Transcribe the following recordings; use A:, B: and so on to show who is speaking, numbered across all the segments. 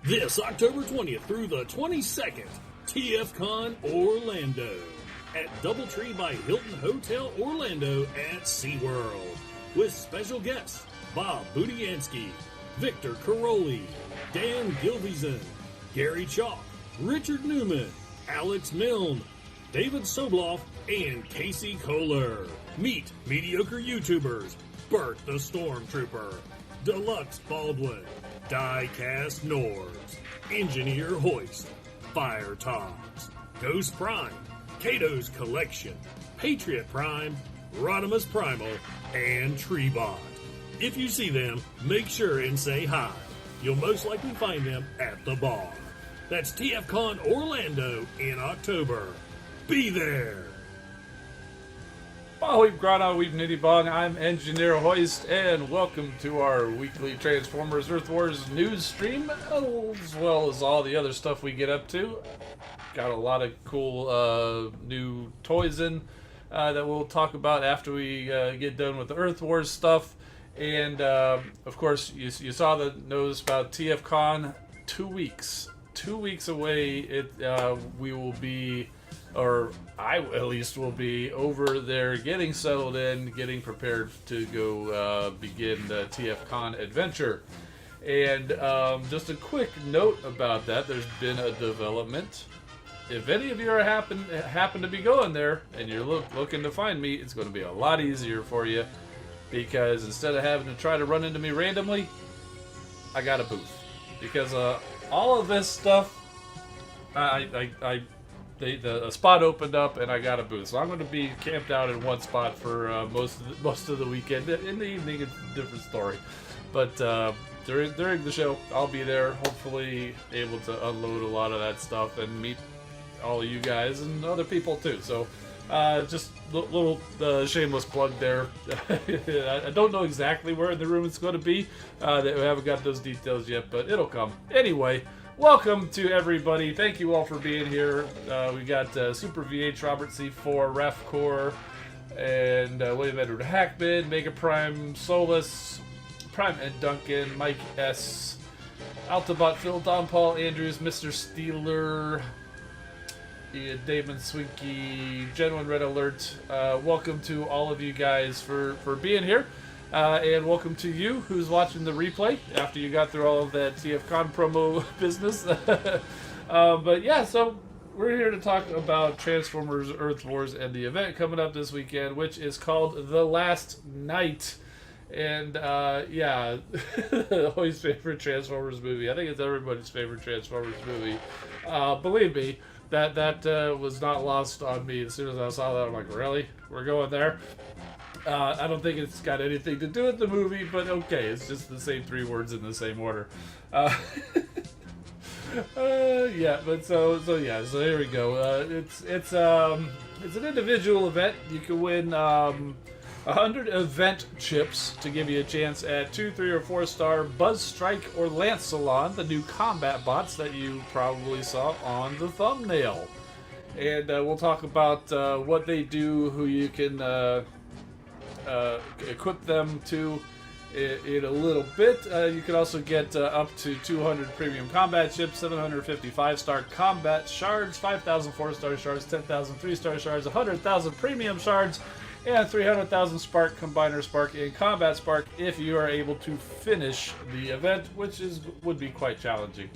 A: This October 20th through the 22nd, TFCon Orlando at Doubletree by Hilton Hotel Orlando at SeaWorld with special guests Bob Budiansky, Victor Caroli, Dan Gilvison, Gary Chalk, Richard Newman, Alex Milne, David Sobloff, and Casey Kohler. Meet mediocre YouTubers Bert the Stormtrooper, Deluxe Baldwin, Diecast Norbs, Engineer Hoist, Fire Togs, Ghost Prime, Kato's Collection, Patriot Prime, Rodimus Primal, and Treebot. If you see them, make sure and say hi. You'll most likely find them at the bar. That's TFCon Orlando in October. Be there!
B: Well, we've gone on, we've nitty bong. I'm Engineer Hoist, and welcome to our weekly Transformers Earth Wars news stream, as well as all the other stuff we get up to. Got a lot of cool new toys in that we'll talk about after we get done with the Earth Wars stuff. And, of course, you saw the news about TFCon. 2 weeks. 2 weeks away, we will be... or I at least will be over there getting settled in, getting prepared to go begin the TFCon adventure. And just a quick note about that, there's been a development. If any of you are happen to be going there and you're looking to find me, it's going to be a lot easier for you, because instead of having to try to run into me randomly, I got a booth. Because all of this stuff, a spot opened up and I got a booth, so I'm going to be camped out in one spot for most of the weekend. In the evening, it's a different story, but during the show, I'll be there. Hopefully, able to unload a lot of that stuff and meet all of you guys and other people too. So, just a little shameless plug there. I don't know exactly where in the room it's going to be. We haven't got those details yet, but it'll come anyway. Welcome to everybody. Thank you all for being here. We got Super VH, Robert C4, Rafcore, and William Edward Hackman, Mega Prime, Solus, Prime and Duncan, Mike S, Altabot, Phil, Don Paul, Andrews, Mr. Steeler, Damon Swinky, Genuine Red Alert. Welcome to all of you guys for being here. And welcome to you who's watching the replay after you got through all of that TFCon promo business. But yeah, so we're here to talk about Transformers Earth Wars and the event coming up this weekend, which is called The Last Night. And yeah, Hoist's favorite Transformers movie. I think it's everybody's favorite Transformers movie. Believe me, that was not lost on me. As soon as I saw that, I'm like, really? We're going there? I don't think it's got anything to do with the movie, but okay, it's just the same three words in the same order. Yeah, but so here we go. It's an individual event. You can win 100 event chips to give you a chance at 2, 3, or 4-star Buzzstrike or Lancelon, the new combat bots that you probably saw on the thumbnail. And we'll talk about what they do, who you can equip them to in a little bit. You can also get up to 200 premium combat chips, 750 5-star combat shards, 5,000 4-star shards, 10,000 3-star shards, 100,000 premium shards, and 300,000 spark, combiner spark, and combat spark if you are able to finish the event, which would be quite challenging.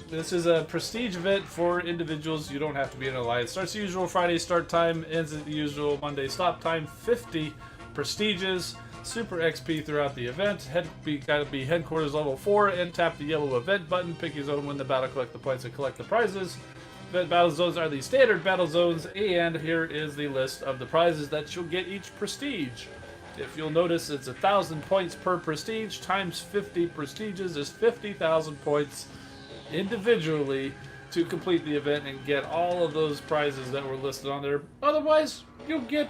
B: This is a prestige event for individuals. You don't have to be in an alliance. Starts usual Friday start time, ends at the usual Monday stop time. 50 prestiges, super XP throughout the event. Gotta be headquarters level 4 and tap the yellow event button. Pick your zone, win the battle, collect the points, and collect the prizes. Event battle zones are the standard battle zones, and here is the list of the prizes that you'll get each prestige. If you'll notice, it's 1,000 points per prestige times 50 prestiges is 50,000 points individually to complete the event and get all of those prizes that were listed on there. Otherwise, you'll get,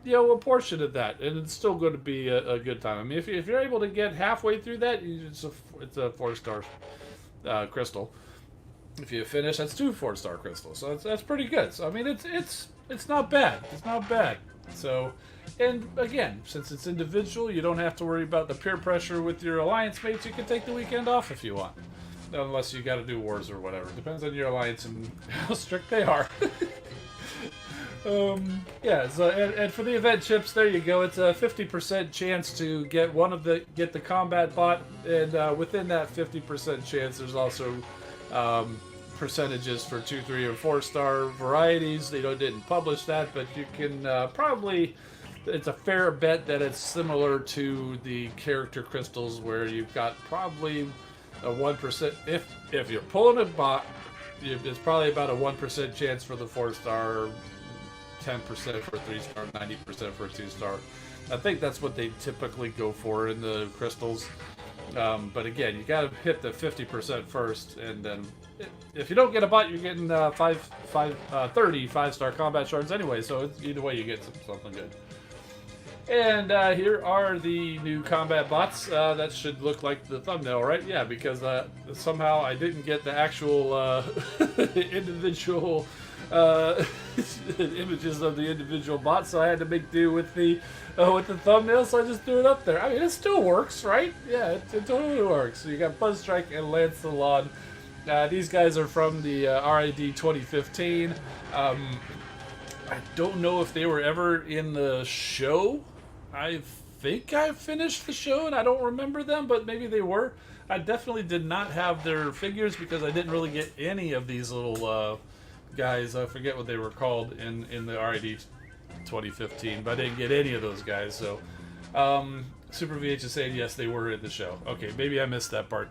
B: a portion of that, and it's still going to be a good time. I mean, if you're able to get halfway through that, it's a 4-star crystal. If you finish, that's 2 4-star crystals. So that's pretty good. So I mean, it's not bad. It's not bad. So, and again, since it's individual, you don't have to worry about the peer pressure with your alliance mates. You can take the weekend off if you want, unless you got to do wars or whatever. Depends on your alliance and how strict they are. Yeah. So and for the event chips, there you go. It's a 50% chance to get get the combat bot, and within that 50% chance, there's also percentages for 2, 3, or 4-star varieties. They didn't publish that, but you can probably. It's a fair bet that it's similar to the character crystals, where you've got probably a 1%. If you're pulling a bot, it's probably about a 1% chance for the 4-star, 10% for a 3-star, 90% for a 2-star. I think that's what they typically go for in the crystals. But again, you got to hit the 50% first, and then if you don't get a bot, you're getting 30 5-star combat shards anyway. So either way, you get something good. And here are the new combat bots. That should look like the thumbnail, right? Yeah, because somehow I didn't get the actual individual images of the individual bots, so I had to make do with the thumbnail. So I just threw it up there. I mean, it still works, right? Yeah, it totally works. So you got Buzzstrike and Lancelon. These guys are from the RID 2015. I don't know if they were ever in the show. I think I finished the show and I don't remember them, but maybe they were. I definitely did not have their figures because I didn't really get any of these little guys. I forget what they were called in the RID 2015, but I didn't get any of those guys. So Super VH is saying yes, they were in the show. Okay, maybe I missed that part.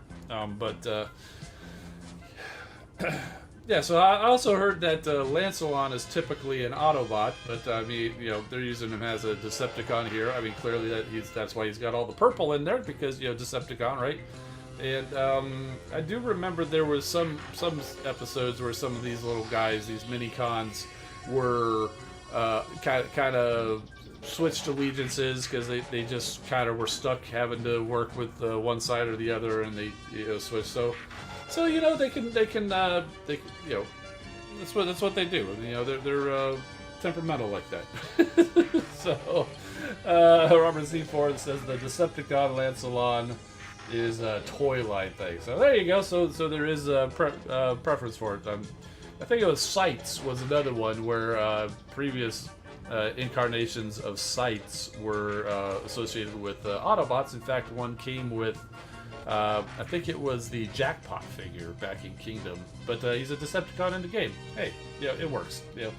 B: Yeah, so I also heard that Lancelon is typically an Autobot, but I mean, they're using him as a Decepticon here. I mean, clearly that's why he's got all the purple in there, because Decepticon, right? And I do remember there was some episodes where some of these little guys, these mini cons, were kind of switched allegiances because they just kind of were stuck having to work with one side or the other, and they switched. So they can that's what they do. They're temperamental like that. So Robert C. Ford says the Decepticon Lancelon is a toy line thing. So there you go. So there is a preference for it. I think it was Sights was another one where previous incarnations of Sights were associated with Autobots. In fact, one came with I think it was the Jackpot figure back in Kingdom, but he's a Decepticon in the game. Hey, it works. Yeah.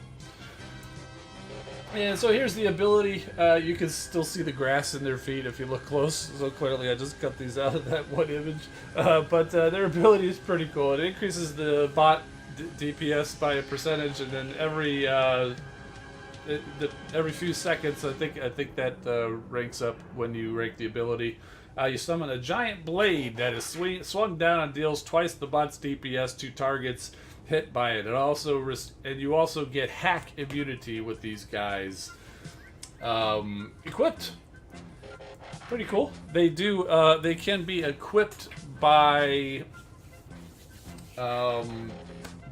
B: And so here's the ability. You can still see the grass in their feet if you look close. So clearly I just cut these out of that one image. But their ability is pretty cool. It increases the bot DPS by a percentage, and then every few seconds, I think that ranks up when you rank the ability. You summon a giant blade that is swung down and deals twice the bot's DPS to targets hit by it. And you also get hack immunity with these guys equipped. Pretty cool. They do. They can be equipped by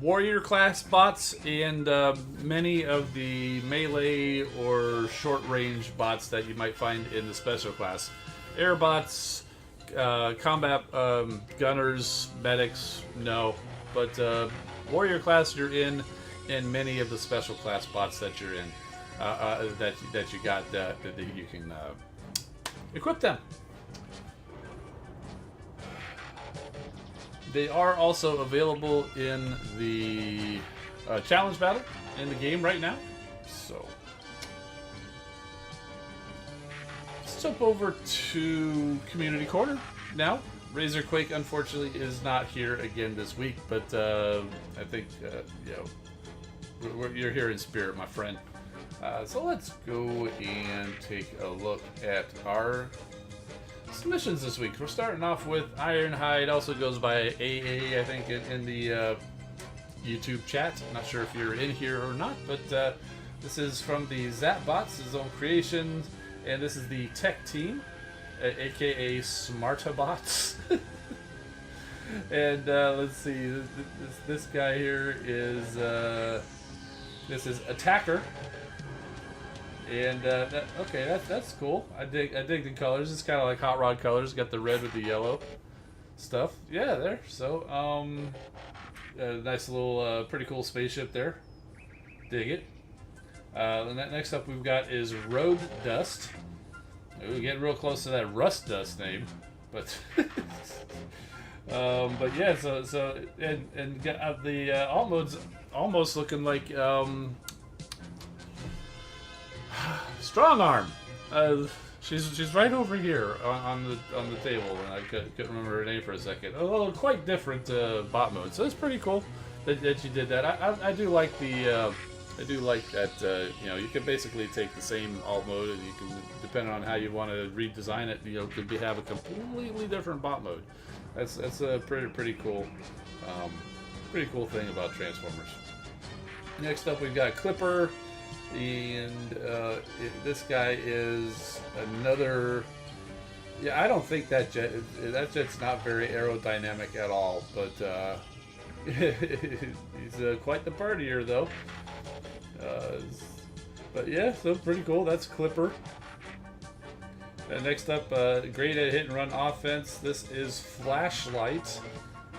B: warrior class bots and many of the melee or short range bots that you might find in the special class. Airbots, combat gunners, medics, no. But warrior class you're in, and many of the special class bots that you're in, that you got, that you can equip them. They are also available in the challenge battle in the game right now. So jump over to Community Corner now. Razorquake, unfortunately, is not here again this week, but I think, you're here in spirit, my friend. So let's go and take a look at our submissions this week. We're starting off with Ironhide, also goes by AA, I think, in the YouTube chat. I'm not sure if you're in here or not, but this is from the Zapbots, his own creation, and this is the tech team, aka Smartabots. And let's see, this guy here is this is Attacker. And that's cool. I dig the colors. It's kind of like Hot Rod colors. Got the red with the yellow stuff. Yeah, there. So a nice little, pretty cool spaceship there. Dig it. And next up we've got is Road Dust. We're getting real close to that Rust Dust name, but but yeah. So and the alt mode's almost looking like Strong Arm. She's right over here on the table, and I couldn't remember her name for a second. Oh, quite different bot mode, so it's pretty cool that you did that. I do like the that you can basically take the same alt mode, and you can, depending on how you want to redesign it, could have a completely different bot mode. That's a pretty cool thing about Transformers. Next up, we've got Clipper. And this guy is another. Yeah, I don't think that jet's not very aerodynamic at all, but he's quite the partier though. But yeah, so pretty cool. That's Clipper. Next up, great at hit and run offense. This is Flashlight.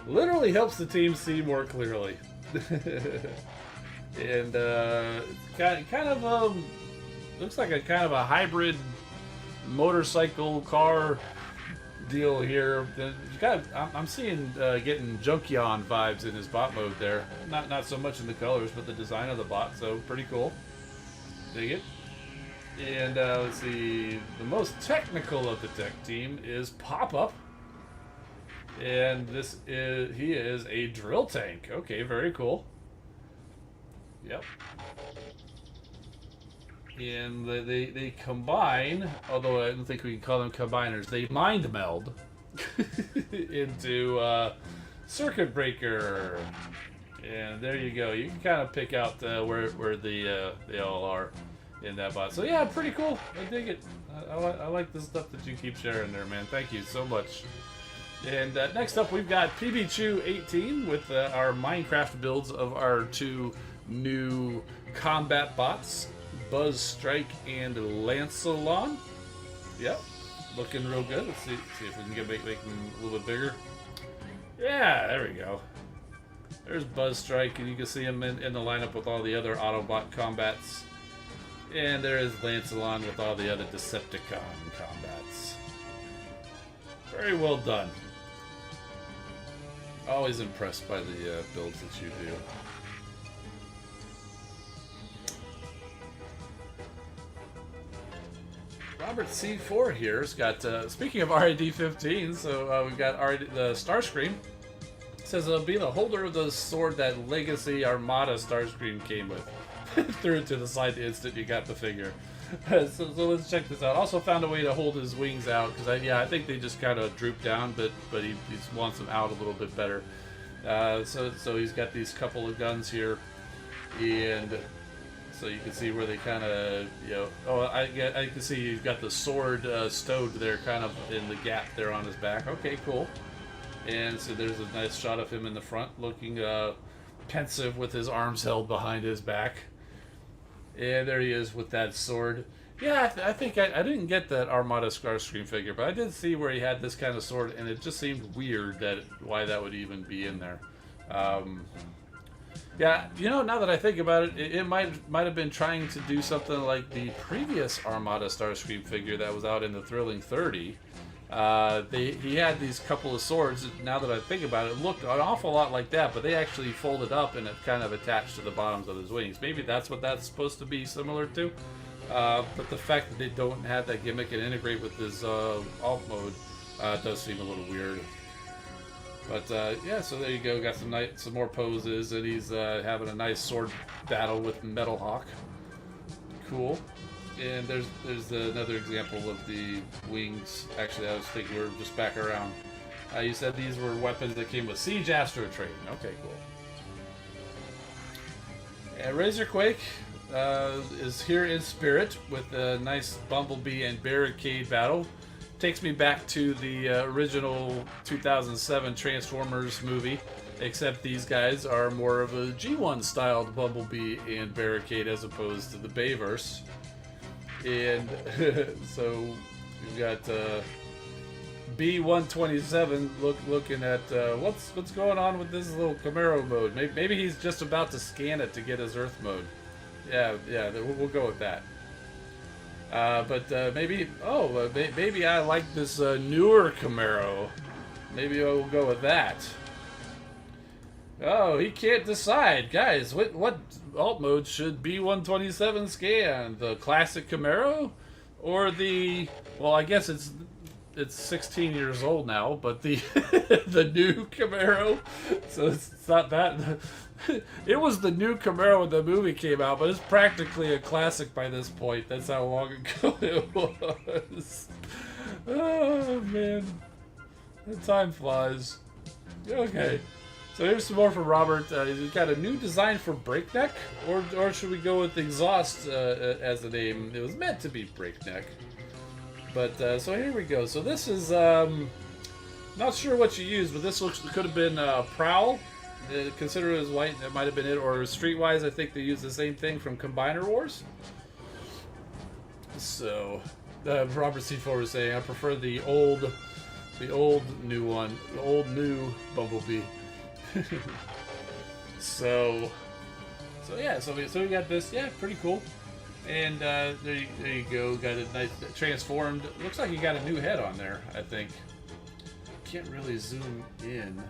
B: Literally helps the team see more clearly. And kind of looks like a kind of a hybrid motorcycle car deal here. I'm seeing getting Junkion vibes in his bot mode there. Not so much in the colors, but the design of the bot. So pretty cool. Dig it. And let's see, the most technical of the tech team is Pop-Up. And he is a drill tank. Okay, very cool. Yep. And they combine, although I don't think we can call them combiners, they mind meld into Circuit Breaker. And there you go. You can kind of pick out where they all are in that bot. So yeah, pretty cool. I dig it. I like the stuff that you keep sharing there, man. Thank you so much. And next up, we've got PBChew18 with our Minecraft builds of our two new combat bots, Buzzstrike and Lancelon. Yep, looking real good. Let's see if we can make them a little bit bigger. Yeah, there we go. There's Buzzstrike, and you can see him in the lineup with all the other Autobot combats. And there is Lancelon with all the other Decepticon combats. Very well done. Always impressed by the builds that you do. Robert C4 here has got, speaking of RAD-15, so we've got the Starscream. It says it'll be the holder of the sword that Legacy Armada Starscream came with. Threw it to the side the instant you got the figure. So let's check this out. Also found a way to hold his wings out, because I think they just kind of droop down, but he wants them out a little bit better. So he's got these couple of guns here, and so you can see where they kind of, I can see you've got the sword stowed there kind of in the gap there on his back. Okay, cool. And so there's a nice shot of him in the front looking pensive with his arms held behind his back. And there he is with that sword. Yeah, I think I didn't get that Armada Starscream figure, but I did see where he had this kind of sword, and it just seemed weird why that would even be in there. Yeah, now that I think about it, it might have been trying to do something like the previous Armada Starscream figure that was out in the Thrilling 30. He had these couple of swords. Now that I think about it looked an awful lot like that, but they actually folded up and it kind of attached to the bottoms of his wings. Maybe that's what that's supposed to be similar to. But the fact that they don't have that gimmick and integrate with this alt mode does seem a little weird. But yeah, so there you go. Got some more poses, and he's having a nice sword battle with Metal Hawk. Cool. And there's another example of the wings. Actually, I was thinking we're just back around. You said these were weapons that came with Siege Astro Train. Okay, cool. And Razorquake is here in spirit with a nice Bumblebee and Barricade battle. Takes me back to the original 2007 Transformers movie, except these guys are more of a G1 styled Bumblebee and Barricade as opposed to the Bayverse. And so we've got B127 looking at what's going on with this little Camaro mode. Maybe he's just about to scan it to get his Earth mode. Yeah, we'll go with that. But maybe I like this newer Camaro. Maybe I will go with that. Oh, he can't decide, guys. What alt mode should B127 scan? The classic Camaro, or the? Well, I guess it's 16 years old now, but the the new Camaro. So it's not that. It was the new Camaro when the movie came out, but it's practically a classic by this point. That's how long ago it was. Oh man, the time flies. Okay, so here's some more from Robert. He's got a new design for Breakneck, or should we go with Exhaust as the name? It was meant to be Breakneck, but so here we go. So this is not sure what you used, but this could have been Prowl. Consider it as white, that might have been it, or Streetwise. I think they used the same thing from Combiner Wars. So, Robert C4 was saying, I prefer the old new one, the old new Bumblebee. so yeah, so we got this, yeah, pretty cool. And there you go, got a nice transformed. Looks like you got a new head on there. I think can't really zoom in.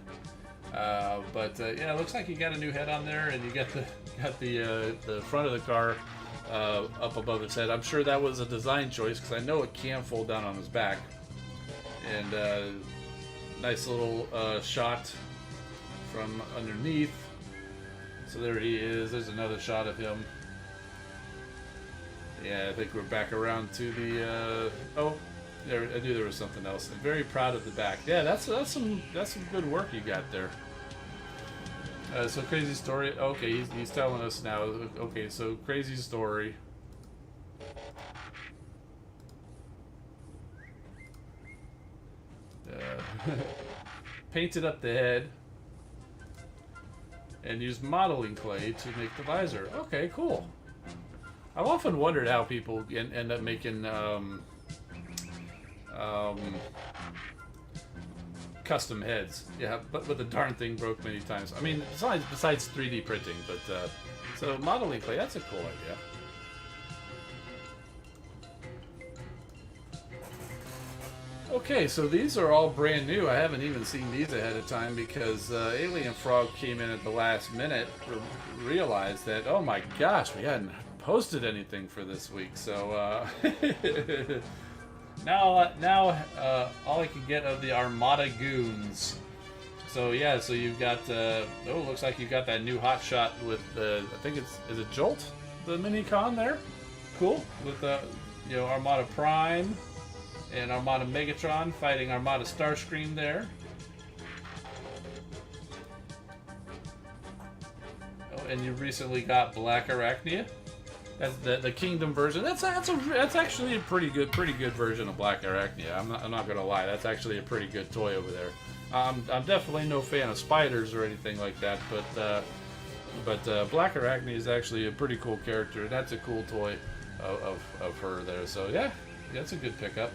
B: But yeah, it looks like you got a new head on there, and you got the front of the car up above its head. I'm sure that was a design choice because I know it can fold down on his back. And nice little shot from underneath. So there he is. There's another shot of him. Yeah, I think we're back around to the. Oh. There, I knew there was something else. I'm very proud of the back. Yeah, that's some good work you got there. So crazy story. Okay, he's telling us now. Okay, so crazy story. Painted up the head and used modeling clay to make the visor. Okay, cool. I've often wondered how people end up making. Custom heads, yeah, but the darn thing broke many times. I mean, besides 3D printing, but so modeling clay, that's a cool idea. Okay, so these are all brand new. I haven't even seen these ahead of time because Alien Frog came in at the last minute, realized that, oh my gosh, we hadn't posted anything for this week, so Now, all I can get of the Armada Goons. So yeah, so you've got. Looks like you've got that new hot shot with I think is it Jolt, the mini con there. Cool with Armada Prime and Armada Megatron fighting Armada Starscream there. Oh, and you recently got Black Arachnia. That's the Kingdom version. That's actually a pretty good version of Black Arachnia. I'm not gonna lie. That's actually a pretty good toy over there. I'm definitely no fan of spiders or anything like that, but Black Arachnia is actually a pretty cool character. And that's a cool toy of her there. So yeah, that's a good pickup.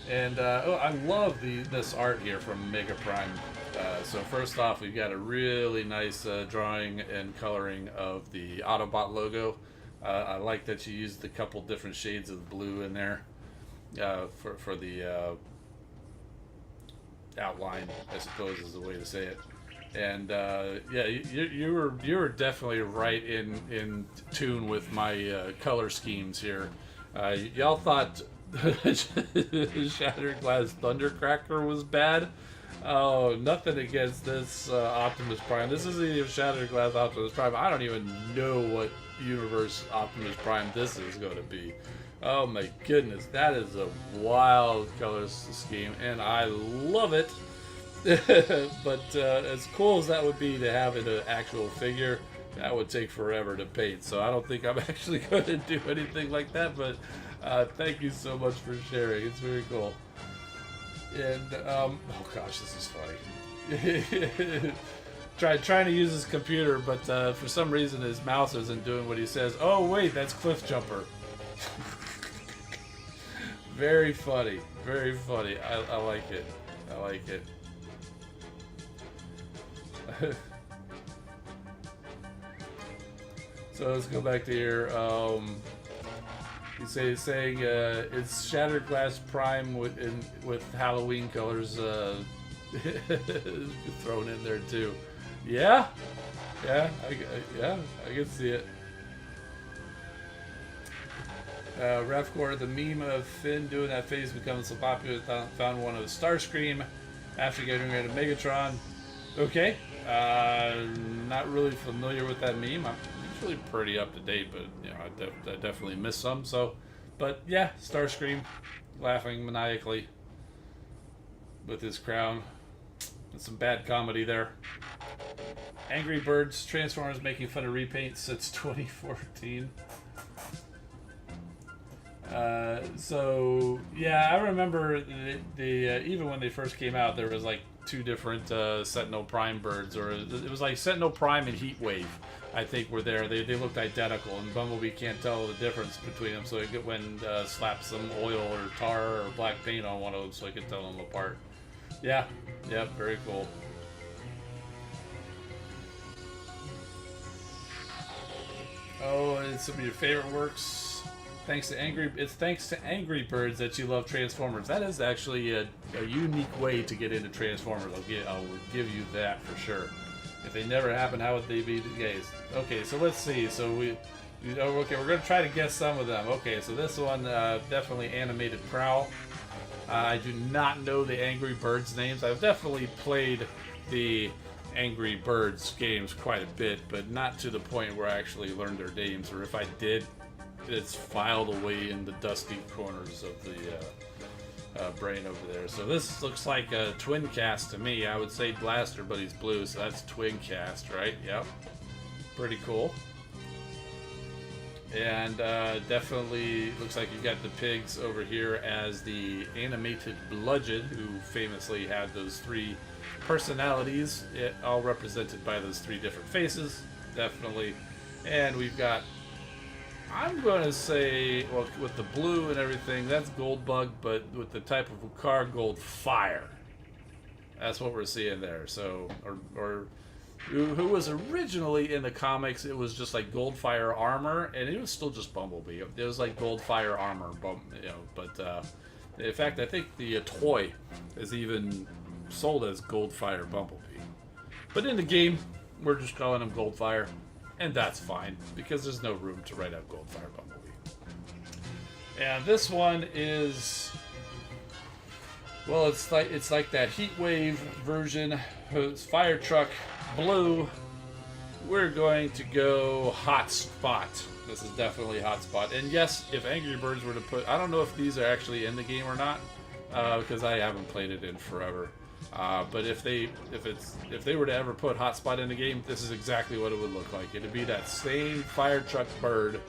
B: And I love this art here from Mega Prime. So first off, we've got a really nice drawing and coloring of the Autobot logo. I like that you used a couple different shades of blue in there for the outline, I suppose is the way to say it. And yeah, you were definitely right in tune with my color schemes here. Y'all thought Shattered Glass Thundercracker was bad. Oh, nothing against this Optimus Prime. This isn't even Shattered Glass Optimus Prime. I don't even know what universe Optimus Prime this is going to be. Oh my goodness, that is a wild color scheme, and I love it. But as cool as that would be to have in an actual figure, that would take forever to paint. So I don't think I'm actually going to do anything like that. But thank you so much for sharing. It's very cool. And oh gosh, this is funny. Trying to use his computer, but for some reason his mouse isn't doing what he says. Oh wait, that's Cliff Jumper. Very funny. Very funny. I like it. I like it. So let's go back to here. He's saying it's Shattered Glass Prime with Halloween colors thrown in there too. Yeah, I can see it. Refcore, the meme of Finn doing that face becomes so popular, found one of Starscream after getting rid of Megatron. Okay, not really familiar with that meme. I'm usually pretty up to date, but you know, I definitely missed some. So, but yeah, Starscream laughing maniacally with his crown. And some bad comedy there. Angry Birds Transformers making fun of repaints since 2014. So yeah, I remember the even when they first came out, there was like two different Sentinel Prime birds, or it was like Sentinel Prime and Heatwave, I think, were there. They looked identical, and Bumblebee can't tell the difference between them, so he went and slapped some oil or tar or black paint on one of them so I could tell them apart. Yeah, very cool. Oh, and some of your favorite works. Thanks to Angry Birds that you love Transformers. That is actually a unique way to get into Transformers. I'll give you that for sure. If they never happened, how would they be the gays? Okay, so let's see. So okay, we're gonna try to guess some of them. Okay, so this one definitely Animated Prowl. I do not know the Angry Birds names. I've definitely played the Angry Birds games quite a bit, but not to the point where I actually learned their names, or if I did, it's filed away in the dusty corners of the brain over there. So this looks like a twin cast to me. I would say Blaster, but he's blue, so that's twin cast, right? Yep. Pretty cool. And definitely looks like you got the pigs over here as the Animated Bludgeon, who famously had those three personalities, all represented by those three different faces. Definitely. And we've got, I'm going to say, well, with the blue and everything, that's Goldbug, but with the type of car, Goldfire. That's what we're seeing there. So, or who was originally in the comics, it was just like Goldfire armor, and it was still just Bumblebee. It was like Goldfire armor, you know. But in fact, I think the toy is even sold as Goldfire Bumblebee. But in the game, we're just calling him Goldfire. And that's fine, because there's no room to write out Goldfire Bumblebee. And this one is, well, it's like that Heatwave version. It's Fire Truck Blue. We're going to go Hot Spot. This is definitely Hot Spot. And yes, if Angry Birds were to put, I don't know if these are actually in the game or not, because I haven't played it in forever. But if they were to ever put Hotspot in the game, this is exactly what it would look like. It'd be that same fire truck bird,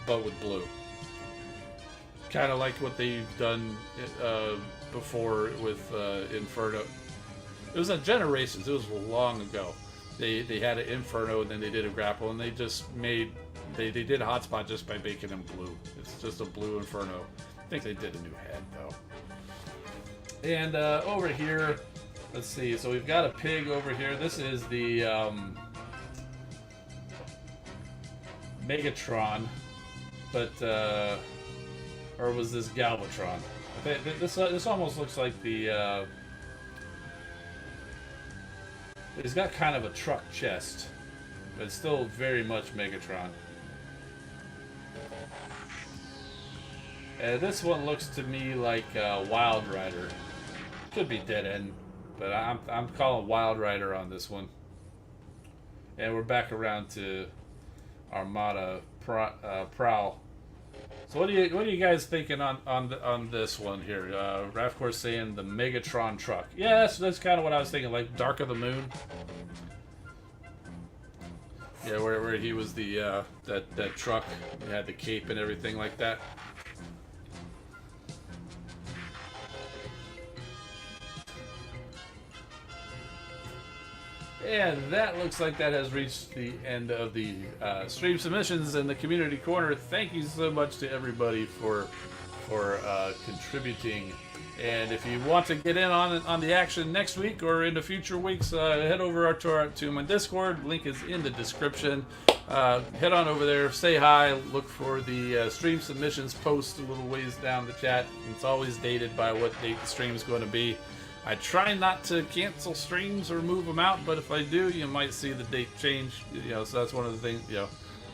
B: but with blue. Kind of like what they've done before with Inferno. It was on Generations. It was long ago. They had an Inferno, and then they did a Grapple, and they just made they did Hotspot just by making him blue. It's just a blue Inferno. I think they did a new head though. And over here, let's see. So we've got a pig over here. This is the Megatron, but or was this Galvatron? This almost looks like the He's got kind of a truck chest, but it's still very much Megatron. And this one looks to me like Wild Rider. Could be Dead End, but I'm calling Wild Rider on this one. And we're back around to Armada Prowl. So what are you guys thinking on this one here? Rafcor's saying the Megatron truck. Yeah, that's kind of what I was thinking, like Dark of the Moon. Yeah, where he was the that truck. He had the cape and everything like that. And that looks like that has reached the end of the stream submissions in the community corner. Thank you so much to everybody for contributing. And if you want to get in on the action next week or into future weeks, head over to my Discord. Link is in the description. Head on over there, say hi, look for the stream submissions post a little ways down the chat. It's always dated by what date the stream is going to be. I try not to cancel streams or move them out, but if I do, you might see the date change. So that's one of the things.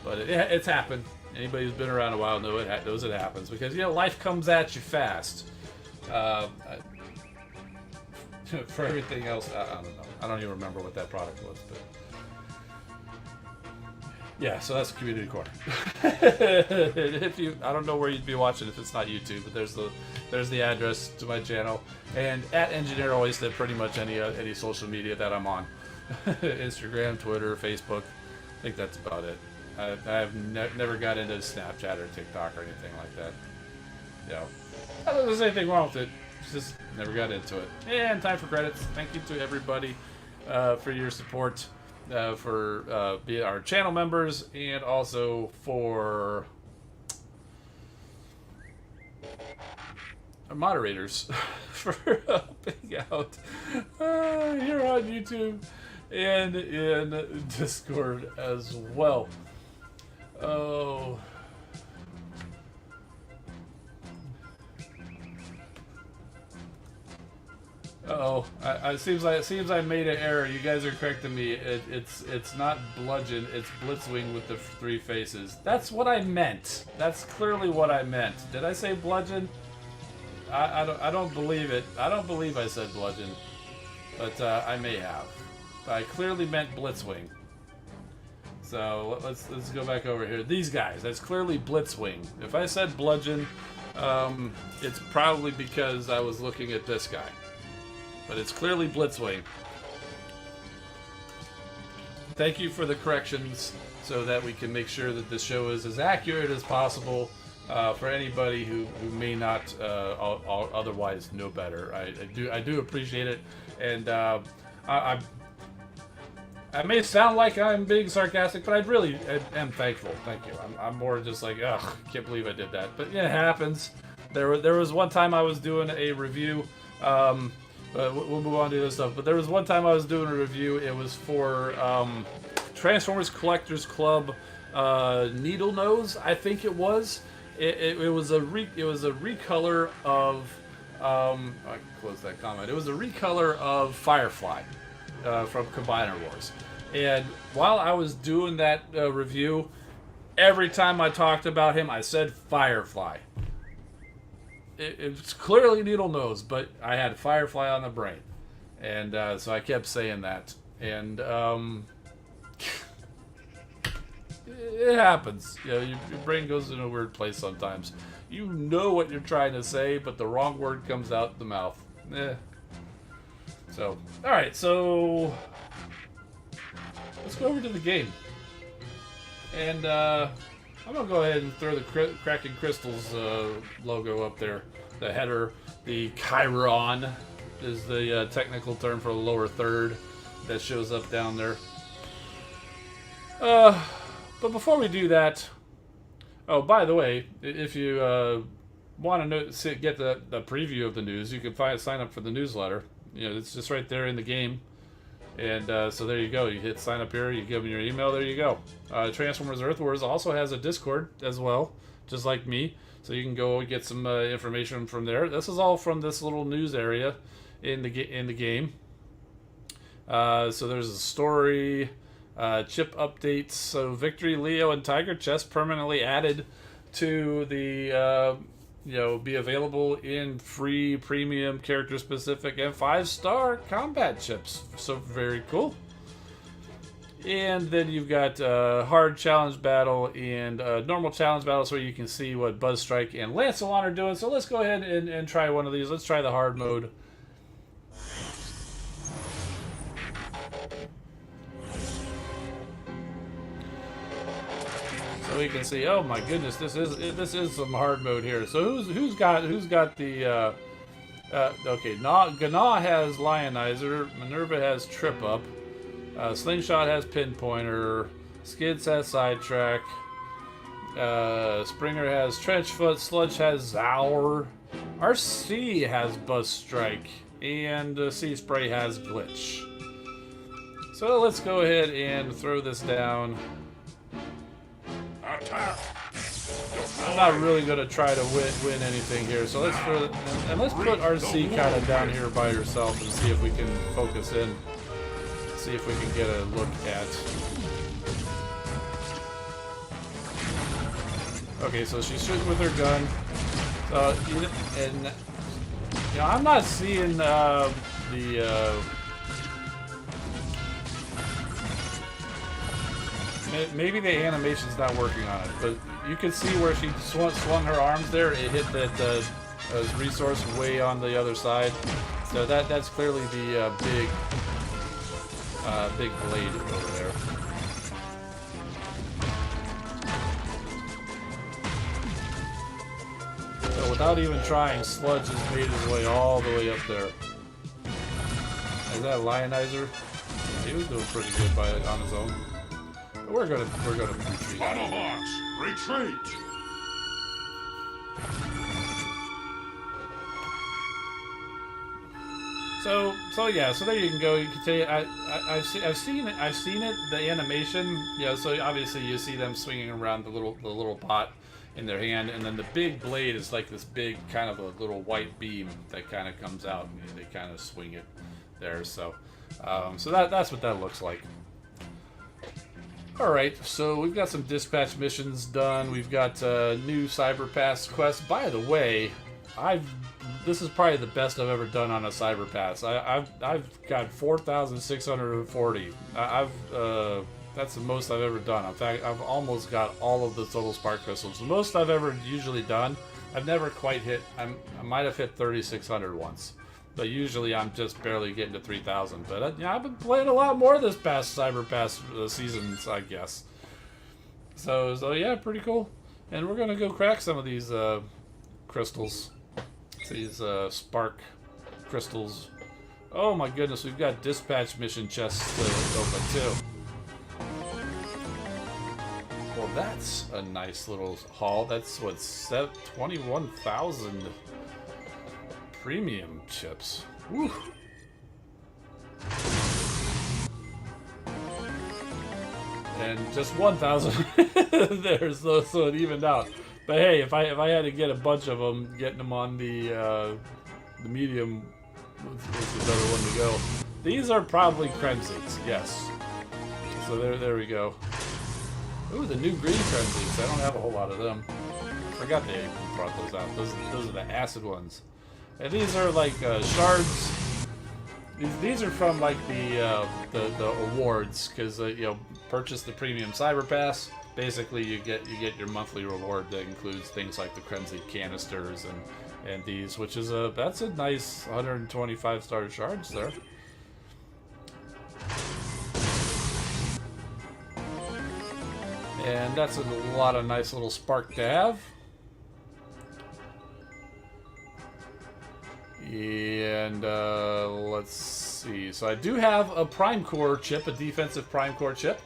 B: But it's happened. Anybody who's been around a while knows it happens because life comes at you fast. For everything else, I don't know. I don't even remember what that product was, but yeah. So that's the community corner. I don't know where you'd be watching if it's not YouTube, but there's the address to my channel, and at Engineer Hoist at pretty much any social media that I'm on, Instagram, Twitter, Facebook. I think that's about it. I've never got into Snapchat or TikTok or anything like that. I don't think there's anything wrong with it. Just never got into it. And time for credits. Thank you to everybody for your support, for being our channel members, and also for our moderators for helping out here on YouTube and in Discord as well. Oh. It seems I made an error. You guys are correcting me. It's not Bludgeon. It's Blitzwing with the 3 faces. That's what I meant. That's clearly what I meant. Did I say Bludgeon? I don't believe it. I don't believe I said Bludgeon, but I may have. But I clearly meant Blitzwing. So let's go back over here. These guys. That's clearly Blitzwing. If I said Bludgeon, it's probably because I was looking at this guy. But it's clearly Blitzwing. Thank you for the corrections so that we can make sure that the show is as accurate as possible for anybody who may not otherwise know better. I do appreciate it, and I may sound like I'm being sarcastic, but I really am thankful. Thank you. I'm more just like, ugh, can't believe I did that. But yeah, it happens. There was one time I was doing a review. We'll move on to this stuff. But there was one time I was doing a review. It was for Transformers Collectors Club Needle Nose, I think it was. It was a recolor of. I can close that comment. It was a recolor of Firefly from Combiner Wars. And while I was doing that review, every time I talked about him, I said Firefly. It's clearly Needle Nose, but I had Firefly on the brain, and so I kept saying that, and it happens. Your brain goes in a weird place sometimes. You know what you're trying to say, but the wrong word comes out the mouth. So, all right, so let's go over to the game, and I'm going to go ahead and throw the Cracking Crystals logo up there. The header, the Chiron is the technical term for the lower third that shows up down there. But before we do that, oh, by the way, if you want to get the preview of the news, you can sign up for the newsletter. It's just right there in the game. And so there you go. You hit sign up here, you give them your email, there you go. Transformers Earth Wars also has a Discord as well, just like me. So you can go get some information from there. This is all from this little news area in the game. So there's a story, chip updates. So Victory, Leo, and Tiger chest permanently added to the, be available in free, premium, character-specific, and 5-star combat chips. So very cool. And then you've got hard challenge battle and normal challenge battle, so you can see what Buzzstrike and Lancelon are doing. So let's go ahead and try one of these. Let's try the hard mode. So we can see. Oh my goodness, this is some hard mode here. So who's got the okay? Gnaw has Lionizer. Minerva has Trip Up. Slingshot has Pinpointer. Skids has Sidetrack. Springer has Trenchfoot. Sludge has Zour. RC has Buzzstrike. And Sea Spray has Glitch. So let's go ahead and throw this down. I'm not really going to try to win anything here. So let's put RC kind of down here by herself and see if we can focus in. See if we can get a look at. Okay, so she's shooting with her gun. And I'm not seeing maybe the animation's not working on it, but you can see where she swung her arms there. It hit that resource way on the other side. So that's clearly the big blade over there. So without even trying, Sludge has made his way all the way up there. Is that a Lionizer? He was doing pretty good on his own. But we're gonna retreat.
C: Autobots, retreat!
B: So there you can go. You can tell I've seen it. The animation, So obviously you see them swinging around the little pot in their hand, and then the big blade is like this big kind of a little white beam that kind of comes out, and they kind of swing it there. So that's what that looks like. All right, so we've got some dispatch missions done. We've got new Cyber Pass quests. By the way, this is probably the best I've ever done on a Cyber Pass. I've got 4,640. That's the most I've ever done. In fact, I've almost got all of the total spark crystals. The most I've ever usually done. I've never quite hit. I might have hit 3,600 once, but usually I'm just barely getting to 3,000. But I've been playing a lot more this past Cyber Pass seasons, I guess. So yeah, pretty cool. And we're gonna go crack some of these crystals. These spark crystals. Oh my goodness, we've got dispatch mission chests to open too. Well, that's a nice little haul. That's what, 21,000 premium chips. Woo! And just 1,000 there, so it evened out. But hey, if I had to get a bunch of them, getting them on the medium was the better one to go. These are probably Kremzings, yes. So there we go. Ooh, the new green Kremzings. I don't have a whole lot of them. I forgot they brought those out. Those are the acid ones. And these are like shards. These are from like the awards, because purchase the premium Cyber Pass. Basically, you get your monthly reward that includes things like the Kremzing canisters and these, which is that's a nice 125 star shards there. And that's a lot of nice little spark to have. And let's see. So I do have a Prime Core chip, a defensive Prime Core chip.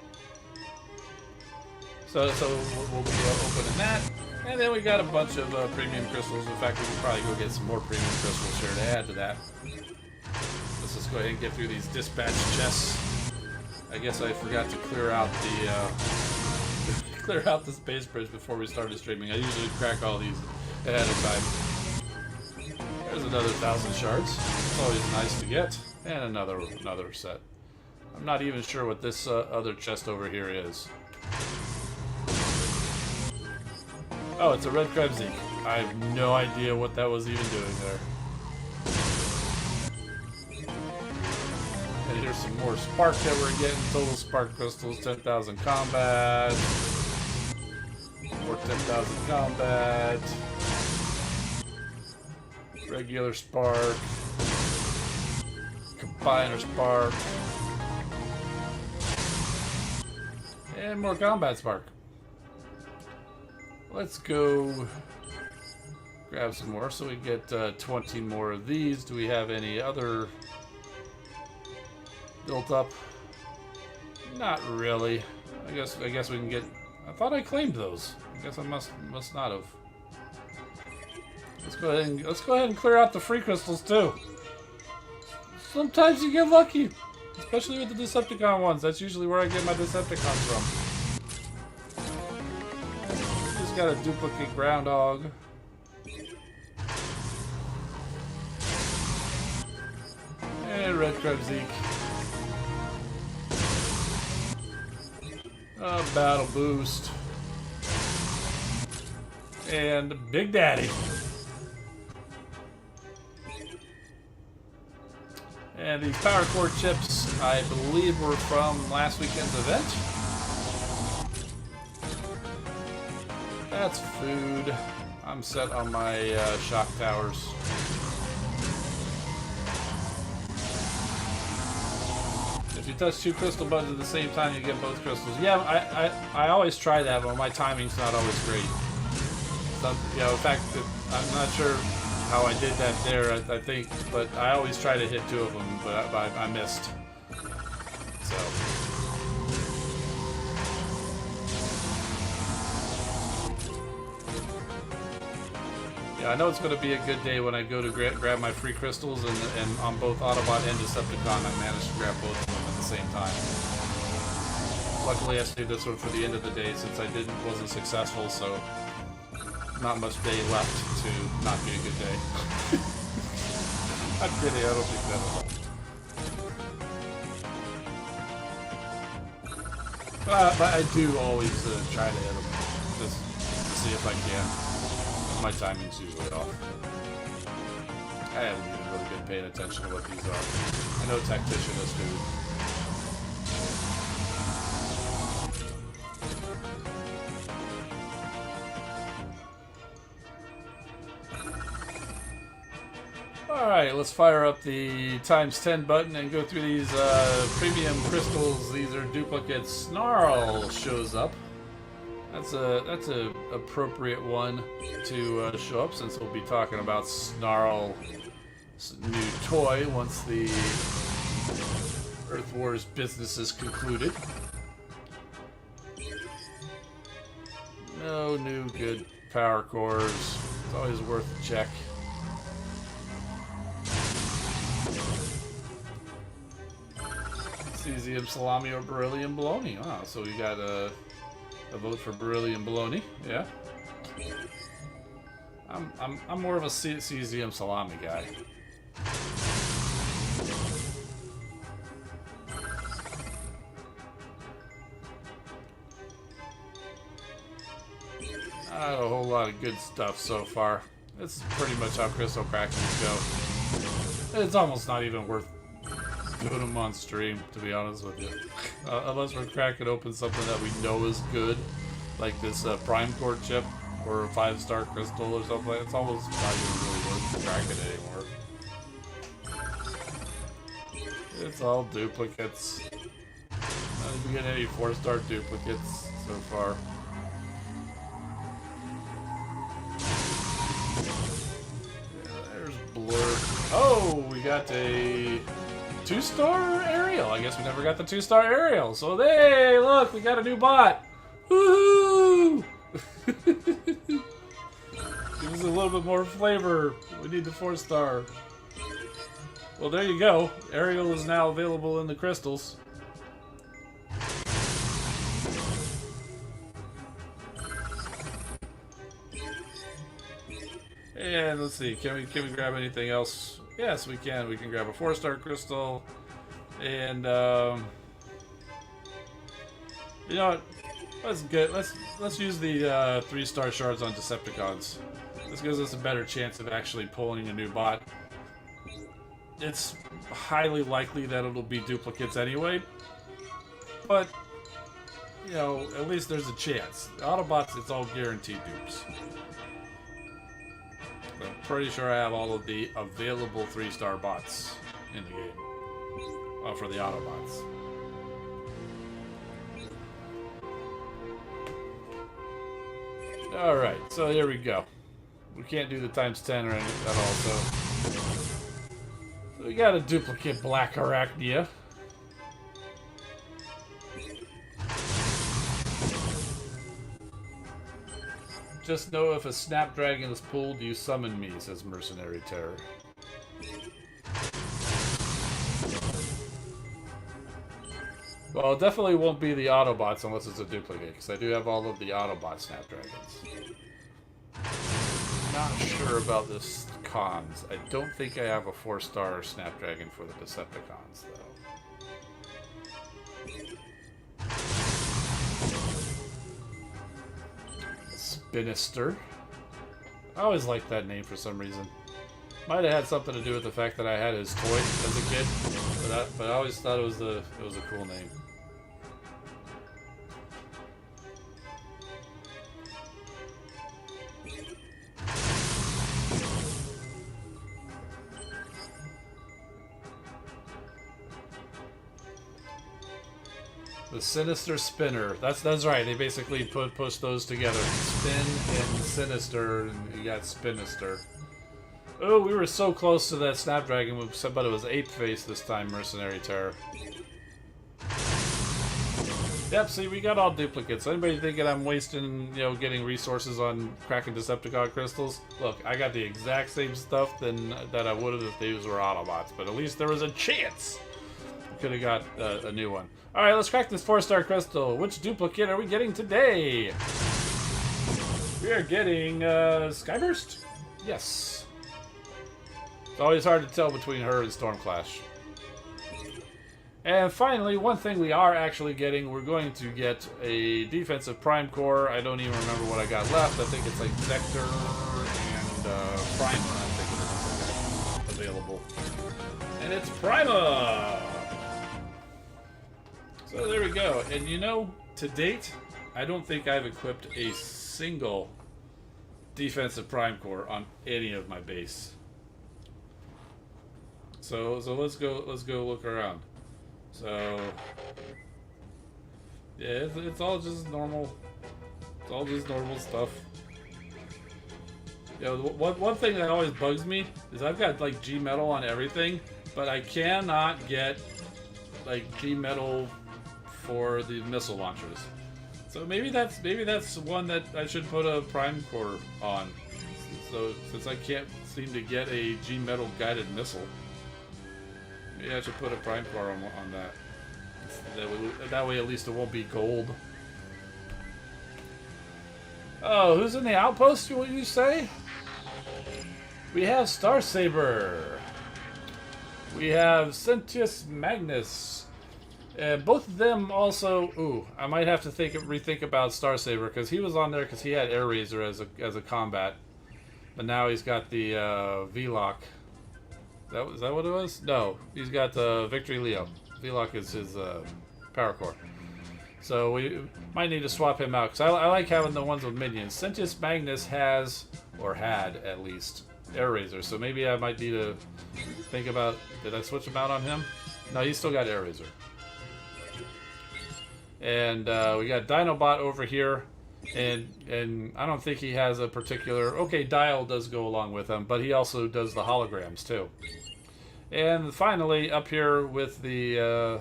B: So we'll be opening that. And then we got a bunch of premium crystals. In fact, we can probably go get some more premium crystals here to add to that. Let's just go ahead and get through these dispatch chests. I guess I forgot to clear out the space bridge before we started streaming. I usually crack all these ahead of time. There's another 1,000 shards. It's always nice to get. And another set. I'm not even sure what this other chest over here is. Oh, it's a red crab Zeke. I have no idea what that was even doing there. And here's some more spark that we're getting. Total spark crystals, 10,000 combat. More 10,000 combat. Regular spark. Combiner spark. And more combat spark. Let's go grab some more so we get 20 more of these. Do we have any other built up? Not really. I guess we can get. I thought I claimed those. I guess I must not have. Let's go ahead and clear out the free crystals too. Sometimes you get lucky, especially with the Decepticon ones. That's usually where I get my Decepticons from. Just got a duplicate groundhog. And red crab Zeke. Battle boost. And Big Daddy. And these power core chips, I believe, were from last weekend's event. That's food. I'm set on my shock towers. If you touch two crystal buttons at the same time, you get both crystals. Yeah, I always try that, but my timing's not always great. So, you know, in fact, I'm not sure how I did that there, I think, but I always try to hit two of them, but I missed. So. Yeah, I know it's going to be a good day when I go to grab my free crystals, and on both Autobot and Decepticon, I managed to grab both of them at the same time. Luckily, I saved this one for the end of the day since I wasn't successful, so not much day left to not be a good day. I'm kidding, I don't think that at all. But I do always try to hit them, just to see if I can. My timing's usually off. I haven't even really been paying attention to what these are. I know Tactician is food. Alright, let's fire up the ×10 button and go through these premium crystals. These are duplicates. Snarl shows up. That's a appropriate one to show up, since we'll be talking about Snarl's new toy once the Earth Wars business is concluded. No new good power cores. It's always worth a check. Cesium salami or beryllium bologna. Ah, so we got a vote for beryllium bologna. Yeah. I'm more of a cesium salami guy. Not a whole lot of good stuff so far. This is pretty much how crystal crackings go. It's almost not even worth doing them on stream, to be honest with you. Unless we're cracking open something that we know is good, like this prime core chip or a 5-star crystal or something. It's almost not even really worth cracking anymore. It's all duplicates. Not even getting any 4-star duplicates so far. There's Blur. Oh, we got a 2-star Ariel. I guess we never got the 2-star Ariel. So, hey, look, we got a new bot. Woohoo! Give us a little bit more flavor. We need the 4-star. Well, there you go. Ariel is now available in the crystals. And let's see, can we grab anything else? Yes, we can. We can grab a 4-star crystal, and You know what? Let's get let's use the 3-star shards on Decepticons. This gives us a better chance of actually pulling a new bot. It's highly likely that it'll be duplicates anyway, but you know, at least there's a chance. Autobots, it's all guaranteed dupes. I'm pretty sure I have all of the available 3-star bots in the game. For the Autobots. Alright, so here we go. We can't do the times 10 or anything at all, so we got a duplicate Black Arachnia. Just know if a Snapdragon is pulled, you summon me, says Mercenary Terror. Well, it definitely won't be the Autobots unless it's a duplicate, because I do have all of the Autobot Snapdragons. Not sure about this cons. I don't think I have a 4-star Snapdragon for the Decepticons, though. Spinister. I always liked that name for some reason. Might have had something to do with the fact that I had his toy as a kid, but I always thought it was a cool name. The Sinister Spinner. That's right. They basically push those together. Spin and Sinister, and you got Spinister. Oh, we were so close to that Snapdragon move, but it was Ape Face this time, Mercenary Terror. Yep, see, we got all duplicates. Anybody thinking I'm wasting, you know, getting resources on cracking Decepticon crystals? Look, I got the exact same stuff that I would have if these were Autobots, but at least there was a chance. Could have got a new one. Alright, let's crack this 4-star crystal. Which duplicate are we getting today? We are getting Skyburst? Yes. It's always hard to tell between her and Stormclash. And finally, one thing we are actually getting, we're going to get a defensive Prime Core. I don't even remember what I got left. I think it's like Vector and Primer, I think it is available. And it's Prima! So there we go. And you know, to date, I don't think I've equipped a single defensive Prime Core on any of my base. So let's go look around. So yeah, it's all just normal. It's all just normal stuff. You know, one thing that always bugs me is I've got like G metal on everything, but I cannot get like G metal for the missile launchers. So maybe that's one that I should put a Prime Core on. So since I can't seem to get a G metal guided missile, maybe I should put a Prime Core on that. That way at least it won't be gold. Oh, who's in the outpost, what you say? We have Starsaber. We have Sentius Magnus. Both of them also. Ooh, I might have to rethink about Starsaber because he was on there because he had Air Razor as a C.O.M.B.A.T, but now he's got the V-Lock. Is that what it was? No, he's got the Victory Leo. V-Lock is his power core. So we might need to swap him out because I like having the ones with minions. Sentius Magnus has, or had at least, Air Razor. So maybe I might need to think about, did I switch him out on him? No, he's still got Air Razor. And we got Dinobot over here, and I don't think he has a particular. Okay, Dial does go along with him, but he also does the holograms too. And finally, up here with the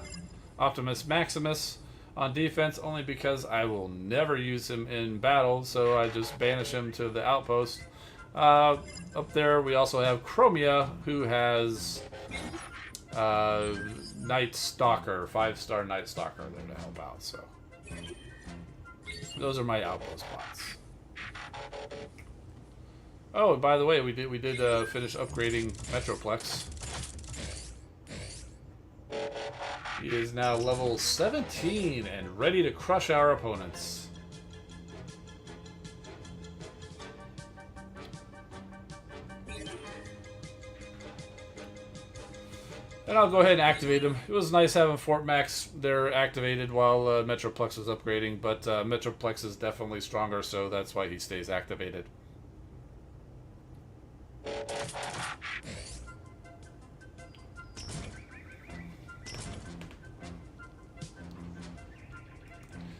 B: Optimus Maximus on defense, only because I will never use him in battle, so I just banish him to the outpost. Up there, we also have Chromia, who has Night Stalker, 5-star Night Stalker there to help out. So those are my outpost bots. Oh, and by the way, we did finish upgrading Metroplex. He is now level 17 and ready to crush our opponents. And I'll go ahead and activate him. It was nice having Fort Max there activated while Metroplex was upgrading, but Metroplex is definitely stronger, so that's why he stays activated.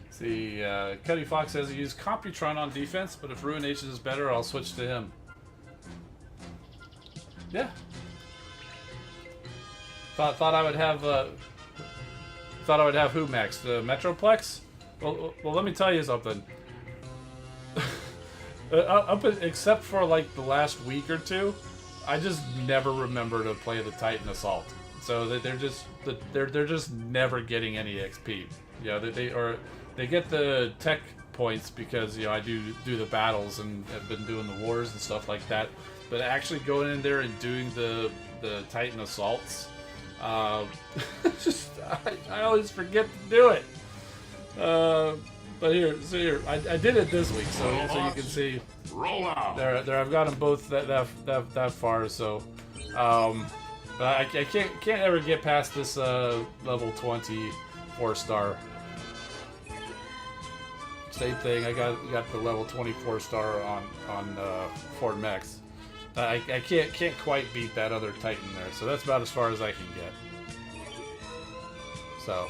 B: See, Cuddy Fox says he used Computron on defense, but if Ruin H is better, I'll switch to him. Yeah. Thought I would have who Max? The Metroplex? Well, let me tell you something. Except for like the last week or two, I just never remember to play the Titan Assault. So they're just never getting any XP. Yeah, they get the tech points because I do the battles and have been doing the wars and stuff like that. But actually going in there and doing the Titan Assaults. I always forget to do it. But here, I did it this week, so you can see.
C: Roll out.
B: There, I've got them both that far. So, but I can't ever get past this level 20 4-star. Same thing. I got the level 24 star on Fort Max. I can't quite beat that other Titan there, so that's about as far as I can get. So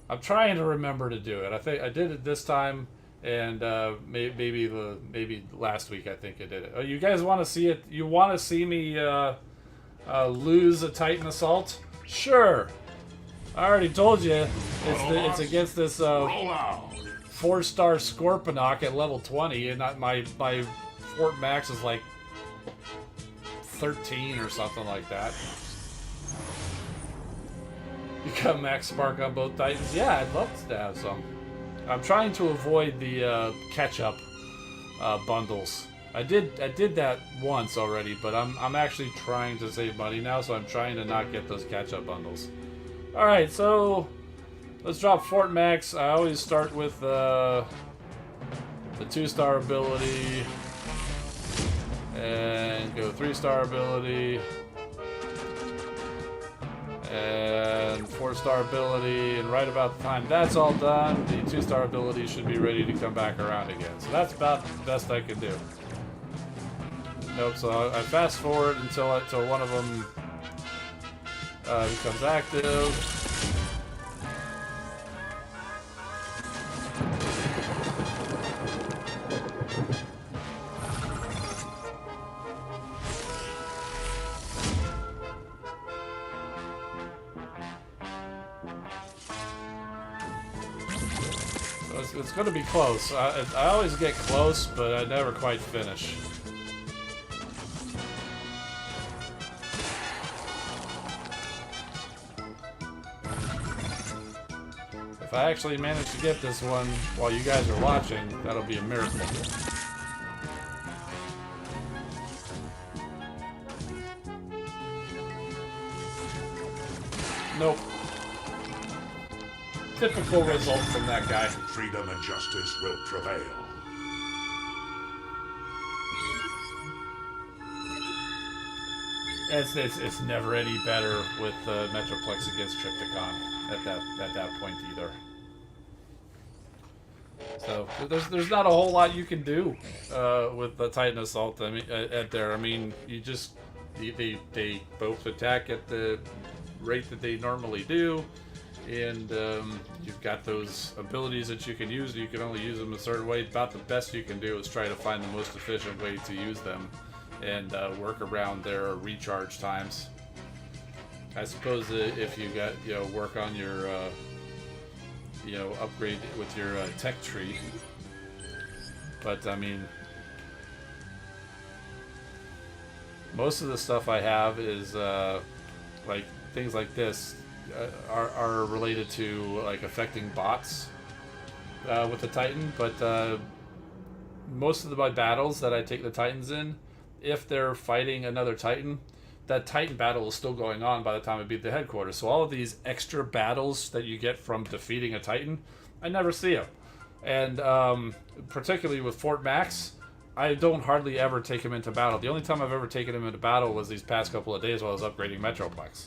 B: I'm trying to remember to do it. I think I did it this time, and maybe last week I think I did it. Oh, you guys want to see it? You want to see me lose a Titan Assault? Sure. I already told you it's against this 4-star Scorponok at level 20, and my Fort Max is like 13 or something like that. You got Max Spark on both Titans? Yeah, I'd love to have some. I'm trying to avoid the catch-up bundles. I did that once already, but I'm actually trying to save money now, so I'm trying to not get those catch-up bundles. All right, so let's drop Fort Max. I always start with the 2-star ability. And go 3-star ability. And 4-star ability. And right about the time that's all done, the 2-star ability should be ready to come back around again. So that's about the best I can do. Nope, so I fast forward until one of them becomes active. It's going to be close. I always get close, but I never quite finish. If I actually manage to get this one while you guys are watching, that'll be a miracle. Nope. Typical result from that guy.
C: Freedom and justice will prevail.
B: It's never any better with Metroplex against Triptychon at that point either. So there's not a whole lot you can do with the Titan Assault. I mean, they both attack at the rate that they normally do. And you've got those abilities that you can use. You can only use them a certain way. About the best you can do is try to find the most efficient way to use them and work around their recharge times. I suppose if you got work on your upgrade with your tech tree. But I mean, most of the stuff I have is like things like this. Are related to like affecting bots with the Titan, but most of my battles that I take the Titans in, if they're fighting another Titan, that Titan battle is still going on by the time I beat the headquarters. So all of these extra battles that you get from defeating a Titan, I never see them. And particularly with Fort Max, I don't hardly ever take him into battle. The only time I've ever taken him into battle was these past couple of days while I was upgrading Metroplex.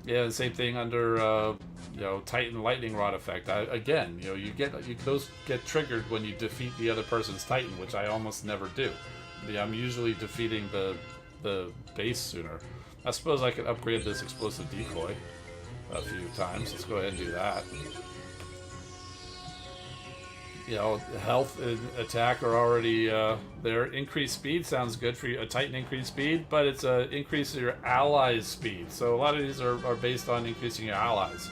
B: Yeah, the same thing under Titan Lightning Rod effect. Those get triggered when you defeat the other person's Titan, which I almost never do. I'm usually defeating the base sooner. I suppose I could upgrade this explosive decoy a few times. Let's go ahead and do that. Health and attack are already there. Increased speed sounds good for you. A Titan increased speed, but it's a increase your allies' speed. So a lot of these are based on increasing your allies.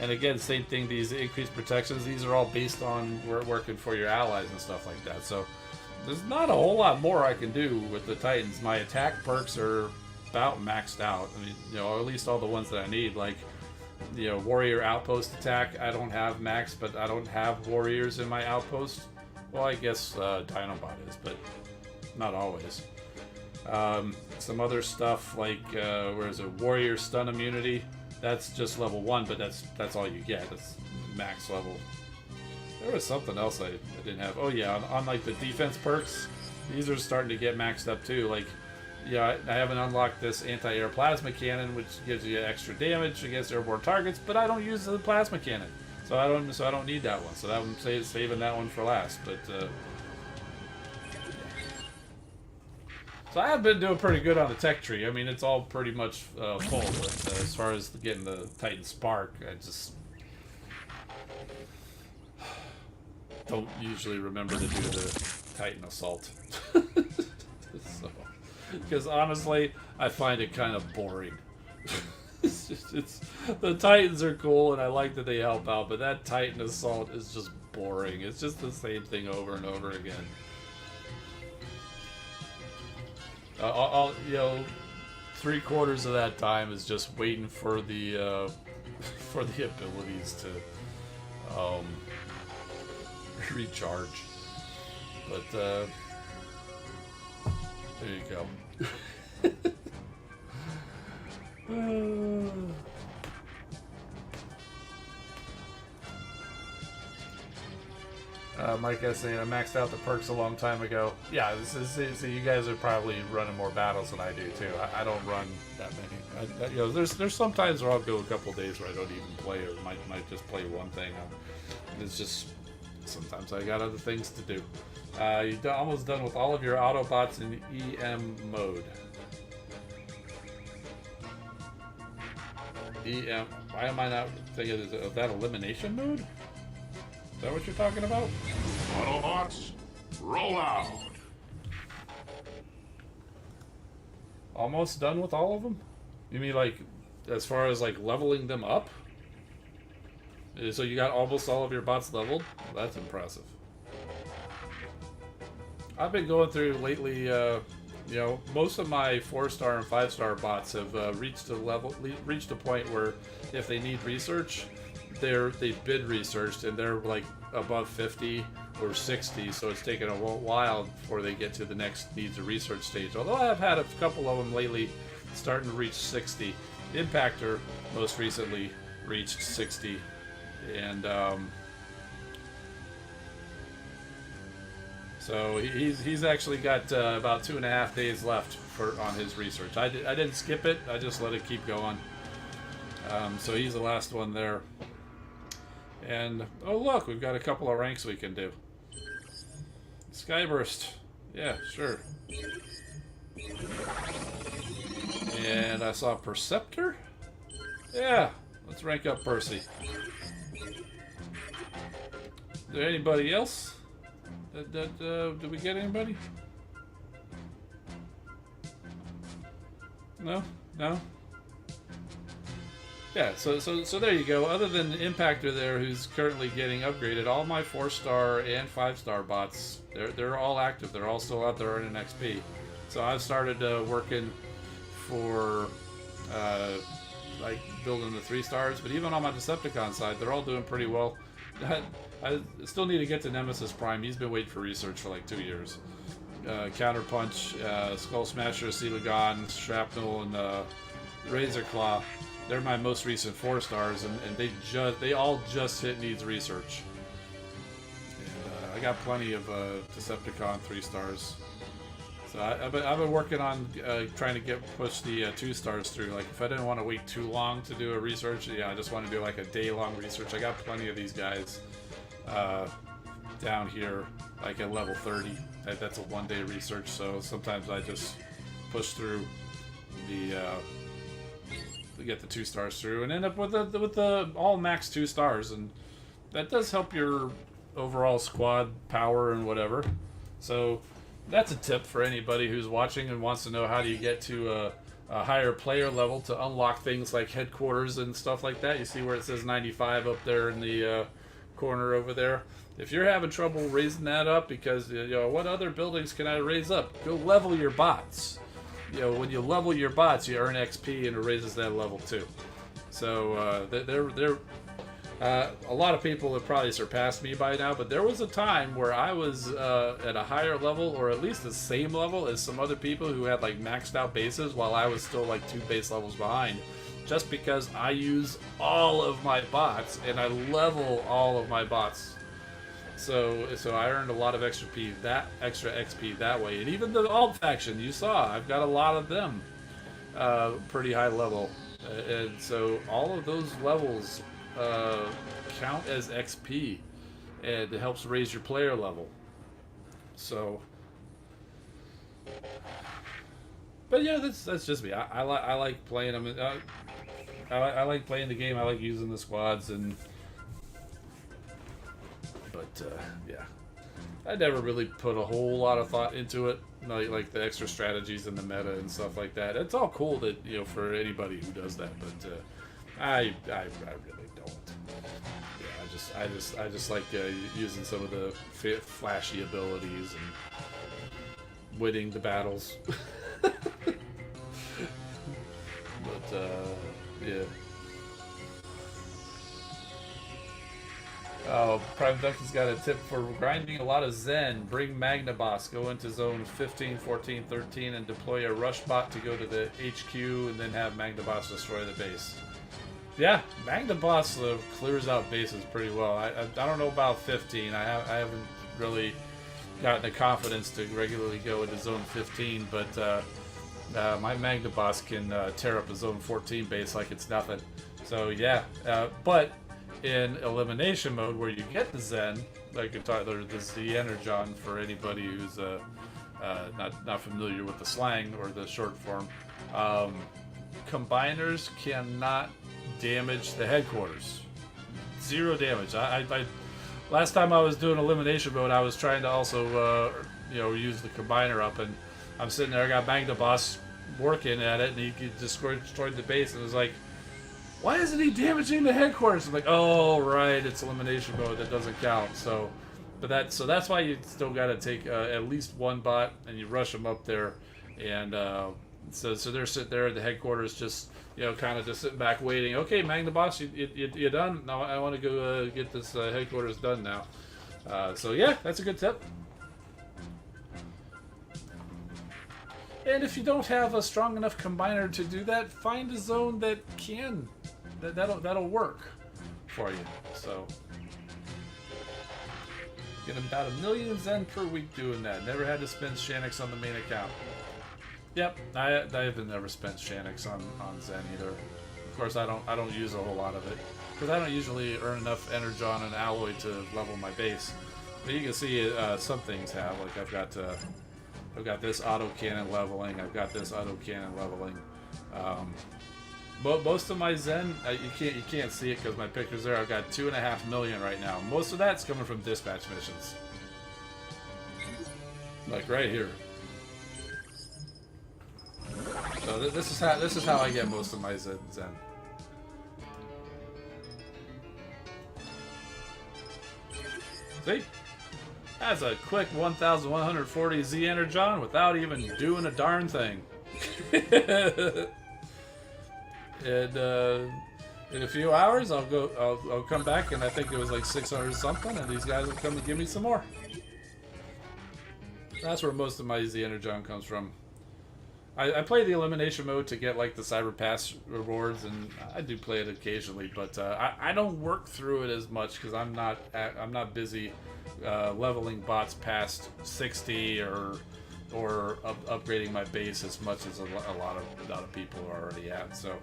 B: And again, same thing, these increased protections, these are all based on working for your allies and stuff like that. So there's not a whole lot more I can do with the Titans. My attack perks are about maxed out. I mean, or at least all the ones that I need, like warrior outpost attack, I don't have max, but I don't have warriors in my outpost. Well, I guess Dinobot is, but not always. Some other stuff like where's it? Warrior stun immunity. That's just level 1, but that's all you get. That's max level. There was something else I didn't have. Oh yeah, on like the defense perks, these are starting to get maxed up too. Like, I haven't unlocked this anti-air plasma cannon, which gives you extra damage against airborne targets, but I don't use the plasma cannon, so I don't need that one. So that one, saving that one for last. But so I have been doing pretty good on the tech tree. I mean, it's all pretty much full. But as far as getting the Titan Spark, I just don't usually remember to do the Titan Assault. So. Because honestly, I find it kind of boring. The Titans are cool, and I like that they help out, but that Titan Assault is just boring. It's just the same thing over and over again. I'll 3/4 of that time is just waiting for the abilities to recharge. But there you go. Mike is saying I maxed out the perks a long time ago. Yeah, so you guys are probably running more battles than I do too. I don't run that many. There's some times where I'll go a couple days where I don't even play, or might just play one thing. It's just sometimes I got other things to do. You're almost done with all of your Autobots in EM mode. EM. Why am I not thinking of that elimination mode? Is that what you're talking about?
C: Autobots, roll out.
B: Almost done with all of them? You mean like, as far as like leveling them up? So you got almost all of your bots leveled? Well, that's impressive. I've been going through lately, most of my 4-star and 5-star bots have reached a point where if they need research, they've been researched and they're like above 50 or 60, so it's taken a while before they get to the next needs a research stage. Although I have had a couple of them lately starting to reach 60. Impactor most recently reached 60, and so he's actually got about 2.5 days left on his research. I didn't skip it. I just let it keep going. So he's the last one there. And oh look, we've got a couple of ranks we can do. Skyburst, yeah, sure. And I saw Perceptor. Yeah, let's rank up Percy. Is there anybody else? Did we get anybody? No? No? Yeah, so there you go. Other than Impactor there, who's currently getting upgraded, all my 4-star and 5-star bots, they're all active. They're all still out there earning XP. So I've started working for like building the 3-stars, but even on my Decepticon side, they're all doing pretty well. I still need to get to Nemesis Prime. He's been waiting for research for like 2 years. Counterpunch, Skull Smasher, Celagon, Shrapnel, and Razor Claw. They're my most recent 4 stars, and they all just hit needs research. And I got plenty of Decepticon 3 stars. So I've been working on trying to push the 2 stars through. Like if I didn't want to wait too long to do a research, I just want to do like a day-long research. I got plenty of these guys down here, like at level 30. That's a 1-day research. So sometimes I just push through the to get the 2 stars through, and end up with the all max 2 stars, and that does help your overall squad power and whatever. So. That's a tip for anybody who's watching and wants to know how do you get to a higher player level to unlock things like headquarters and stuff like that. You see where it says 95 up there in the corner over there. If you're having trouble raising that up because, what other buildings can I raise up? Go level your bots. When you level your bots, you earn XP and it raises that level too. So they're a lot of people have probably surpassed me by now, but there was a time where I was at a higher level, or at least the same level as some other people who had like maxed out bases, while I was still like 2 base levels behind, just because I use all of my bots and I level all of my bots. So I earned a lot of extra XP that way, and even the alt faction you saw, I've got a lot of them pretty high level, and so all of those levels count as XP, and it helps raise your player level. So, but yeah, that's just me. I like playing them. I like playing the game. I like using the squads, but yeah, I never really put a whole lot of thought into it, like the extra strategies and the meta and stuff like that. It's all cool that for anybody who does that, but I really don't. Yeah, I just like using some of the flashy abilities and winning the battles. But yeah. Oh, Prime Ducky's got a tip for grinding a lot of Zen. Bring Magna Boss, go into zone 15, 14, 13, and deploy a rush bot to go to the HQ, and then have Magna Boss destroy the base. Yeah, Magna Boss clears out bases pretty well. I don't know about 15. I haven't really gotten the confidence to regularly go into zone 15, but my Magna Boss can tear up a zone 14 base like it's nothing. So yeah, but in elimination mode where you get the Zen, like there's the Energon for anybody who's not familiar with the slang or the short form. Combiners cannot damage the headquarters. 0 damage. I last time I was doing elimination mode, I was trying to also use the combiner up, and I'm sitting there. I got Magna Boss working at it, and he destroyed the base, and it was like, why isn't he damaging the headquarters? I'm like, oh right, it's elimination mode, that doesn't count. So that's why you still got to take at least 1 bot, and you rush them up there, and so they're sitting there at the headquarters, just kind of just sitting back waiting. Okay, Magna Boss, you done? No, I want to go get this headquarters done now. So yeah, that's a good tip. And if you don't have a strong enough combiner to do that, find a zone that can. That'll work for you. So get about 1 million Zen per week doing that. Never had to spend Shanix on the main account. Yep, I haven't never spent Shanix on Zen either. Of course, I don't use a whole lot of it because I don't usually earn enough Energon and Alloy to level my base. But you can see some things have, like I've got this auto cannon leveling. I've got this auto cannon leveling. But most of my Zen, you can't see it because my picture's there. I've got 2.5 million right now. Most of that's coming from dispatch missions, like right here. So this is how I get most of my Zen. See? That's a quick 1,140 Z Energon without even doing a darn thing. And in a few hours, I'll come back, and I think it was like 600 something, and these guys will come and give me some more. That's where most of my easy energon comes from. I play the elimination mode to get like the Cyber Pass rewards, and I do play it occasionally, but I don't work through it as much because I'm not busy leveling bots past 60 or upgrading my base as much as a lot of people are already at. So,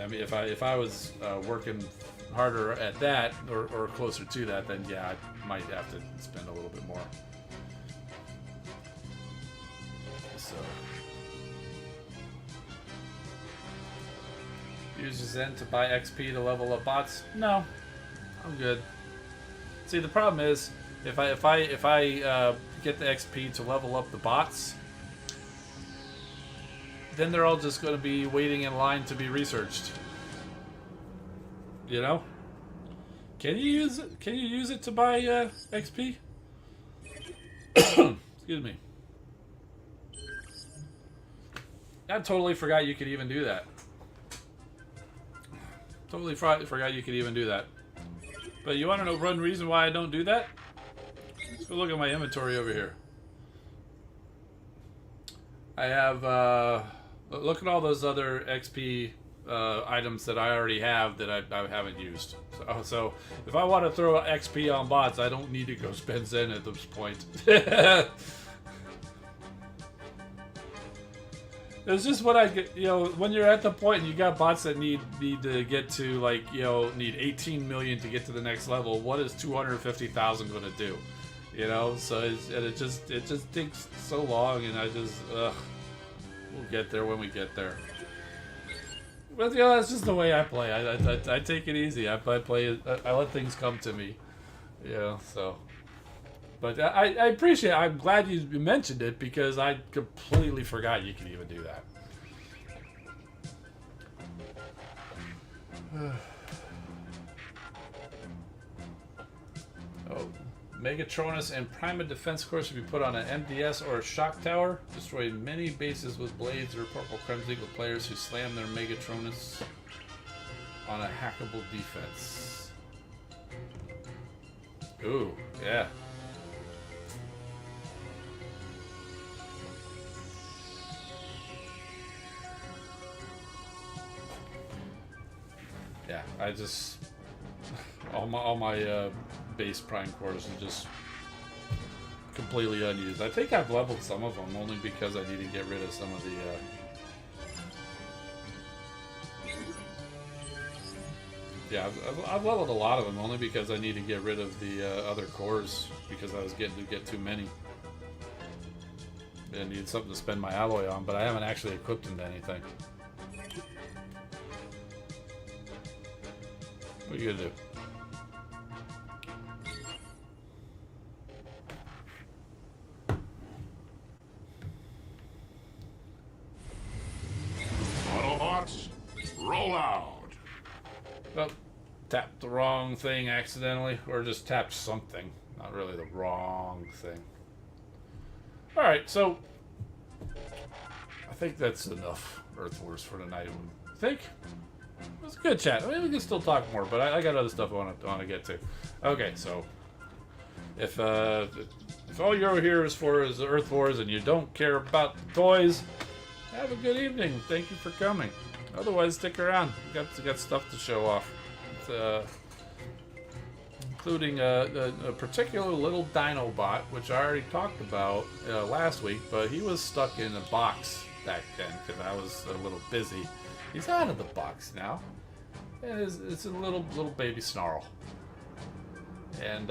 B: I mean, if I was working harder at that or closer to that, then yeah, I might have to spend a little bit more. So. Use Zen to buy XP to level up bots? No, I'm good. See, the problem is if I get the XP to level up the bots, then they're all just going to be waiting in line to be researched. You know? Can you use it? Can you use it to buy XP? Excuse me. I totally forgot you could even do that. Totally forgot you could even do that. But you want to know one reason why I don't do that? Let's go look at my inventory over here. I have, look at all those other XP items that I already have that I haven't used. So if I want to throw XP on bots, I don't need to go spend Zen at this point. It's just what I get, you know, when you're at the point and you got bots that need to get to, like, you know, need 18 million to get to the next level, what is 250,000 going to do? You know, so it just takes so long, and I just, we'll get there when we get there. But, you know, that's just the way I play. I take it easy. I play, I let things come to me. You know, so. But I appreciate it. I'm glad you mentioned it because I completely forgot you could even do that. Oh, Megatronus and Prima defense core should be put on an MDS or a shock tower. Destroy many bases with blades or purple crimson with players who slam their Megatronus on a hackable defense. Ooh, yeah. Yeah, I just all my base prime cores are just completely unused. I think I've leveled some of them only because I need to get rid of some of the. Yeah, I've leveled a lot of them only because I need to get rid of the other cores because I was getting to get too many. I need something to spend my alloy on, but I haven't actually equipped them to anything. What are you gonna do?
C: Autobots, roll out.
B: Well, tapped the wrong thing accidentally, or just tapped something. Not really the wrong thing. Alright, so I think that's enough Earth Wars for tonight. I think it was a good chat. I mean, we can still talk more, but I got other stuff I want to get to. Okay, so if all you're here is for is Earth Wars and you don't care about the toys, have a good evening. Thank you for coming. Otherwise, stick around. We got stuff to show off. It's, including a particular little Dinobot, which I already talked about last week, but he was stuck in a box back then because I was a little busy. He's out of the box now, and it's a little baby Snarl. And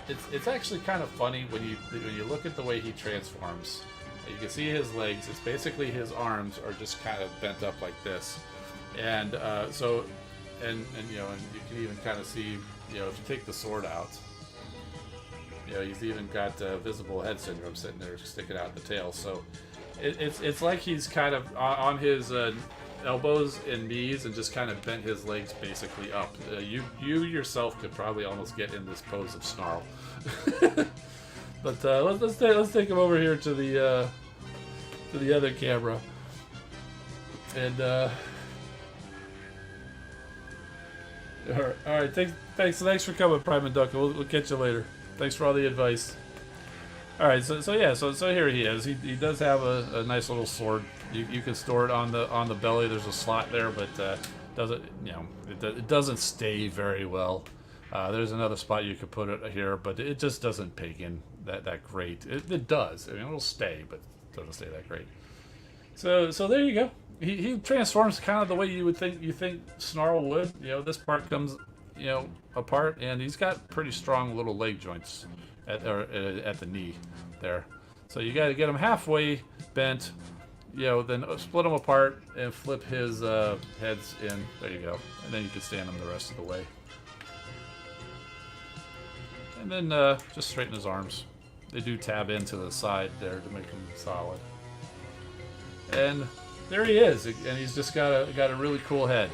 B: it's actually kind of funny when you look at the way he transforms. You can see his legs. It's basically his arms are just kind of bent up like this, and so and you know, and you can even kind of see, you know, if you take the sword out, you know, he's even got visible head syndrome sitting there sticking out the tail. So it's like he's kind of on his elbows and knees and just kind of bent his legs basically up. You yourself could probably almost get in this pose of Snarl. But let's take him over here to the other camera. And all right, thanks for coming, Prime and Duck. We'll catch you later. Thanks for all the advice. All right, so yeah, so here he is. He does have a nice little sword. You can store it on the belly. There's a slot there, but doesn't it doesn't stay very well. There's another spot you could put it here, but it just doesn't peg in that great. It does. I mean, it'll stay, but it doesn't stay that great. So there you go. He transforms kind of the way you think Snarl would. This part comes apart, and he's got pretty strong little leg joints at the knee there. So you got to get him halfway bent, then split them apart and flip his heads in. There you go. And then you can stand him the rest of the way. And then just straighten his arms. They do tab into the side there to make them solid. And there he is, and he's just got a really cool head.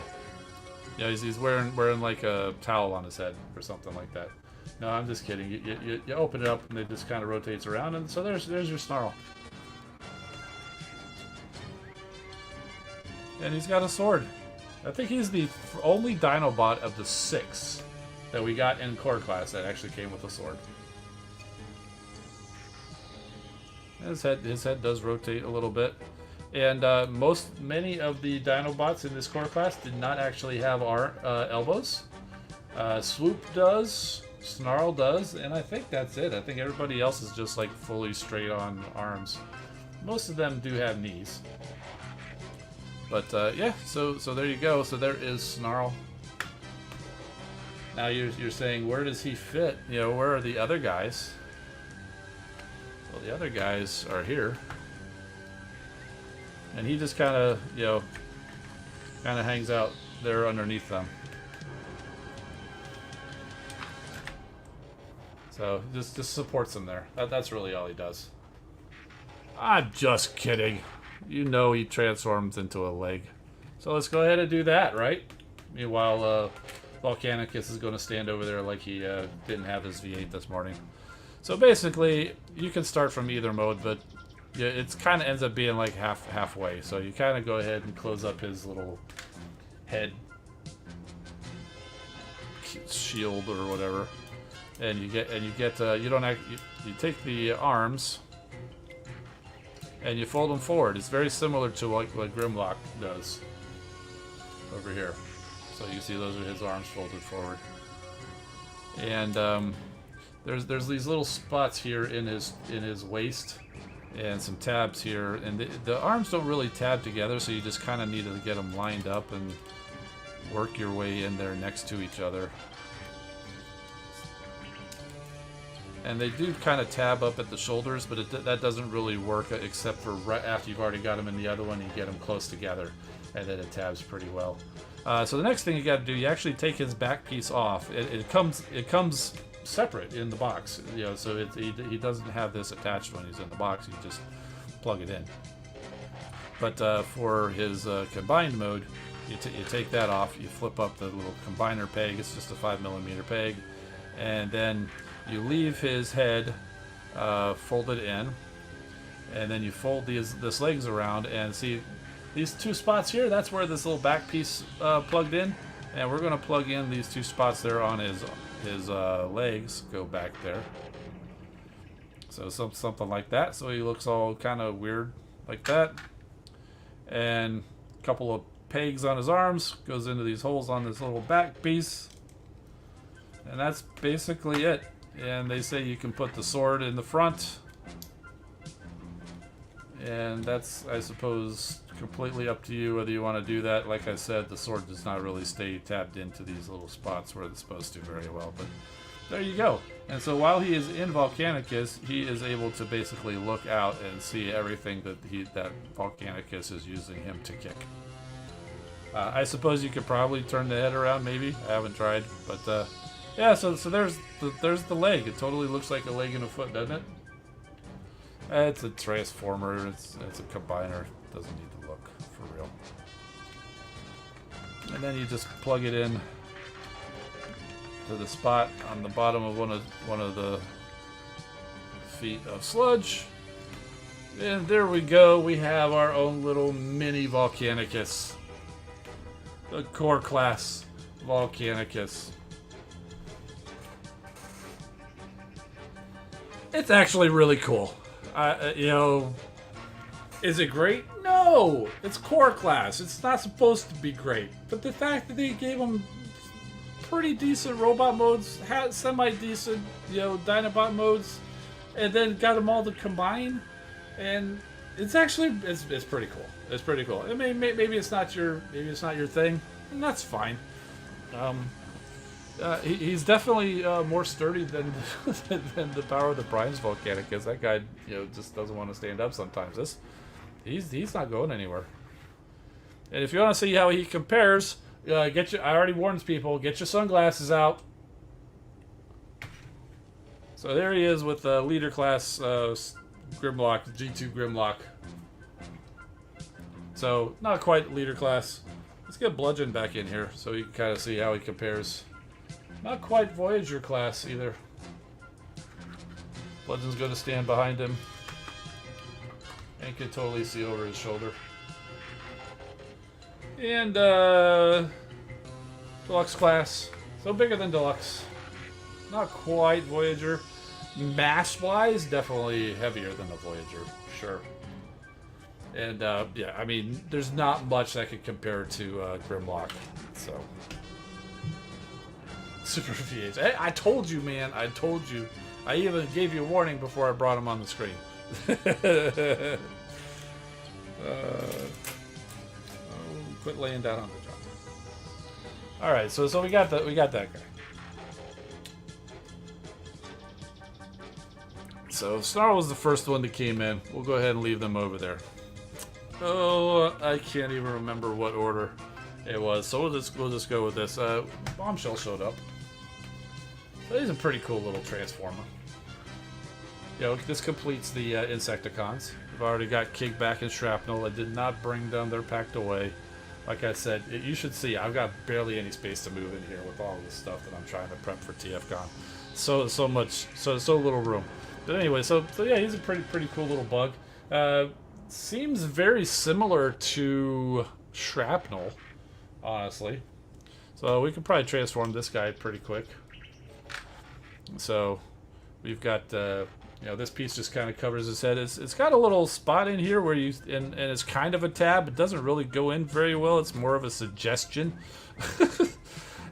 B: He's wearing like a towel on his head or something like that. No, I'm just kidding. You open it up and it just kind of rotates around, and so there's your Snarl. And he's got a sword. I think he's the only Dinobot of the 6 that we got in core class that actually came with a sword. His head does rotate a little bit. And many of the Dinobots in this core class did not actually have elbows. Swoop does, Snarl does, and I think that's it. I think everybody else is just like fully straight on arms. Most of them do have knees. But yeah, so there you go. So there is Snarl. Now you're saying, where does he fit? Where are the other guys? Well, the other guys are here. And he just kind of hangs out there underneath them. So just supports them there. That's really all he does. I'm just kidding. He transforms into a leg. So let's go ahead and do that, right? Meanwhile, Volcanicus is going to stand over there like he didn't have his V8 this morning. So basically, you can start from either mode, but yeah, it kind of ends up being like halfway. So you kind of go ahead and close up his little head shield or whatever, and you take the arms and you fold them forward. It's very similar to what Grimlock does over here. So you see those are his arms folded forward, and there's these little spots here in his waist. And some tabs here, and the arms don't really tab together, so you just kind of need to get them lined up and work your way in there next to each other. And they do kind of tab up at the shoulders, but that doesn't really work except for right after you've already got them in the other one, you get them close together, and then it tabs pretty well. So the next thing you got to do, you actually take his back piece off. It comes separate in the box, so he doesn't have this attached when he's in the box. You just plug it in. But for his combined mode, you take that off, you flip up the little combiner peg. It's just a 5mm peg, and then you leave his head folded in, and then you fold this legs around, and see these two spots here. That's where this little back piece plugged in, and we're going to plug in these two spots there on his legs. Go back there. So something like that. So he looks all kind of weird like that. And a couple of pegs on his arms goes into these holes on this little back piece. And that's basically it. And they say you can put the sword in the front. And that's, I suppose, completely up to you whether you want to do that. Like I said, the sword does not really stay tabbed into these little spots where it's supposed to very well. But there you go. And so while he is in Volcanicus, he is able to basically look out and see everything that Volcanicus is using him to kick. I suppose you could probably turn the head around, maybe. I haven't tried, but yeah. So there's the leg. It totally looks like a leg and a foot, doesn't it? It's a transformer. It's a combiner. Doesn't need to look for real. And then you just plug it in to the spot on the bottom of one of the feet of sludge. And there we go. We have our own little mini Volcanicus. The core class Volcanicus. It's actually really cool. You know, is it great? No, it's core class. It's not supposed to be great. But the fact that they gave them pretty decent robot modes, semi-decent, you know, Dinobot modes, and then got them all to combine, and it's actually it's pretty cool. It's pretty cool. I mean, maybe it's not your thing, and that's fine. He's definitely more sturdy than than the Power of the Primes volcanic, because that guy, you know, just doesn't want to stand up sometimes. He's not going anywhere. And if you want to see how he compares, I already warned people, get your sunglasses out. So there he is with the leader class Grimlock, G2 Grimlock. So not quite leader class. Let's get Bludgeon back in here so you can kind of see how he compares. Not quite Voyager class either. Bludgeon's going to stand behind him and can totally see over his shoulder. And Deluxe class, so bigger than Deluxe. Not quite Voyager. Mass-wise, definitely heavier than the Voyager, sure. And yeah, I mean, there's not much that could compare to Grimlock. So, Super VH. Hey, I told you, man. I told you. I even gave you a warning before I brought him on the screen. Quit laying down on the job. All right, so we got that guy. So Snarl was the first one that came in. We'll go ahead and leave them over there. Oh, I can't even remember what order it was. So we'll just go with this. Bombshell showed up. So he's a pretty cool little transformer. You know, this completes the Insecticons. We've already got Kickback and Shrapnel. I did not bring them; they're packed away. Like I said, you should see, I've got barely any space to move in here with all this stuff that I'm trying to prep for TFCon. So little room. But anyway, so yeah, he's a pretty cool little bug. Seems very similar to Shrapnel, honestly. So we can probably transform this guy pretty quick. So we've got you know, this piece just kind of covers his head. It's got a little spot in here where and it's kind of a tab. It doesn't really go in very well. It's more of a suggestion.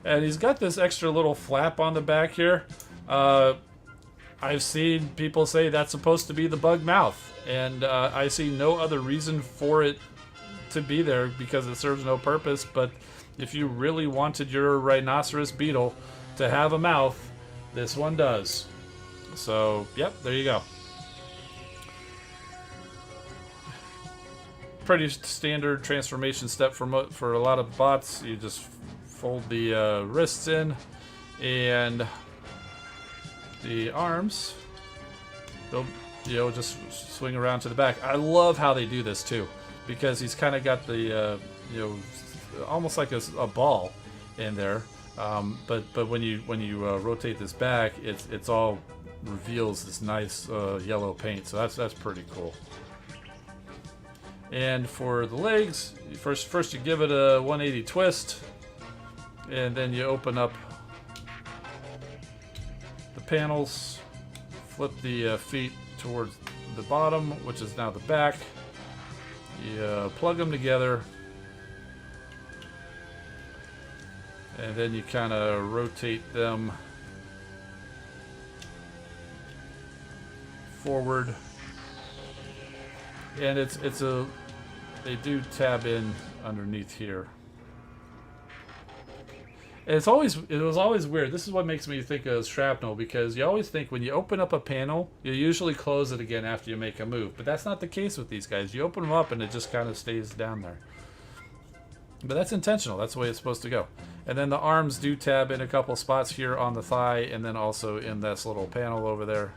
B: And he's got this extra little flap on the back here. I've seen people say that's supposed to be the bug mouth, and I see no other reason for it to be there because it serves no purpose. But if you really wanted your rhinoceros beetle to have a mouth, this one does. So, yep, there you go. Pretty standard transformation step for a lot of bots. You just fold the wrists in, and the arms, they'll, you know, just swing around to the back. I love how they do this too, because he's kind of got the you know, almost like a ball in there. But when you rotate this back, it's all reveals this nice yellow paint. So that's pretty cool. And for the legs, first you give it a 180 twist, and then you open up the panels, flip the feet towards the bottom, which is now the back. You plug them together, and then you kind of rotate them forward, and they do tab in underneath here. And it was always weird. This is what makes me think of Shrapnel, because you always think when you open up a panel, you usually close it again after you make a move, but that's not the case with these guys. You open them up and it just kind of stays down there. But that's intentional. That's the way it's supposed to go. And then the arms do tab in a couple spots here on the thigh, and then also in this little panel over there.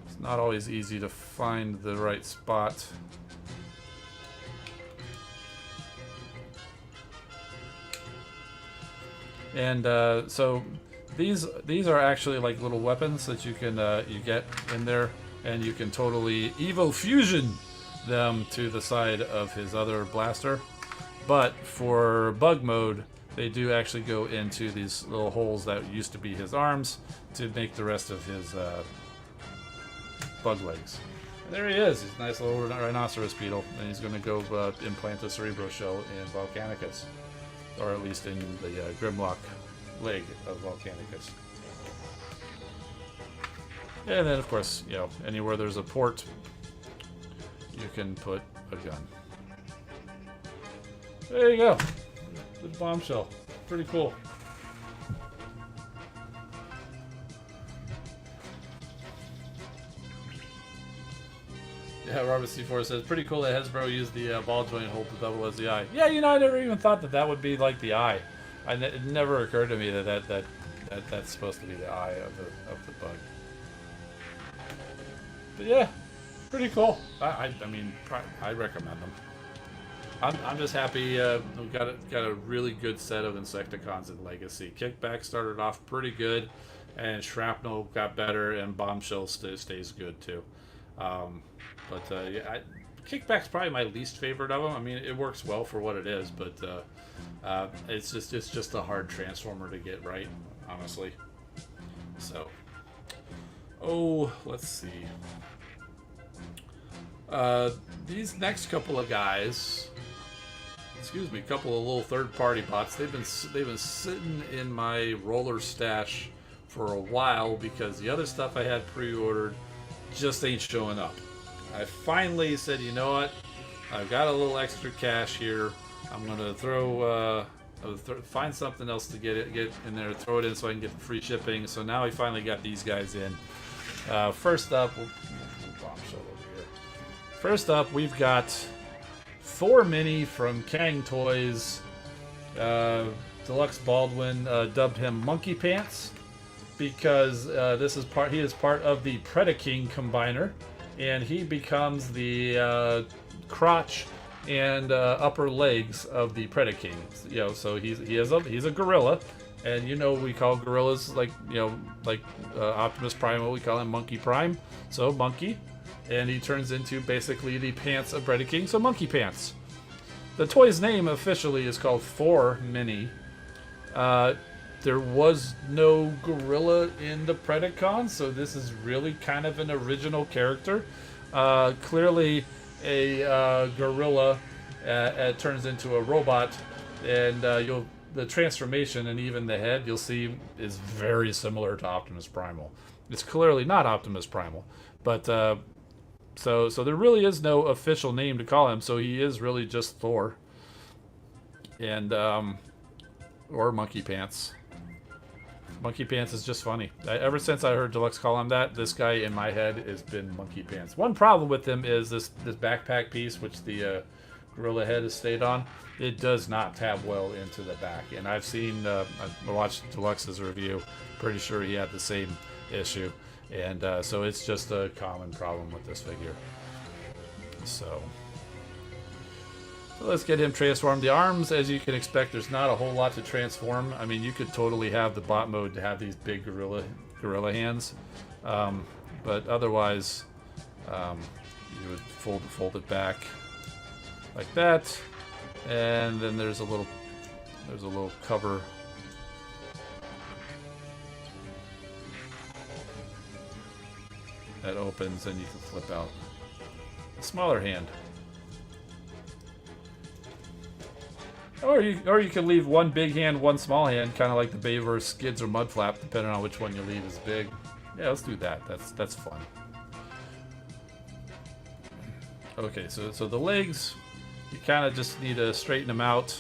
B: It's not always easy to find the right spot. And so these are actually like little weapons that you can you get in there, and you can totally Evo Fusion them to the side of his other blaster. But for bug mode, they do actually go into these little holes that used to be his arms to make the rest of his bug legs. And there he is. He's a nice little rhinoceros beetle, and he's going to go implant a cerebro shell in Volcanicus, or at least in the Grimlock leg of Volcanicus. And then, of course, you know, anywhere there's a port, you can put a gun. There you go. The bombshell. Pretty cool. Yeah, Robert C4 says, pretty cool that Hasbro used the ball joint hole to double as the eye. Yeah, you know, I never even thought that that would be like the eye. It never occurred to me that that's supposed to be the eye of the bug. But yeah, pretty cool. I mean, I recommend them. I'm just happy we got a really good set of Insecticons in Legacy. Kickback started off pretty good, and Shrapnel got better, and Bombshell stays good too. Yeah, Kickback's probably my least favorite of them. I mean, it works well for what it is, but it's just a hard transformer to get right, honestly. So, let's see. These next couple of guys, excuse me, couple of little third-party bots. They've been sitting in my roller stash for a while because the other stuff I had pre-ordered just ain't showing up. I finally said, you know what? I've got a little extra cash here. I'm gonna find something else to get in there, throw it in so I can get the free shipping. So now I finally got these guys in. First up, we've got Thor Mini from Kang Toys. Deluxe Baldwin dubbed him Monkey Pants because he is part of the Predaking combiner, and he becomes the crotch and upper legs of the Predaking. You know, so he's a gorilla, and you know we call gorillas like Optimus Prime. We call him Monkey Prime. So Monkey, and he turns into basically the pants of Predaking. So Monkey Pants. The toy's name officially is called Thor Mini. There was no gorilla in the Predacon, so this is really kind of an original character. Clearly, a gorilla turns into a robot, and the transformation and even the head you'll see is very similar to Optimus Primal. It's clearly not Optimus Primal, but so there really is no official name to call him. So he is really just Thor, and or Monkey Pants. Monkey Pants is just funny. Ever since I heard Deluxe call him that, this guy in my head has been Monkey Pants. One problem with him is this backpack piece, which the gorilla head has stayed on. It does not tab well into the back. And I've watched Deluxe's review. Pretty sure he had the same issue. And so it's just a common problem with this figure. So let's get him transformed. The arms, as you can expect, there's not a whole lot to transform. I mean, you could totally have the bot mode to have these big gorilla hands, but otherwise, you would fold it back like that, and then there's a little cover. That opens, and you can flip out a smaller hand. Or you can leave one big hand, one small hand, kind of like the Bayverse Skids or Mudflap, depending on which one you leave is big. Yeah, let's do that. That's fun. Okay, so the legs, you kind of just need to straighten them out,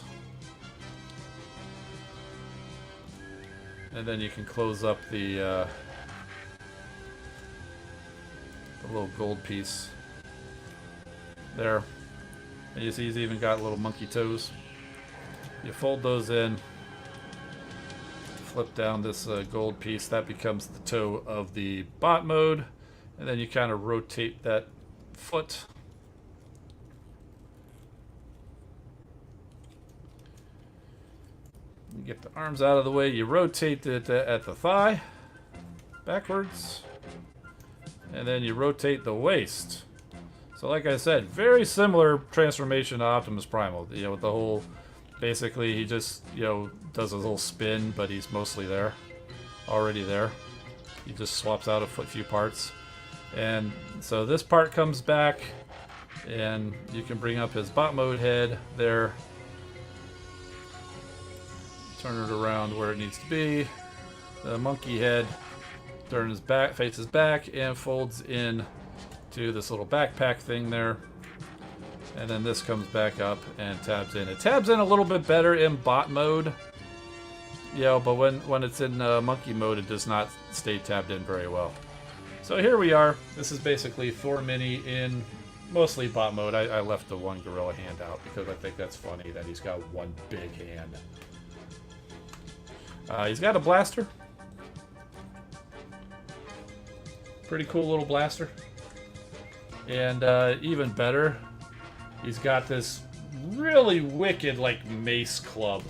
B: and then you can close up the little gold piece there. And you see he's even got little monkey toes. You fold those in, flip down this gold piece, that becomes the toe of the bot mode, and then you kind of rotate that foot. You get the arms out of the way, you rotate it at the thigh, backwards, and then you rotate the waist. So like I said, very similar transformation to Optimus Primal, with the whole Basically, he just, does a little spin, but he's mostly there. Already there. He just swaps out a few parts. And so this part comes back, and you can bring up his bot mode head there. Turn it around where it needs to be. The monkey head turns back, faces back, and folds in to this little backpack thing there. And then this comes back up and tabs in. It tabs in a little bit better in bot mode. But when it's in monkey mode, it does not stay tabbed in very well. So here we are. This is basically Thor Mini in mostly bot mode. I left the one gorilla hand out because I think that's funny that he's got one big hand. He's got a blaster. Pretty cool little blaster. And even better, he's got this really wicked like mace club.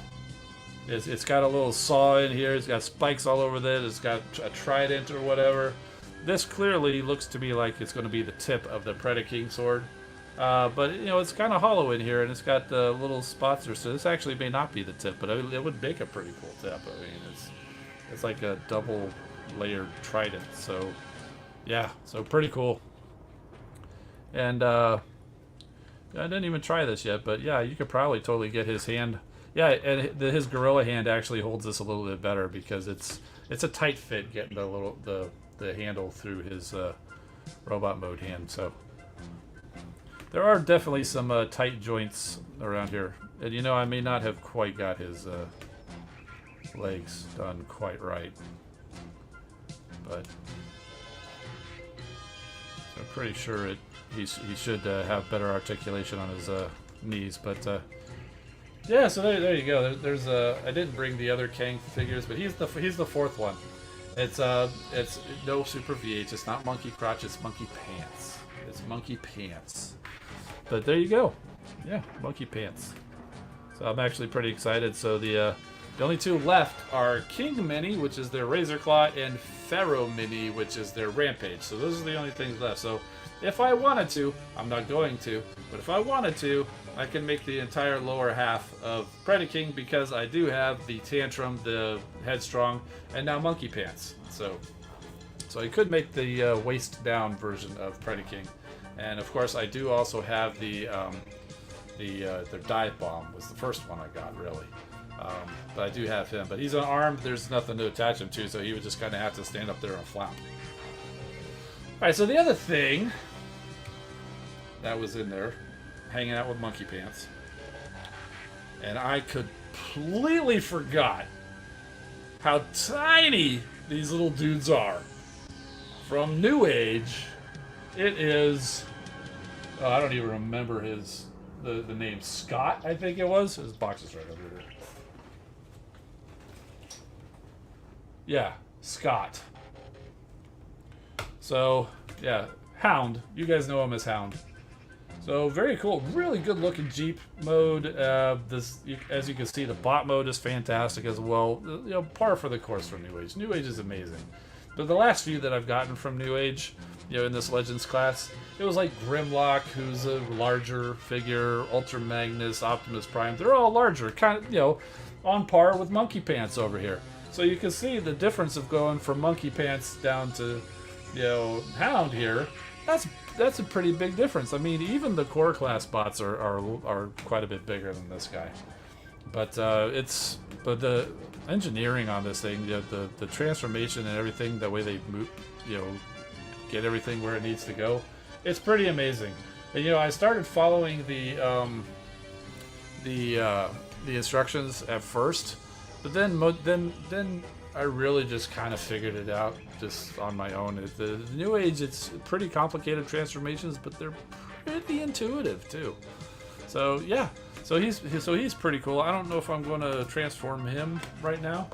B: It's got a little saw in here. It's got spikes all over it. It's got a trident or whatever. This clearly looks to me like it's going to be the tip of the Predaking sword. But it's kind of hollow in here, and it's got the little spots there. So this actually may not be the tip, but it would make a pretty cool tip. I mean, it's like a double layered trident. So yeah, so pretty cool. And I didn't even try this yet, but yeah, you could probably totally get his hand. Yeah, and his gorilla hand actually holds this a little bit better because it's a tight fit getting the handle through his robot mode hand. So there are definitely some tight joints around here, and I may not have quite got his legs done quite right, but I'm pretty sure he should have better articulation on his knees. But yeah, so there you go. There's I didn't bring the other Kang figures, but he's the fourth one. It's no Super VH. It's not Monkey Crotch. It's Monkey Pants. It's Monkey Pants. But there you go. Yeah, Monkey Pants. So I'm actually pretty excited. So the only two left are King Mini, which is their Razor Claw, and Pharaoh Mini, which is their Rampage. So those are the only things left. So if I wanted to, I'm not going to, but if I wanted to, I can make the entire lower half of Predaking because I do have the Tantrum, the Headstrong, and now Monkey Pants. So I could make the waist down version of Predaking. And of course, I do also have their Dive Bomb was the first one I got, really. But I do have him. But he's unarmed. There's nothing to attach him to, so he would just kind of have to stand up there and flap. Alright, so the other thing that was in there, hanging out with Monkey Pants, and I completely forgot how tiny these little dudes are. From New Age, it is, I don't even remember the name, Scott, I think it was. His box is right over there. Yeah, Scott. So, yeah, Hound. You guys know him as Hound. So, very cool. Really good looking Jeep mode. As you can see, the bot mode is fantastic as well. Par for the course from New Age. New Age is amazing. But the last few that I've gotten from New Age, in this Legends class, it was like Grimlock, who's a larger figure, Ultra Magnus, Optimus Prime. They're all larger, kind of, on par with Monkey Pants over here. So you can see the difference of going from Monkey Pants down to, Hound here. That's a pretty big difference. I mean, even the core class bots are quite a bit bigger than this guy. But but the engineering on this thing, the transformation and everything, the way they move, get everything where it needs to go, it's pretty amazing. And I started following the instructions at first, but then I really just kind of figured it out just on my own. The New Age, it's pretty complicated transformations, but they're pretty intuitive too. So yeah, so he's pretty cool. I don't know if I'm going to transform him right now,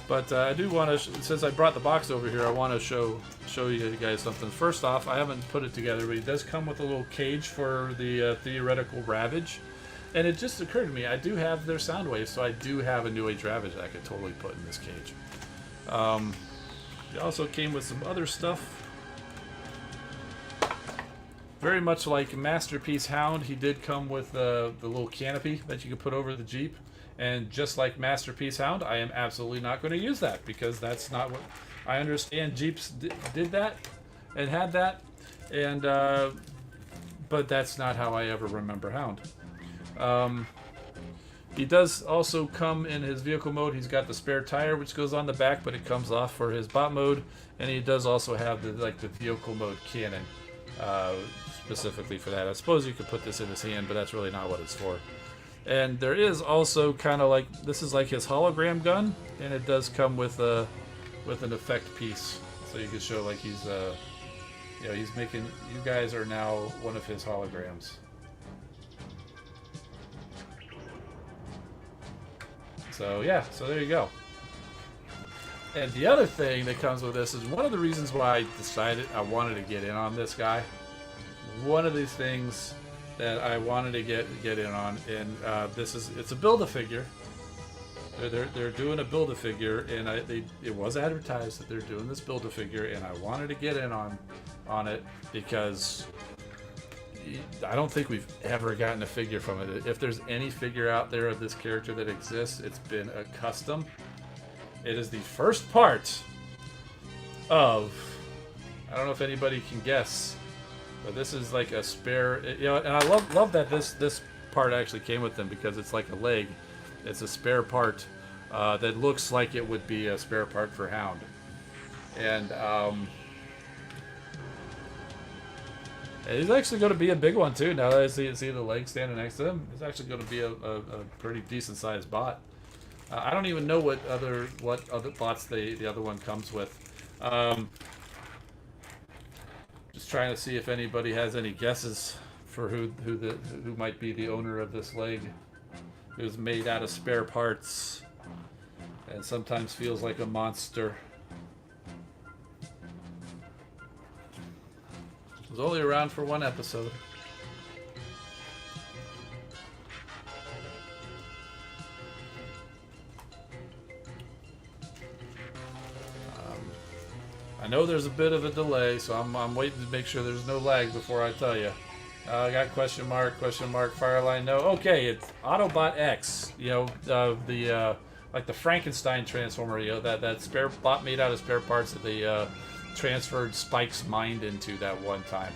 B: but I do want to. Since I brought the box over here, I want to show you guys something. First off, I haven't put it together, but it does come with a little cage for the theoretical Ravage. And it just occurred to me, I do have their sound waves, so I do have a New Age Ravage that I could totally put in this cage. It also came with some other stuff. very much like Masterpiece Hound, he did come with the little canopy that you could put over the Jeep. And just like Masterpiece Hound, I am absolutely not going to use that because that's not what I understand. Jeeps did that and had that, and but that's not how I ever remember Hound. He does also come in his vehicle mode. He's got the spare tire, which goes on the back, but it comes off for his bot mode, and he does also have the vehicle mode cannon specifically for that. I suppose you could put this in his hand, but that's really not what it's for. And there is also kind of like, this is like his hologram gun, and it does come with an effect piece, so you can show like he's he's making, you guys are now one of his holograms. So yeah, so there you go. And the other thing that comes with this is one of the reasons why I decided I wanted to get in on this guy. One of these things that I wanted to get in on, and it's a Build-A-Figure. They're doing a Build-A-Figure, and it was advertised that they're doing this Build-A-Figure, and I wanted to get in on it because I don't think we've ever gotten a figure from it. If there's any figure out there of this character that exists, it's been a custom. It is the first part of, I don't know if anybody can guess, but this is like a spare, and I love that this part actually came with them because it's like a leg. It's a spare part that looks like it would be a spare part for Hound. And it's actually going to be a big one too. Now that I see the leg standing next to him, it's actually going to be a pretty decent sized bot. I don't even know what other bots the other one comes with. Just trying to see if anybody has any guesses for who might be the owner of this leg. It was made out of spare parts and sometimes feels like a monster. It was only around for one episode. I know there's a bit of a delay, so I'm waiting to make sure there's no lag before I tell you. I got question mark, Fireline, no. Okay, it's Autobot X. Like the Frankenstein Transformer. That spare bot made out of spare parts that they transferred Spike's mind into that one time.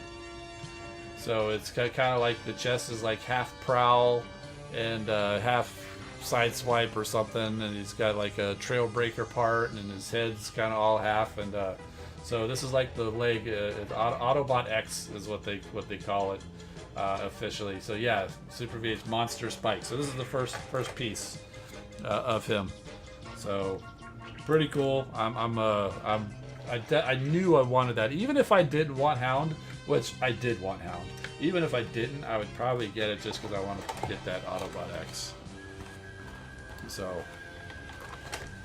B: So it's kind of like the chest is like half prowl and half sideswipe or something, and he's got like a trail breaker part, and his head's kind of all half, and so this is like the leg. Autobot X is what they call it officially. So yeah, Super VH Monster Spike. So this is the first piece of him. So pretty cool. I knew I wanted that, even if I didn't want Hound, which I did want Hound. Even if I didn't, I would probably get it just because I wanted to get that Autobot X. So,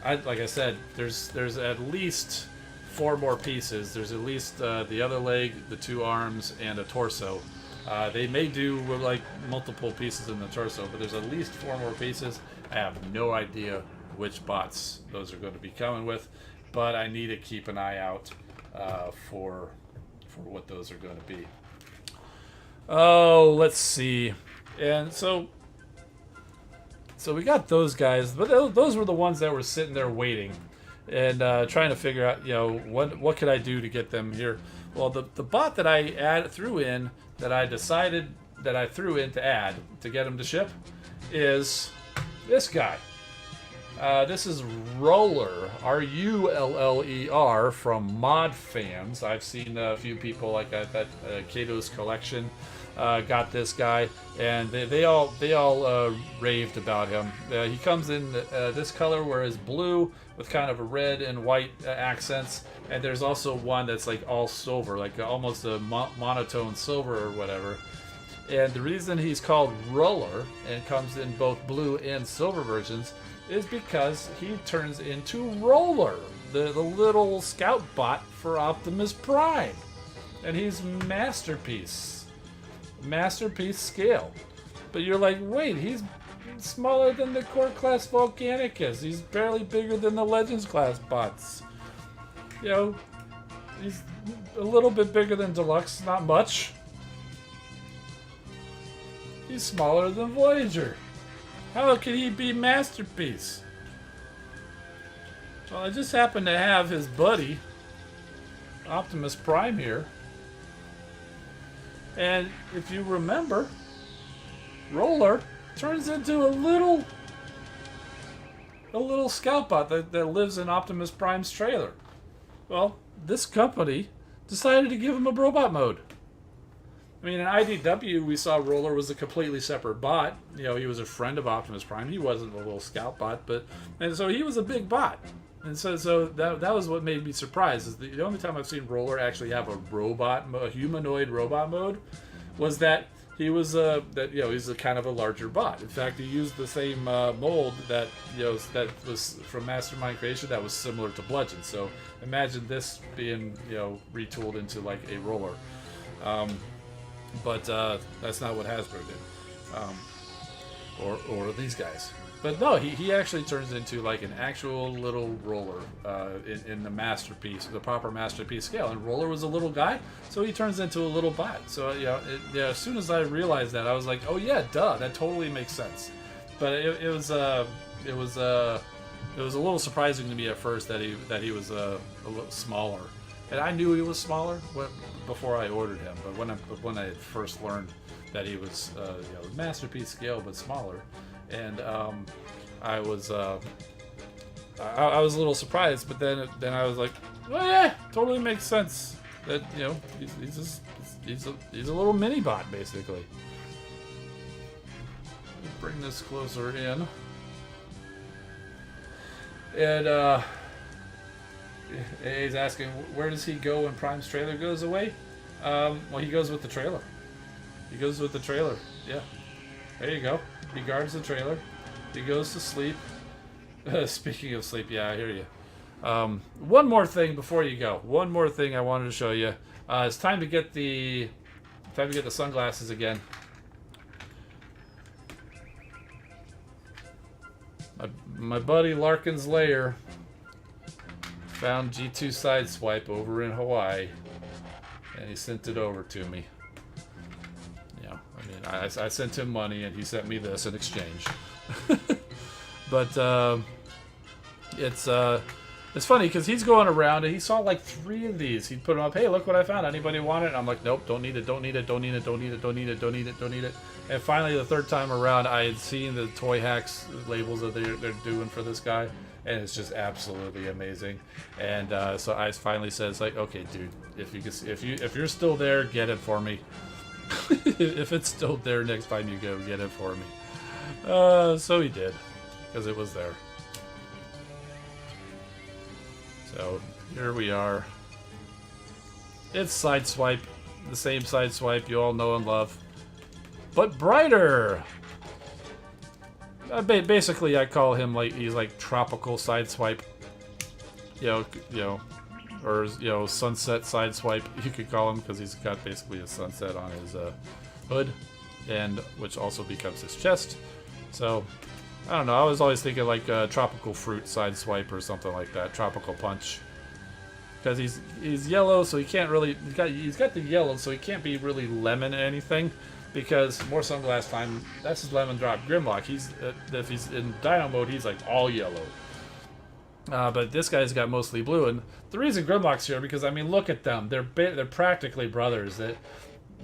B: like I said, there's at least 4 more pieces. There's at least the other leg, the 2 arms, and a torso. They may do like multiple pieces in the torso, but there's at least 4 more pieces. I have no idea which bots those are going to be coming with, but I need to keep an eye out for what those are going to be. Oh, let's see. And so we got those guys, but those were the ones that were sitting there waiting and trying to figure out, what could I do to get them here. Well, the bot that I threw in to add to get him to ship is this guy. This is Roller, R-U-L-L-E-R, from Mod Fans. I've seen a few people like at Kato's collection got this guy, and they all raved about him. He comes in this color, where it's blue with kind of a red and white accents, and there's also one that's like all silver, like almost a monotone silver or whatever. And the reason he's called Roller and comes in both blue and silver versions is because he turns into Roller, the little scout bot for Optimus Prime. And he's Masterpiece scale. But you're like, wait, he's smaller than the Core Class Volcanicus. He's barely bigger than the Legends Class bots. He's a little bit bigger than Deluxe, not much. He's smaller than Voyager. How can he be Masterpiece? Well, I just happen to have his buddy, Optimus Prime, here. And if you remember, Roller turns into a little Scout-Bot that lives in Optimus Prime's trailer. Well, this company decided to give him a robot mode. I mean, in IDW, we saw Roller was a completely separate bot. You know, he was a friend of Optimus Prime. He wasn't a little scout bot, and so he was a big bot. And so that was what made me surprised. Is the only time I've seen Roller actually have a humanoid robot mode, was that he was he's a kind of a larger bot. In fact, he used the same mold that that was from Mastermind Creation that was similar to Bludgeon. So imagine this being retooled into like a Roller. But that's not what Hasbro did, or these guys. But no, he actually turns into like an actual little Roller in the Masterpiece, the proper Masterpiece scale. And Roller was a little guy, so he turns into a little bot. So as soon as I realized that, I was like, oh yeah, duh, that totally makes sense. But it was a little surprising to me at first that he was a little smaller. And I knew he was smaller before I ordered him, but when I first learned that he was Masterpiece scale but smaller, and I was a little surprised. But then I was like, well, yeah, totally makes sense that he's a little mini bot basically. Bring this closer in, and he's asking, where does he go when Prime's trailer goes away? Well, he goes with the trailer. He goes with the trailer. Yeah. There you go. He guards the trailer. He goes to sleep. Speaking of sleep, yeah, I hear you. One more thing before you go. One more thing I wanted to show you. It's time to get the sunglasses again. My buddy Larkin's Lair found G2 Sideswipe over in Hawaii, and he sent it over to me. Yeah, I mean, I sent him money, and he sent me this in exchange. But it's funny because he's going around and he saw like 3 of these. He'd put them up. Hey, look what I found. Anybody want it? And I'm like, nope, don't need it. Don't need it. Don't need it. Don't need it. Don't need it. Don't need it. Don't need it. And finally, the 3rd time around, I had seen the Toy Hacks labels that they're doing for this guy. And it's just absolutely amazing, and so I finally said, "It's like, okay, dude, if you're still there, get it for me. If it's still there next time you go, get it for me." So he did, because it was there. So here we are. It's Sideswipe, the same Sideswipe you all know and love, but brighter. Basically, I call him he's like tropical Sideswipe, or sunset Sideswipe. You could call him because he's got basically a sunset on his hood, and which also becomes his chest. So I don't know. I was always thinking like tropical fruit Sideswipe or something like that. Tropical punch, because he's yellow, so he can't really. He's got the yellow, so he can't be really lemon anything. Because more sunglass time, that's his lemon drop Grimlock. If he's in Dino mode, he's like all yellow. But this guy's got mostly blue, and the reason Grimlock's here because I mean, look at them. They're practically brothers. That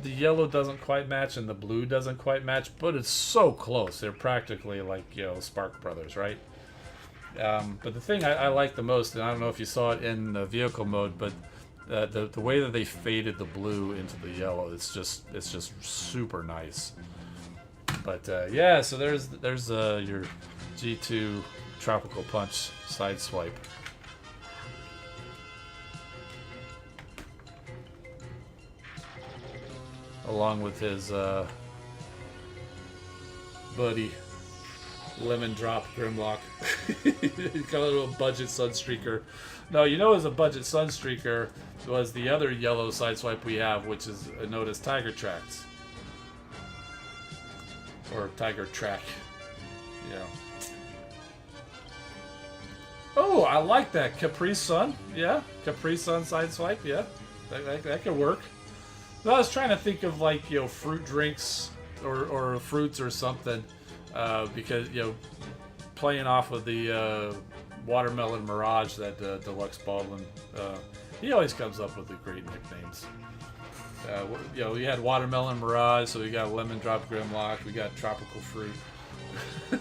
B: the yellow doesn't quite match and the blue doesn't quite match, but it's so close. They're practically like Spark brothers, right? But the thing I like the most, and I don't know if you saw it in the vehicle mode, but the way that they faded the blue into the yellow, it's just super nice. But yeah, so there's your G2 Tropical Punch Sideswipe. Along with his buddy Lemon Drop Grimlock. He's got a little budget Sunstreaker. No, as a budget Sunstreaker was the other yellow Sideswipe we have, which is known as Tiger Tracks. Or Tiger Track. Yeah. Oh, I like that. Capri Sun. Yeah. Capri Sun Sideswipe. Yeah. That could work. I was trying to think of fruit drinks or fruits or something, because playing off of the watermelon mirage that Deluxe Baldwin, he always comes up with the great nicknames. We had watermelon mirage, so we got lemon drop Grimlock, we got tropical fruit,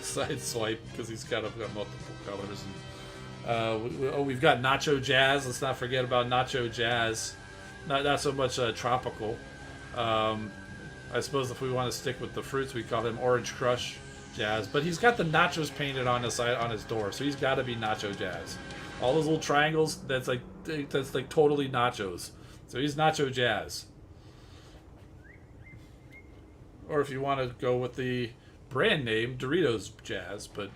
B: side swipe because he's got multiple colors. And, we've got Nacho Jazz. Let's not forget about Nacho Jazz. Not so much tropical. I suppose if we want to stick with the fruits, we call him Orange Crush Jazz. But he's got the nachos painted on his door, so he's got to be Nacho Jazz. All those little triangles, that's like totally nachos. So he's Nacho Jazz. Or if you want to go with the brand name, Doritos Jazz, but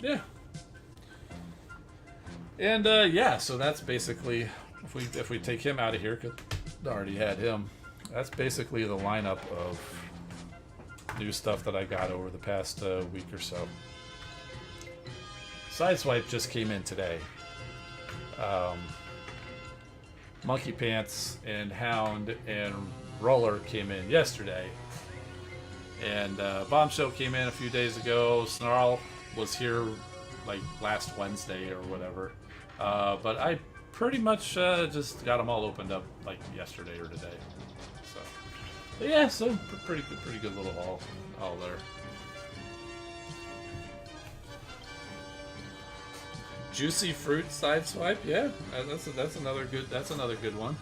B: yeah. And so that's basically, if we take him out of here, because I already had him, that's basically the lineup of new stuff that I got over the past week or so. Sideswipe just came in today. Monkey Pants and Hound and Roller came in yesterday. And Bombshell came in a few days ago. Snarl was here like last Wednesday or whatever. But I pretty much just got them all opened up like yesterday or today. So, but yeah, so pretty good little haul there. Juicy Fruit Sideswipe, yeah, that's another good one.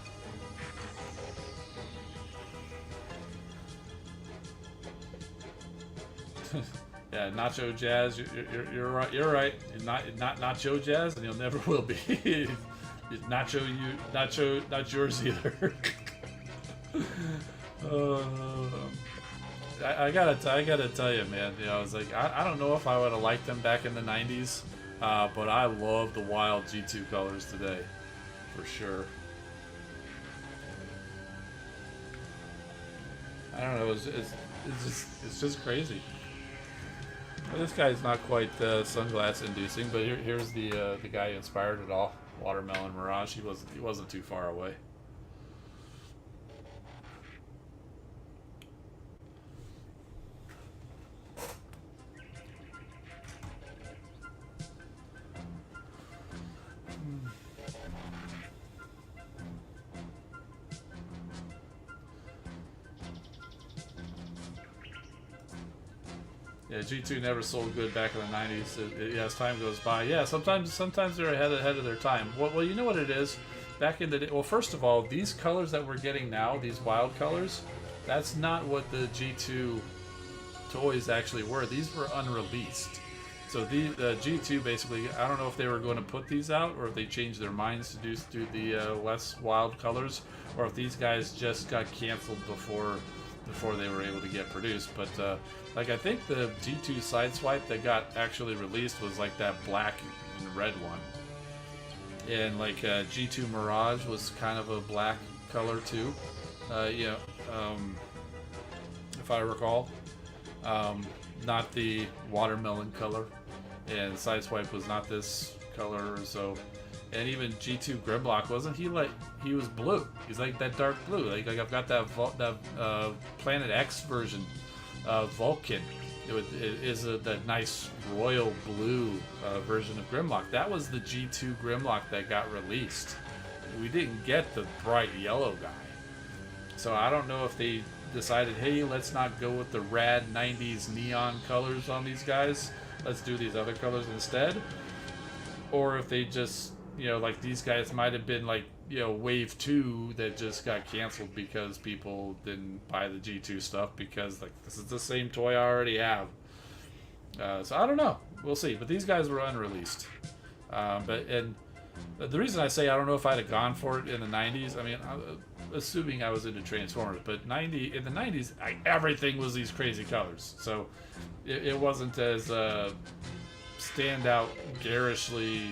B: Yeah, Nacho Jazz, you're right. You're right. You're not Nacho Jazz, and you'll never will be. Not yours either. I gotta tell you, man. I was like, I don't know if I would have liked them back in the '90s. But I love the wild G2 colors today, for sure. I don't know, it's just crazy. Well, this guy's not quite sunglass inducing, but here's the guy who inspired it all, Watermelon Mirage. He wasn't too far away. Yeah, G2 never sold good back in the '90s. As time goes by, yeah, sometimes they're ahead of their time. Well, you know what it is. Back in the day, well, first of all, these colors that we're getting now, these wild colors, that's not what the G2 toys actually were. These were unreleased. So the G2 basically, I don't know if they were going to put these out or if they changed their minds to do the less wild colors, or if these guys just got canceled before they were able to get produced. But like, I think the G2 Sideswipe that got actually released was like that black and red one, and like G2 Mirage was kind of a black color too. If I recall, not the watermelon color, and Sideswipe was not this color. So, and even G2 Grimlock, wasn't he like, he was blue? He's like that dark blue. Like I've got that Planet X version of Vulcan. It is that nice royal blue version of Grimlock. That was the G2 Grimlock that got released. We didn't get the bright yellow guy. So I don't know if they decided, hey, let's not go with the rad 90s neon colors on these guys. Let's do these other colors instead. Or if they just, like these guys might have been like, wave 2 that just got canceled because people didn't buy the G2 stuff because like this is the same toy I already have. So I don't know. We'll see. But these guys were unreleased. And the reason I say I don't know if I'd have gone for it in the 90s, I mean, assuming I was into Transformers, but in the 90s, everything was these crazy colors. So it wasn't as standout, garishly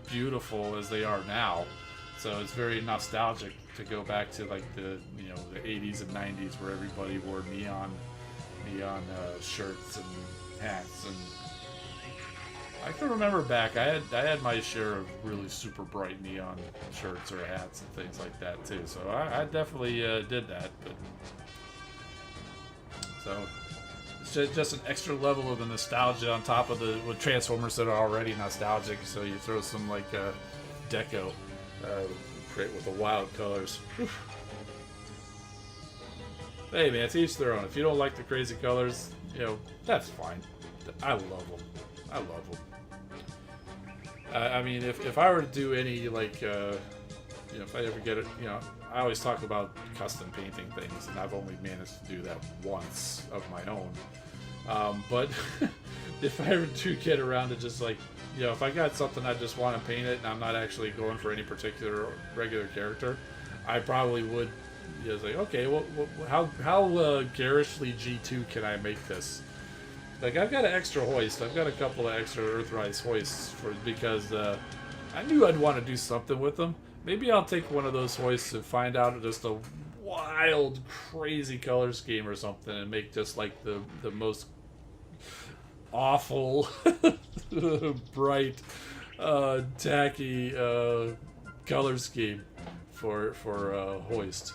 B: beautiful as they are now. So it's very nostalgic to go back to like the 80s and 90s where everybody wore neon shirts and hats, and I can remember back. I had my share of really super bright neon shirts or hats and things like that too. So I definitely did that. But so it's just an extra level of the nostalgia on top of the with Transformers that are already nostalgic. So you throw some like deco, create with the wild colors. Whew. Hey man, it's each their own. If you don't like the crazy colors, you know, that's fine. I love them. I love them. I mean, if I were to do any, like, you know, if I ever get it, you know, I always talk about custom painting things, and I've only managed to do that once of my own. But if I ever do get around to just, like, you know, if I got something I just want to paint it, and I'm not actually going for any particular regular character, I probably would, you know, like, okay, well, how garishly G2 can I make this? Like, I've got an extra hoist. I've got a couple of extra Earthrise hoists because I knew I'd want to do something with them. Maybe I'll take one of those hoists and find out just a wild, crazy color scheme or something and make just like the most awful, bright, tacky color scheme for hoist.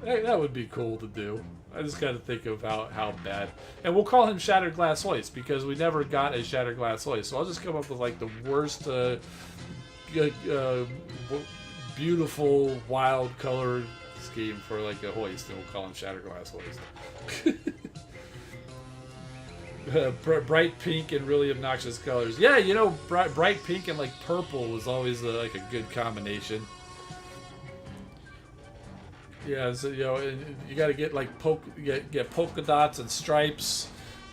B: Hey, that would be cool to do. I just got to think of how bad. And we'll call him Shattered Glass Hoist because we never got a Shattered Glass Hoist. So I'll just come up with like the worst beautiful, wild color scheme for like a hoist, and we'll call him Shattered Glass Hoist. Bright pink and really obnoxious colors. Yeah, you know, bright pink and like purple was always like a good combination. Yeah, so you know, you got to get like get polka dots and stripes,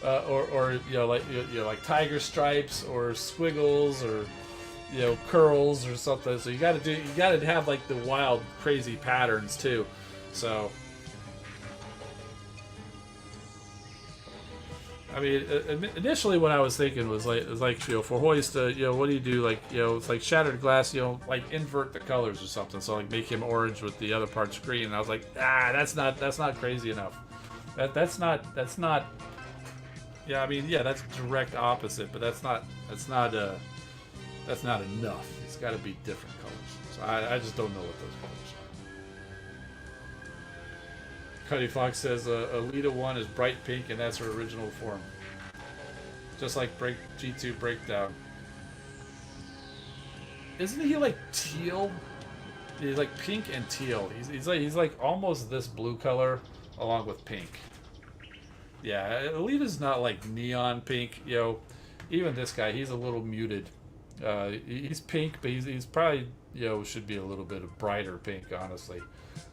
B: or you know, like tiger stripes or squiggles or you know curls or something. So you got to have like the wild, crazy patterns too. So I mean, initially what I was thinking was like you know, for hoist, you know, what do you do? Like, you know, it's like shattered glass, you know, like invert the colors or something. So like make him orange with the other parts green. And I was like, that's not crazy enough. That's not. Yeah, I mean, yeah, that's direct opposite, but that's not enough. It's got to be different colors. So I just don't know what those colors are. Cuddy Fox says Alita 1 is bright pink, and that's her original form. Just like G2 Breakdown. Isn't he like teal? He's like pink and teal. He's like almost this blue color along with pink. Yeah, Alita's not like neon pink. You know, even this guy, he's a little muted. He's pink, but he's probably, you know, should be a little bit of brighter pink, honestly.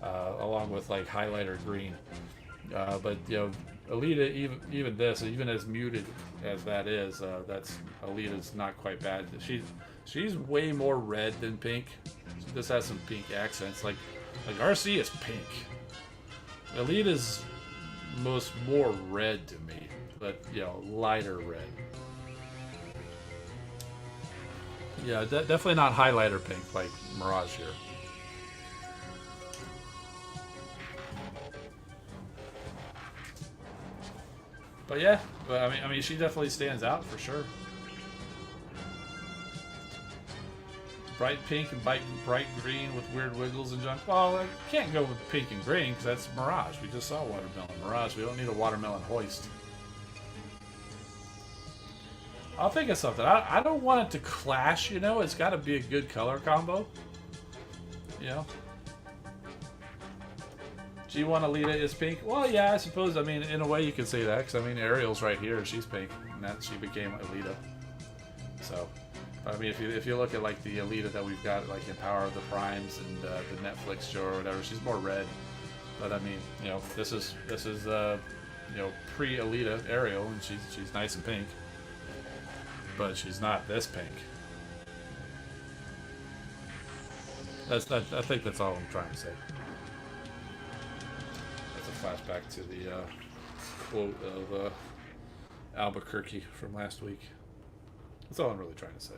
B: Along with like highlighter green, but you know, Alita, even this, even as muted as that is, that's Alita's not quite bad. She's way more red than pink. This has some pink accents. Like RC is pink. Alita's more red to me, but you know, lighter red. Yeah, definitely not highlighter pink like Mirage here. But yeah, I mean, she definitely stands out for sure. Bright pink and bright green with weird wiggles and junk. Well, I can't go with pink and green because that's Mirage. We just saw Watermelon Mirage. We don't need a Watermelon Hoist. I'll think of something. I don't want it to clash, you know. It's got to be a good color combo. You know. G1 Alita is pink. Well, yeah, I suppose. I mean, in a way, you could say that because I mean, Ariel's right here. She's pink, and that she became Alita. So, I mean, if you look at like the Alita that we've got, like in Power of the Primes and the Netflix show or whatever, she's more red. But I mean, you know, this is you know, pre-Alita Ariel, and she's nice and pink. But she's not this pink. I think that's all I'm trying to say. Flashback to the quote of Albuquerque from last week. That's all I'm really trying to say.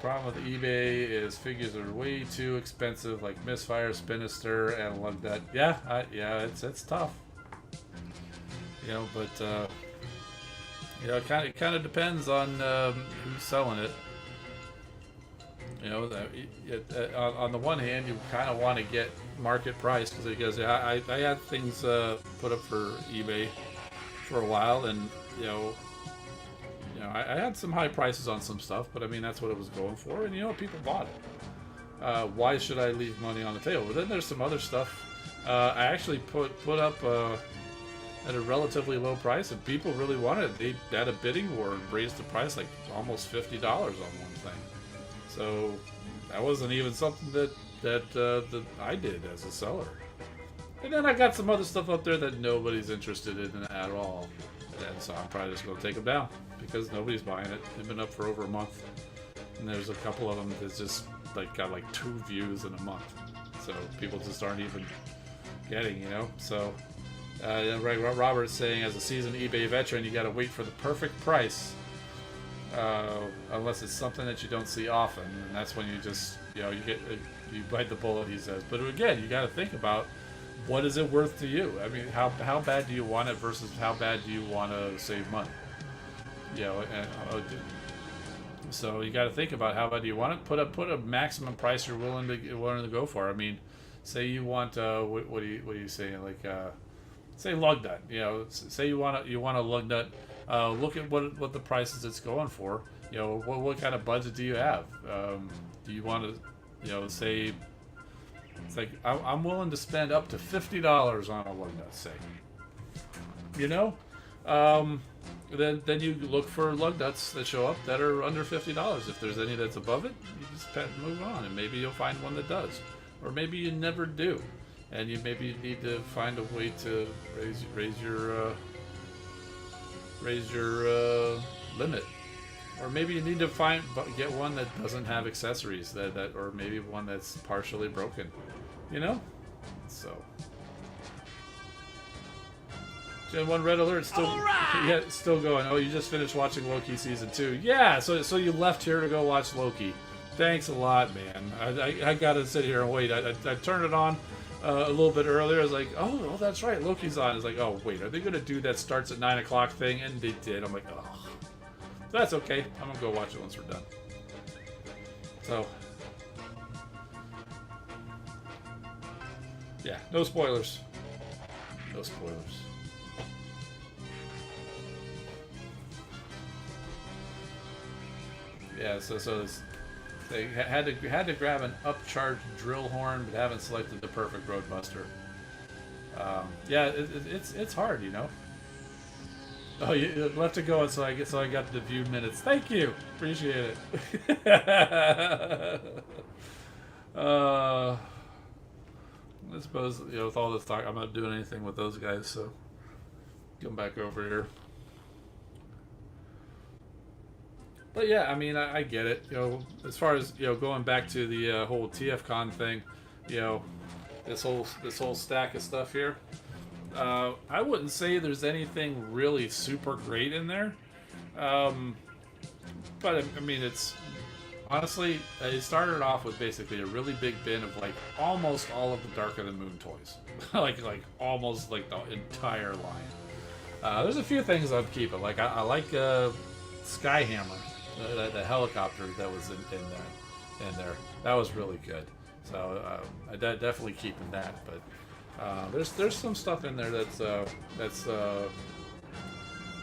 B: problem with eBay is figures are way too expensive, like Misfire, Spinister, and Lug Nut. Yeah, it's tough. But it kind of depends on who's selling it. On the one hand, you kind of want to get market price because I had things put up for eBay for a while, and I had some high prices on some stuff, but I mean that's what it was going for, and people bought it. Why should I leave money on the table? But then there's some other stuff I actually put up at a relatively low price, and people really wanted it. They had a bidding war and raised the price like almost $50 on one thing. So that wasn't even something that I did as a seller. And then I got some other stuff up there that nobody's interested in at all. And so I'm probably just going to take them down because nobody's buying it. They've been up for over a month. And there's a couple of them that's just got 2 views in a month. So people just aren't even getting, So Robert's saying, as a seasoned eBay veteran, you got to wait for the perfect price. Unless it's something that you don't see often, and that's when you just you bite the bullet, he says. But again, you got to think about what is it worth to you. I mean, how bad do you want it versus how bad do you want to save money? So you got to think about how bad do you want it. Put a maximum price you're willing to go for. I mean, say you want what are you saying, say lug nut. Say you want a lug nut. Look at what the prices it's going for. What kind of budget do you have? Do you want to, say, it's like I'm willing to spend up to $50 on a lug nut, say. Then you look for lug nuts that show up that are under $50. If there's any that's above it, you just move on, and maybe you'll find one that does, or maybe you never do, and you need to find a way to raise your limit, or maybe you need to get one that doesn't have accessories that or maybe one that's partially broken, So Gen 1 Red Alert still it's still going. Oh, you just finished watching Loki season 2. Yeah, so you left here to go watch Loki. Thanks a lot, man. I gotta sit here and wait. I turned it on a little bit earlier. I was like, oh, that's right, Loki's on. It's like, oh, wait, are they going to do that starts at 9 o'clock thing? And they did. I'm like, oh. That's okay. I'm going to go watch it once we're done. So, yeah, no spoilers. No spoilers. Yeah, so they had to grab an upcharged drill horn, but haven't selected the perfect roadbuster. Yeah, it's hard, Oh, you left it going, so I got the view minutes. Thank you, appreciate it. I suppose with all this talk, I'm not doing anything with those guys, so come back over here. But yeah, I mean, I get it. As far as going back to the whole TFCon thing, this whole stack of stuff here. I wouldn't say there's anything really super great in there, but I mean, it's honestly it started off with basically a really big bin of almost all of the Dark of the Moon toys, like almost the entire line. There's a few things I'm keeping. I like Skyhammer. The helicopter that was in there, that was really good. So I definitely keeping that. But there's some stuff in there that's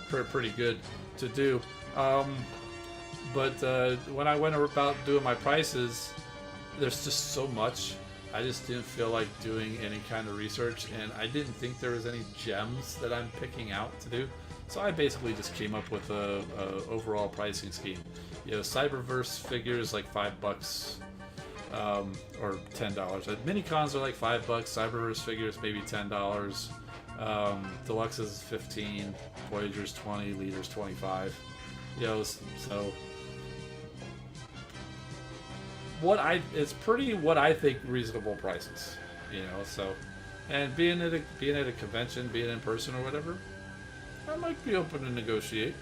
B: pretty good to do. But when I went about doing my prices, there's just so much. I just didn't feel like doing any kind of research, and I didn't think there was any gems that I'm picking out to do. So I basically just came up with a overall pricing scheme. Cyberverse figures $5 or $10. Minicons are $5. Cyberverse figures maybe $10. Deluxes is $15. Voyagers $20. Leaders $25. So what I think reasonable prices. So, and being at a convention, being in person or whatever, I might be open to negotiate.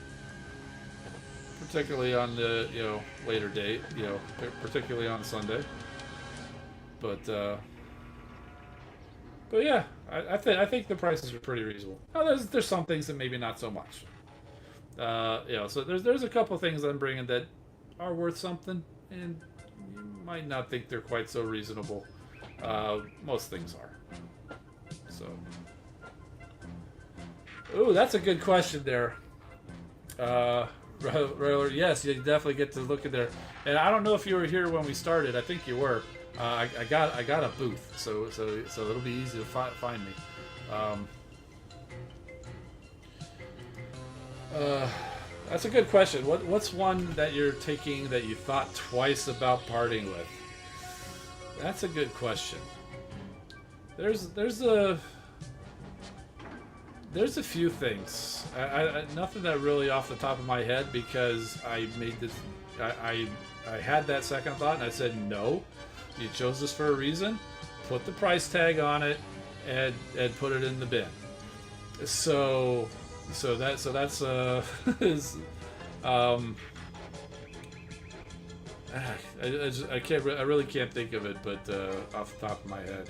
B: particularly on the later date, particularly on Sunday. But yeah, I think the prices are pretty reasonable. Now, there's some things that maybe not so much. So there's a couple things I'm bringing that are worth something, and you might not think they're quite so reasonable. Most things are. So, ooh, that's a good question there. Yes, you definitely get to look in there. And I don't know if you were here when we started. I think you were. I got a booth, so it'll be easy to find me. That's a good question. What's one that you're taking that you thought twice about parting with? That's a good question. There's a few things. I nothing that really off the top of my head, because I made this. I had that second thought and I said no. You chose this for a reason. Put the price tag on it and put it in the bin. So that's is I really can't think of it, but off the top of my head.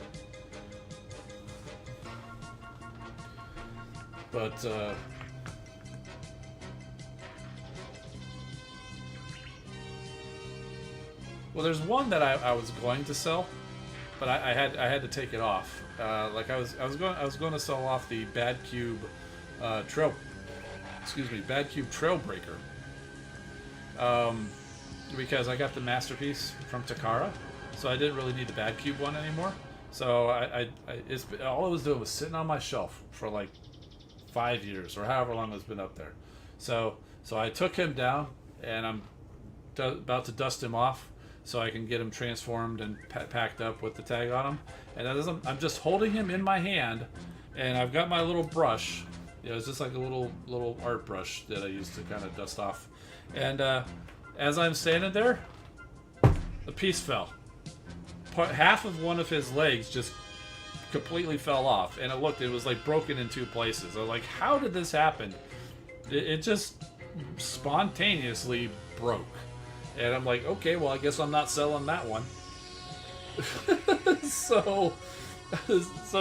B: But well, there's one that I was going to sell, but I had to take it off. Like I was going to sell off the Bad Cube Bad Cube Trailbreaker. Because I got the Masterpiece from Takara, so I didn't really need the Bad Cube one anymore. So all it was doing was sitting on my shelf for like 5 years or however long it's been up there. So I took him down, and I'm about to dust him off so I can get him transformed and packed up with the tag on him. And I'm just holding him in my hand, and I've got my little brush. It's just like a little art brush that I use to kind of dust off. And as I'm standing there, the piece fell. Half of one of his legs just completely fell off, and it was like broken in two places. I was like, how did this happen? It just spontaneously broke. And I'm like, okay, well, I guess I'm not selling that one. so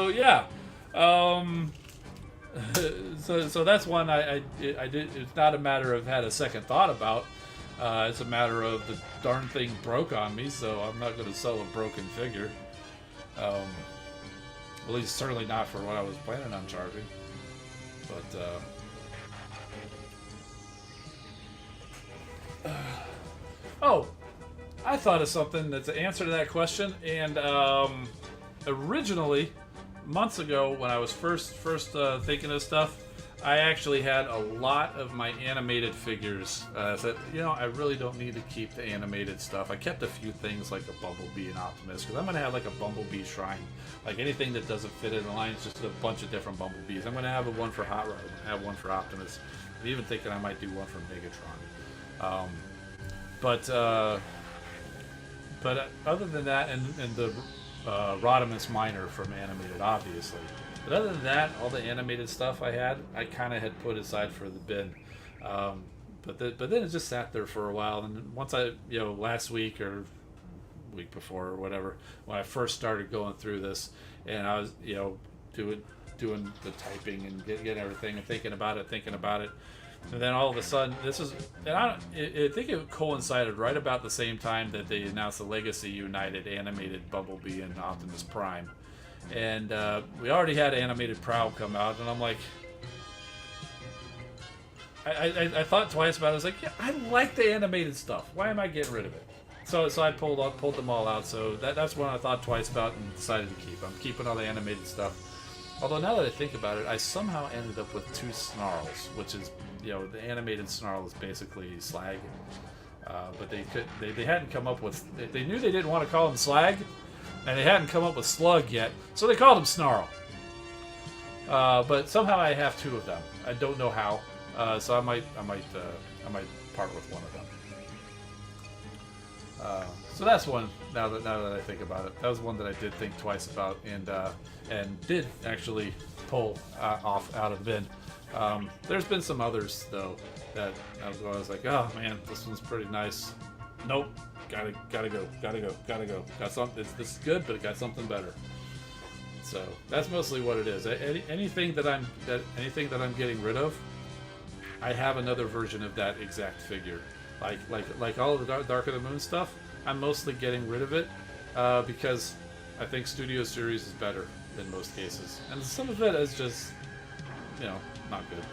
B: yeah. So that's one I did. It's not a matter of had a second thought about. It's a matter of the darn thing broke on me, so I'm not going to sell a broken figure. At least certainly not for what I was planning on charging. But I thought of something that's an answer to that question. And originally, months ago, when I was first thinking of stuff, I actually had a lot of my animated figures. Said, I really don't need to keep the animated stuff. I kept a few things like a Bumblebee and Optimus, because I'm going to have like a Bumblebee shrine. Like anything that doesn't fit in the line is just a bunch of different Bumblebees. I'm going to have one for Hot Rod. I'm going to have one for Optimus. I'm even thinking I might do one for Megatron. But other than that, and the Rodimus Minor from Animated, obviously. But other than that, all the animated stuff I kind of had put aside for the bin. But then it just sat there for a while. And once last week or week before or whatever, when I first started going through this, and I was, doing the typing and getting everything and thinking about it. And then all of a sudden, I think it coincided right about the same time that they announced the Legacy United animated Bumblebee and Optimus Prime. And we already had animated Prowl come out, and I'm like, I thought twice about it. I was like, yeah, I like the animated stuff. Why am I getting rid of it? So I pulled them all out. So that's one I thought twice about and decided to keep. I'm keeping all the animated stuff. Although now that I think about it, I somehow ended up with two Snarls, which is, the animated Snarl is basically Slag. But they hadn't come up with. They knew they didn't want to call him Slag. And they hadn't come up with Slug yet, so they called him Snarl. But somehow I have two of them. I don't know how, so I might part with one of them. So that's one. Now that I think about it, that was one that I did think twice about, and did actually pull off out of the bin. There's been some others though that I was like, oh man, this one's pretty nice. Nope, gotta go. Got something. This is good, but it got something better. So that's mostly what it is. Anything that I'm getting rid of, I have another version of that exact figure. Like all of the Dark of the Moon stuff, I'm mostly getting rid of it because I think Studio Series is better in most cases, and some of it is just, not good.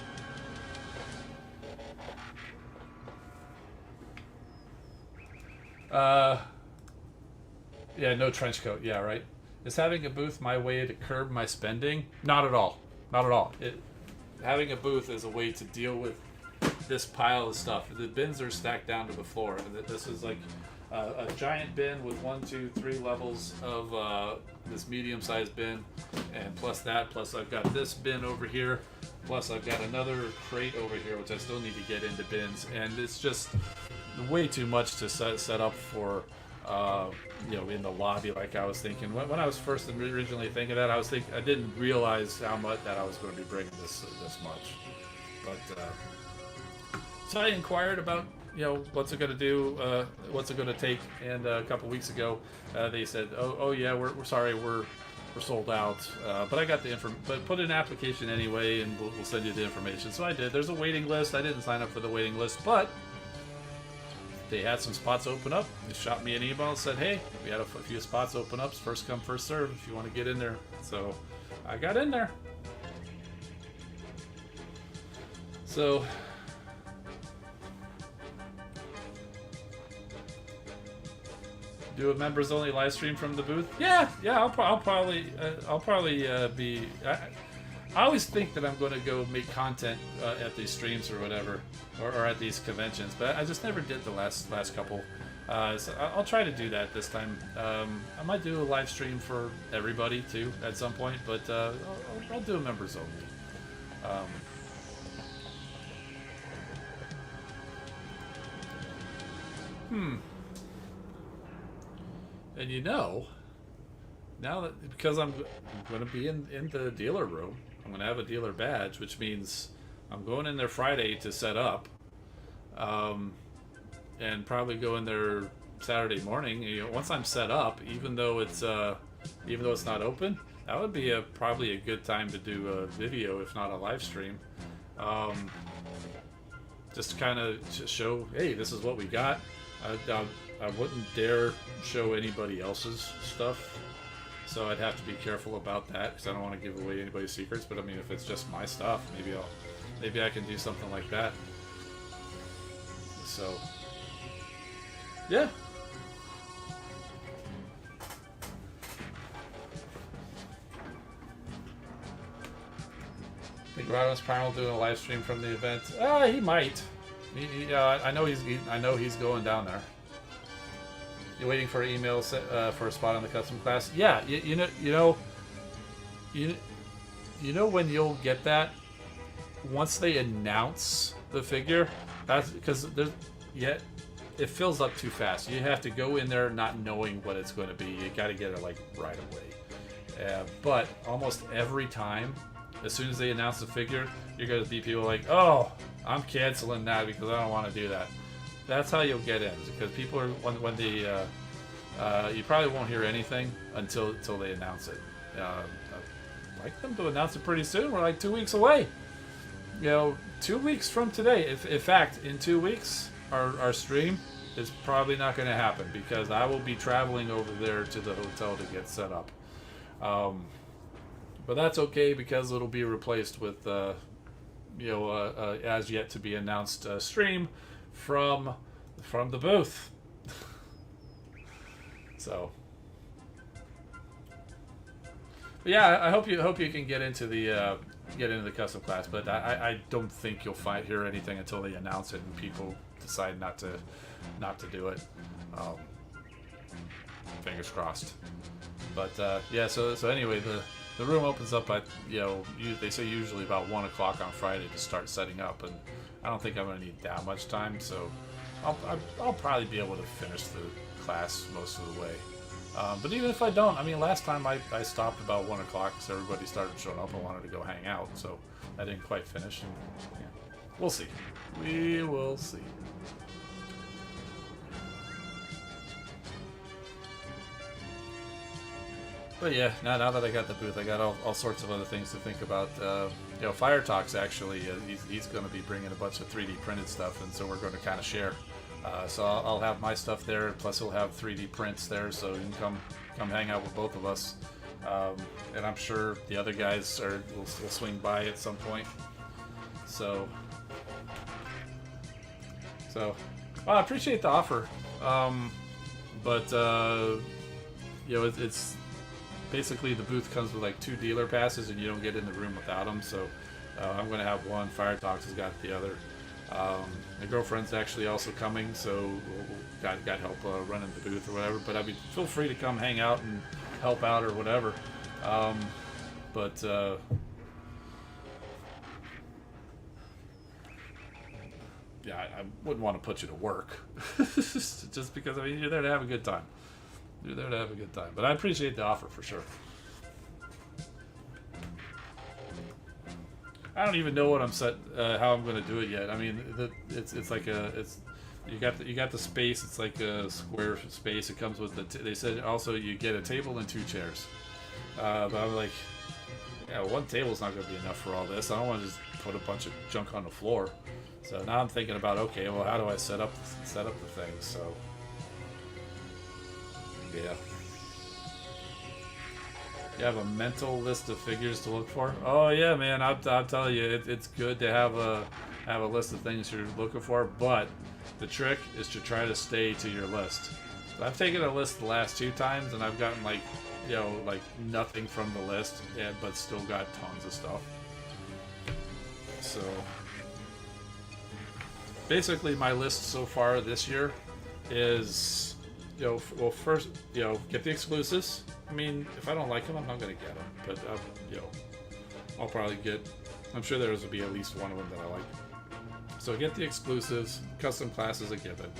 B: Yeah, no trench coat. Yeah, right. Is having a booth my way to curb my spending? Not at all. Not at all. Having a booth is a way to deal with this pile of stuff. The bins are stacked down to the floor. This is like a giant bin with 1, 2, 3 levels of this medium-sized bin, and plus I've got this bin over here, plus I've got another crate over here which I still need to get into bins, and it's just way too much to set up for in the lobby like I was thinking. When I was first originally thinking that, I didn't realize how much that I was going to be bringing this much. But so I inquired about what's it going to do, what's it going to take, and a couple weeks ago they said, oh yeah, we're sorry, we're sold out. But I got the but put in an application anyway, and we'll send you the information. So I did. There's a waiting list. I didn't sign up for the waiting list, but they had some spots open up. They shot me an email and said, hey, we had a few spots open up. First come, first serve if you want to get in there. So I got in there. So do a members only live stream from the booth? Yeah. I'll probably be. I always think that I'm going to go make content at these streams or whatever, or at these conventions, but I just never did the last couple. So I'll try to do that this time. I might do a live stream for everybody too at some point, but I'll do a members only. And now that, because I'm going to be in the dealer room, I'm going to have a dealer badge, which means I'm going in there Friday to set up, and probably go in there Saturday morning. Once I'm set up, even though it's not open, that would be probably a good time to do a video, if not a live stream, just to kind of show, hey, this is what we got. I wouldn't dare show anybody else's stuff, so I'd have to be careful about that because I don't want to give away anybody's secrets. But I mean, if it's just my stuff, maybe I can do something like that. So yeah. Think Rodimus Primal doing a live stream from the event? He might. I know he's going down there. You're waiting for an email for a spot on the custom class? Yeah, you know when you'll get that once they announce the figure. That's because it fills up too fast. You have to go in there not knowing what it's going to be. You got to get it like right away. But almost every time, as soon as they announce the figure, you're going to be people like, oh, I'm canceling that because I don't want to do that. That's how you'll get in, because people are when the you probably won't hear anything until they announce it. I'd like them to announce it pretty soon. We're like 2 weeks away. 2 weeks from today. In fact, in 2 weeks, our stream is probably not going to happen because I will be traveling over there to the hotel to get set up. But that's okay because it'll be replaced with as yet to be announced stream from the booth. So, but yeah, I hope you can get into the custom class, but I don't think you'll hear anything until they announce it and people decide not to do it. Fingers crossed. But yeah, so anyway, the room opens up at they say usually about 1 o'clock on Friday to start setting up, and I don't think I'm going to need that much time, so I'll probably be able to finish the class most of the way. But even if I don't, I mean, last time I stopped about 1 o'clock because everybody started showing up and wanted to go hang out, so I didn't quite finish. And, yeah. We'll see. We will see. But yeah, now that I got the booth, I got all sorts of other things to think about. Fire Talk's actually, he's going to be bringing a bunch of 3D printed stuff, and so we're going to kind of share. So I'll have my stuff there, plus he'll have 3D prints there, so you can come hang out with both of us. And I'm sure the other guys will swing by at some point. So I appreciate the offer. It's basically the booth comes with like 2 dealer passes, and you don't get in the room without them. So I'm going to have one. Fire Talks has got the other. My girlfriend's actually also coming, so got help running the booth or whatever. But I mean, feel free to come hang out and help out or whatever. Yeah, I wouldn't want to put you to work just because, I mean, you're there to have a good time. You're there to have a good time. But I appreciate the offer for sure. I don't even know what how I'm going to do it yet. I mean, it's like you got the space. It's like a square space. It comes with they said also you get a table and 2 chairs. But I'm like, yeah, 1 table's not going to be enough for all this. I don't want to just put a bunch of junk on the floor. So now I'm thinking about, okay, well, how do I set up the thing? So yeah. You have a mental list of figures to look for? Oh yeah, man, I'll tell you, it's good to have a list of things you're looking for, but the trick is to try to stay to your list. So I've taken a list the last 2 times, and I've gotten like nothing from the list, but still got tons of stuff. So basically my list so far this year is, first, get the exclusives. I mean, if I don't like them, I'm not going to get them. But, I'll probably I'm sure there will be at least one of them that I like. So get the exclusives. Custom class is a given.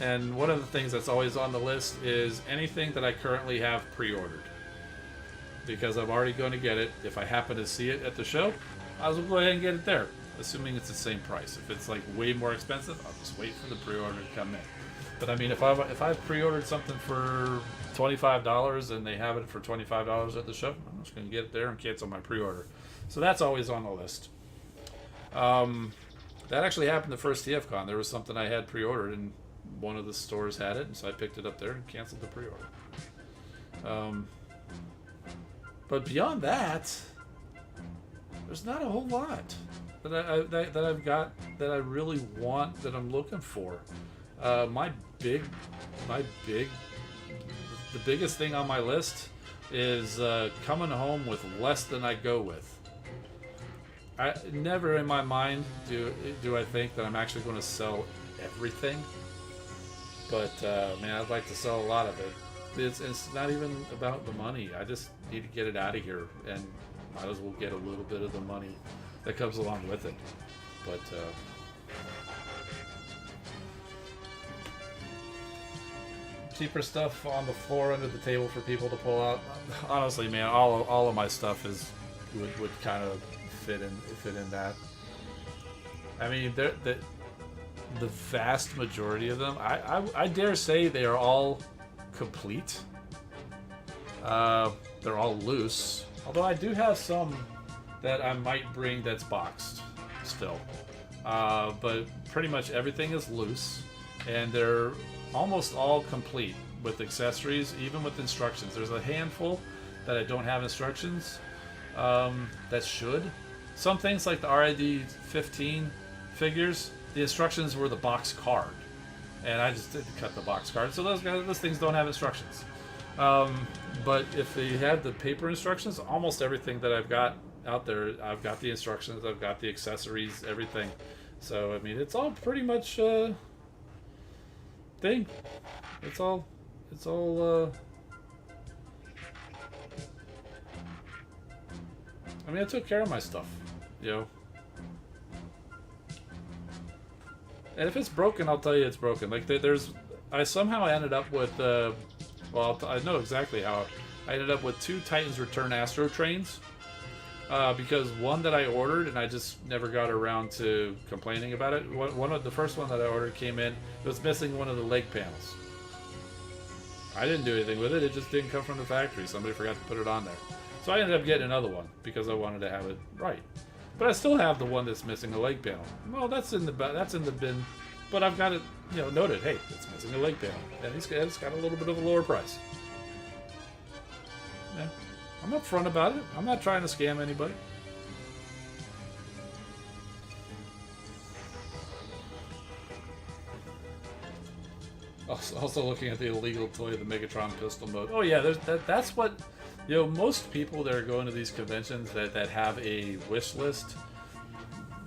B: And one of the things that's always on the list is anything that I currently have pre-ordered. Because I'm already going to get it. If I happen to see it at the show, I'll go ahead and get it there. Assuming it's the same price. If it's like way more expensive, I'll just wait for the pre-order to come in. But I mean, if I've pre-ordered something for $25 and they have it for $25 at the show, I'm just going to get it there and cancel my pre-order. So that's always on the list. That actually happened the first TFCon. There was something I had pre-ordered and one of the stores had it, and so I picked it up there and canceled the pre-order. But beyond that, there's not a whole lot that I've got that I really want, that I'm looking for. The biggest thing on my list is coming home with less than I go with. I never in my mind do I think that I'm actually going to sell everything, but man, I'd like to sell a lot of it. It's not even about the money. I just need to get it out of here, and might as well get a little bit of the money that comes along with it. But cheaper stuff on the floor under the table for people to pull out. Honestly, man, all of my stuff would kind of fit in that. I mean, the vast majority of them, I dare say they are all complete. They're all loose. Although I do have some that I might bring that's boxed still. But pretty much everything is loose, and they're almost all complete with accessories, even with instructions. There's a handful that I don't have instructions that should. Some things like the RID 15 figures, the instructions were the box card, and I just didn't cut the box card, so those things don't have instructions. But if they had the paper instructions, almost everything that I've got out there, I've got the instructions, I've got the accessories, everything. So I mean, it's all pretty much thing. It's all I mean, I took care of my stuff, you know. And if it's broken, I'll tell you it's broken. Like I somehow ended up with, well, I know exactly how. I ended up with 2 Titans Return Astro trains. Because one that I ordered and I just never got around to complaining about it. One of the first one that I ordered came in, it was missing one of the leg panels. I didn't do anything with it, it just didn't come from the factory. Somebody forgot to put it on there. So I ended up getting another one because I wanted to have it right. But I still have the one that's missing the leg panel. Well, that's in the bin, but I've got it, noted. Hey, it's missing a leg panel, and it's got a little bit of a lower price. Yeah, I'm upfront about it. I'm not trying to scam anybody. Also looking at the illegal toy, the Megatron pistol mode. Oh yeah, that's what, most people that are going to these conventions that have a wish list,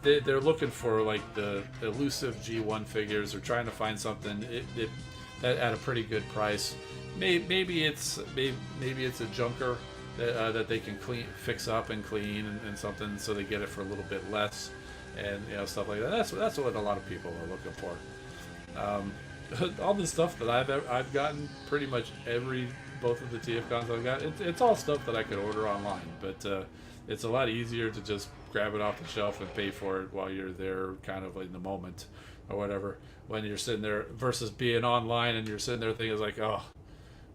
B: they're looking for like the elusive G1 figures. They're trying to find something that at a pretty good price. Maybe it's a junker that they can fix up and clean and something, so they get it for a little bit less, and stuff like that. That's what a lot of people are looking for. All the stuff that I've gotten, pretty much both of the TFCons I've got, it's all stuff that I could order online, but it's a lot easier to just grab it off the shelf and pay for it while you're there, kind of in the moment or whatever, when you're sitting there, versus being online and you're sitting there thinking like, oh,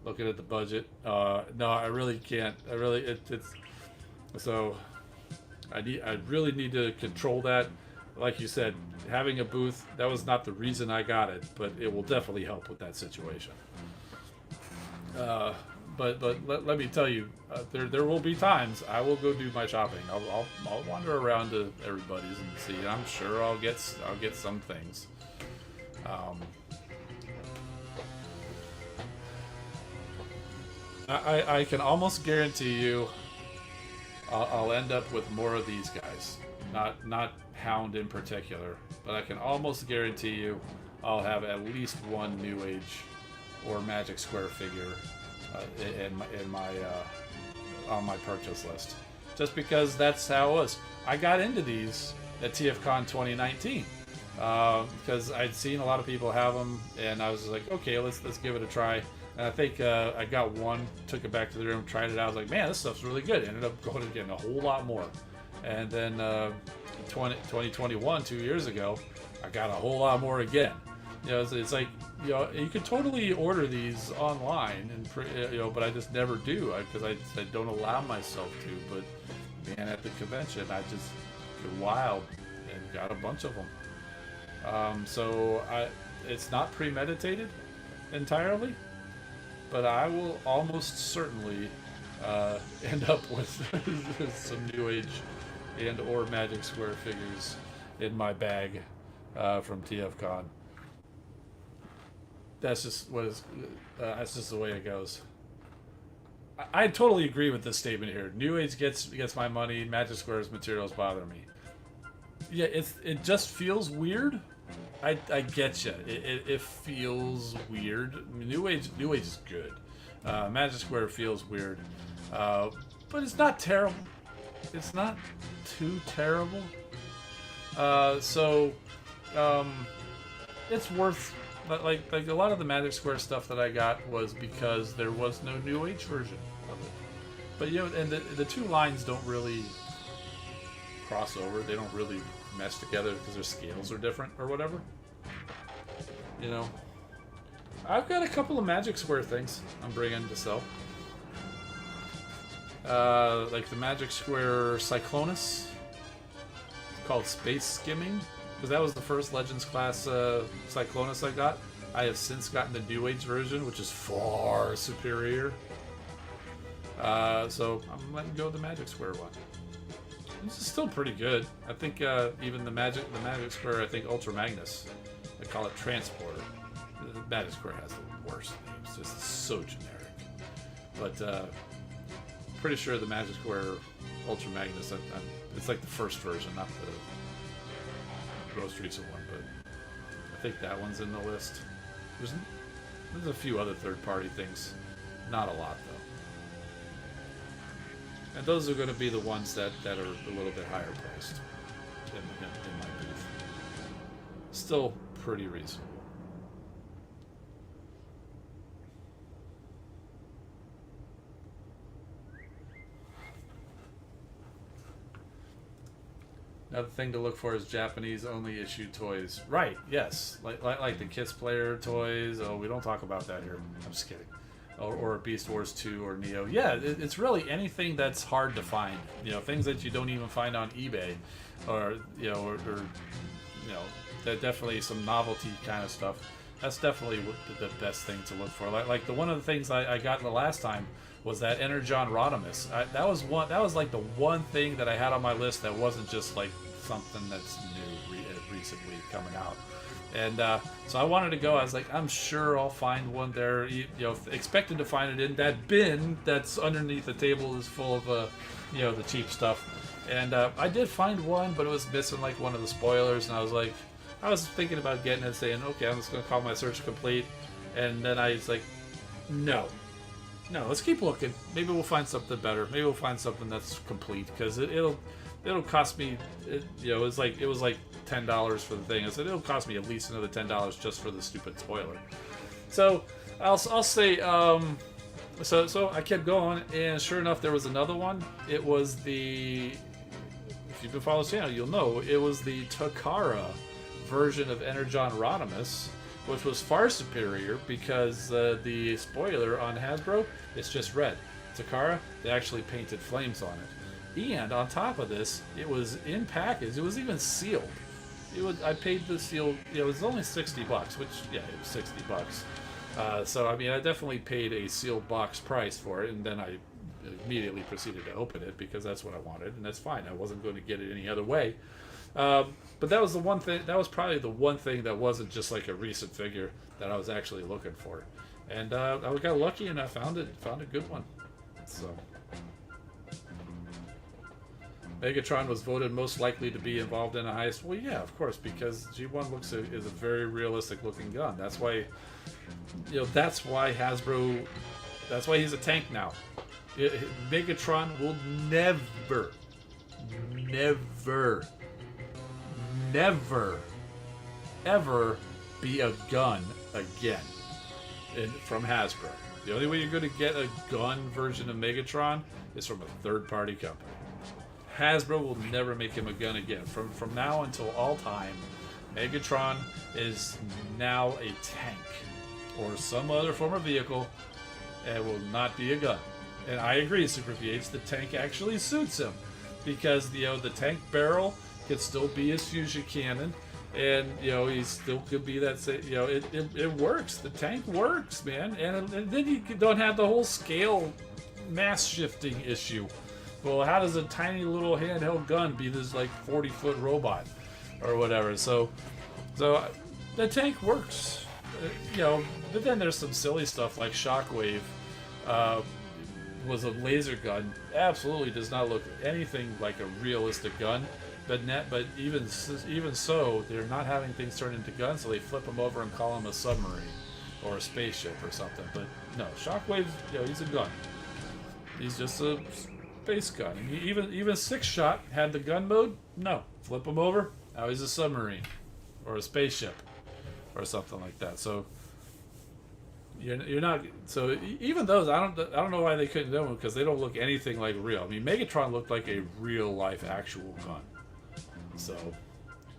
B: looking at the budget, no, I really can't. So I really need to control that. Like you said, having a booth, that was not the reason I got it, but it will definitely help with that situation. But let me tell you, there will be times I will go do my shopping. I'll wander around to everybody's and see. I'm sure I'll get some things. I can almost guarantee you, I'll end up with more of these guys. Not Hound in particular, but I can almost guarantee you I'll have at least one New Age or Magic Square figure on my purchase list, just because that's how it was. I got into these at TFCon 2019 because I'd seen a lot of people have them, and I was like, okay, let's give it a try. And I think I got one, took it back to the room, tried it out. I was like, man, this stuff's really good. Ended up going and getting a whole lot more. And then 2021, 2 years ago, I got a whole lot more again. It's like, you could totally order these online, and but I just never do because I don't allow myself to. But man, at the convention, I just get wild and got a bunch of them. So it's not premeditated entirely, but I will almost certainly end up with some New Age and or Magic Square figures in my bag from TFCon. That's just that's just the way it goes. I totally agree with this statement here. New Age gets my money. Magic Square's materials bother me. Yeah, it just feels weird. I get you. It feels weird. New Age is good. Magic Square feels weird, but it's not terrible. It's not too terrible. So it's worth. Like a lot of the Magic Square stuff that I got was because there was no New Age version of it. But and the two lines don't really cross over. They don't really mesh together because their scales are different or whatever. I've got a couple of Magic Square things I'm bringing to sell. Like the Magic Square Cyclonus. It's called Space Skimming, because that was the first Legends class Cyclonus I got. I have since gotten the New Age version, which is far superior. So I'm letting go of the Magic Square one. This is still pretty good. I think even the Magic Square, I think Ultra Magnus, they call it Transporter. The Magic Square has the worst names, just so generic. But pretty sure the Magic Square Ultra Magnus, it's like the first version, not the most recent one, but I think that one's in the list. There's a few other third-party things, not a lot though. And those are going to be the ones that are a little bit higher priced in my booth. Still pretty reasonable. Another thing to look for is Japanese only issue toys. Right, yes. Like the Kiss Player toys. Oh, we don't talk about that here. I'm just kidding. Or Beast Wars 2 or Neo. Yeah, it's really anything that's hard to find. You know, things that you don't even find on eBay. Or you know, that definitely some novelty kind of stuff. That's definitely the best thing to look for. Like the one of the things I got the last time was that Energon Rodimus. That was like the one thing that I had on my list that wasn't just like something that's new recently coming out. And so I wanted to go. I was like, I'm sure I'll find one there. You know, expected to find it in that bin that's underneath the table is full of you know, the cheap stuff. And I did find one, but it was missing like one of the spoilers. And I was thinking about getting it, saying, okay, I'm just gonna call my search complete. And then I was like, no, let's keep looking. Maybe we'll find something better. Maybe we'll find something that's complete, because it'll cost me. You know, it was like $10 for the thing. I said it'll cost me at least another $10 just for the stupid spoiler. So I'll say so I kept going, and sure enough, there was another one. It was the, if you've been following the channel, you'll know it was the Takara version of Energon Rodimus, which was far superior because the spoiler on Hasbro, it's just red. Takara, they actually painted flames on it. And on top of this, it was in package. It was even sealed. I paid the seal. It was only $60, which, yeah, it was $60. So I mean, I definitely paid a sealed box price for it, and then I immediately proceeded to open it because that's what I wanted, and that's fine. I wasn't going to get it any other way. But that was the one thing. That was probably the one thing that wasn't just like a recent figure that I was actually looking for, and I got lucky and I found a good one. So Megatron was voted most likely to be involved in a heist. Well, yeah, of course, because G1 is a very realistic looking gun. That's why, you know, that's why Hasbro. That's why he's a tank now. Megatron will never ever be a gun again from Hasbro. The only way you're going to get a gun version of Megatron is from a third-party company. Hasbro will never make him a gun again. From now until all time, Megatron is now a tank or some other form of vehicle, and will not be a gun. And I agree, Super VH, the tank actually suits him, because the tank barrel could still be his fusion cannon, and he still could be that. It works. The tank works, man, and then you don't have the whole scale mass shifting issue. Well, how does a tiny little handheld gun be this like 40-foot robot or whatever? So the tank works, But then there's some silly stuff like Shockwave. Was a laser gun. Absolutely does not look anything like a realistic gun. But even so, they're not having things turn into guns, so they flip them over and call them a submarine or a spaceship or something. But no, Shockwave, he's a gun. He's just a space gun. And even Six Shot had the gun mode. No, flip him over. Now he's a submarine or a spaceship or something like that. So you're not. So even those, I don't know why they couldn't do them, because they don't look anything like real. I mean, Megatron looked like a real life actual gun. So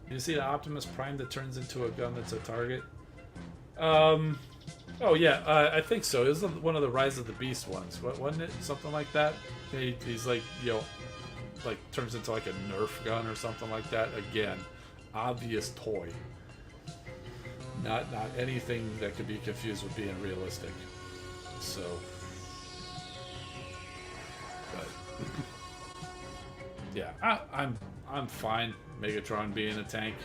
B: you see the Optimus Prime that turns into a gun that's a target. Oh yeah, I think so. It was one of the Rise of the Beast ones, wasn't it? Something like that. He's like like turns into like a Nerf gun or something like that. Again, obvious toy. Not anything that could be confused with being realistic. So, but yeah, I'm fine. Megatron being a tank.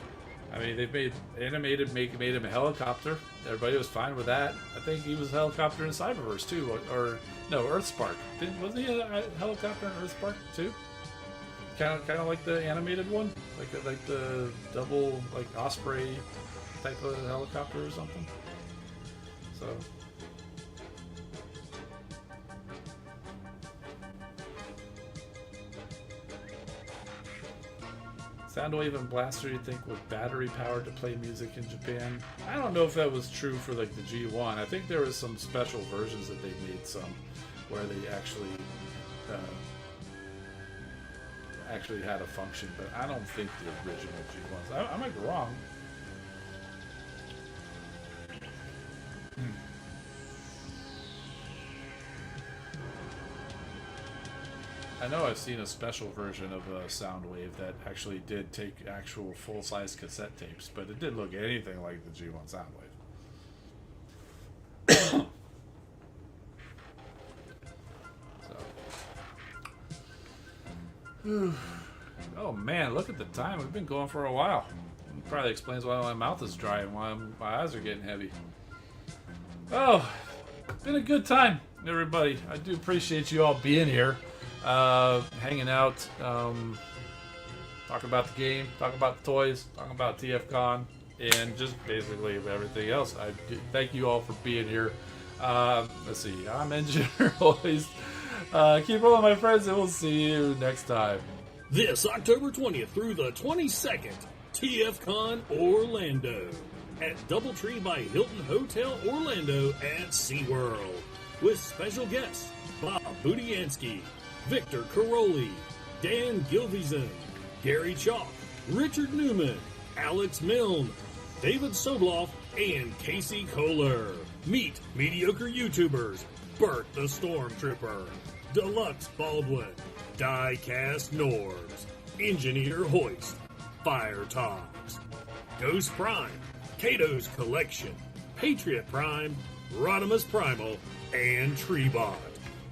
B: I mean, they've made him a helicopter. Everybody was fine with that. I think he was a helicopter in Cyberverse too, or no, Earthspark. Wasn't he a helicopter in Earthspark too? Kind of like the animated one, like the double like Osprey type of helicopter or something. Soundwave and blaster, you think, with battery powered to play music in Japan. I don't know if that was true for like the G1. I think there was some special versions that they made where they actually had a function, but I don't think the original G1s. I might be wrong. I know I've seen a special version of Soundwave that actually did take actual full-size cassette tapes, but it didn't look anything like the G1 Soundwave. Oh man, look at the time. We've been going for a while. It probably explains why my mouth is dry and why my eyes are getting heavy. Oh, been a good time, everybody. I do appreciate you all being here. Hanging out, talking about the game, talking about the toys, talking about TFCon, and just basically everything else. I do thank you all for being here. Let's see, I'm Engineer Hoist. Keep rolling, my friends, and we'll see you next time.
A: This October 20th through the 22nd, TFCon Orlando at DoubleTree by Hilton Hotel Orlando at SeaWorld with special guests Bob Budiansky, Victor Caroli, Dan Gilvison, Gary Chalk, Richard Newman, Alex Milne, David Sobloff, and Casey Kohler. Meet mediocre YouTubers Bert the Stormtrooper, Deluxe Baldwin, Diecast Norbs, Engineer Hoist, Fire Togs, Ghost Prime, Kato's Collection, Patriot Prime, Rodimus Primal, and Treebot.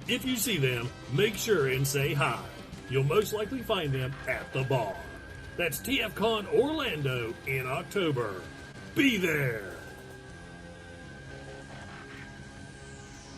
A: If you see them, make sure and say hi. You'll most likely find them at the bar. That's TFCon Orlando in October. Be there!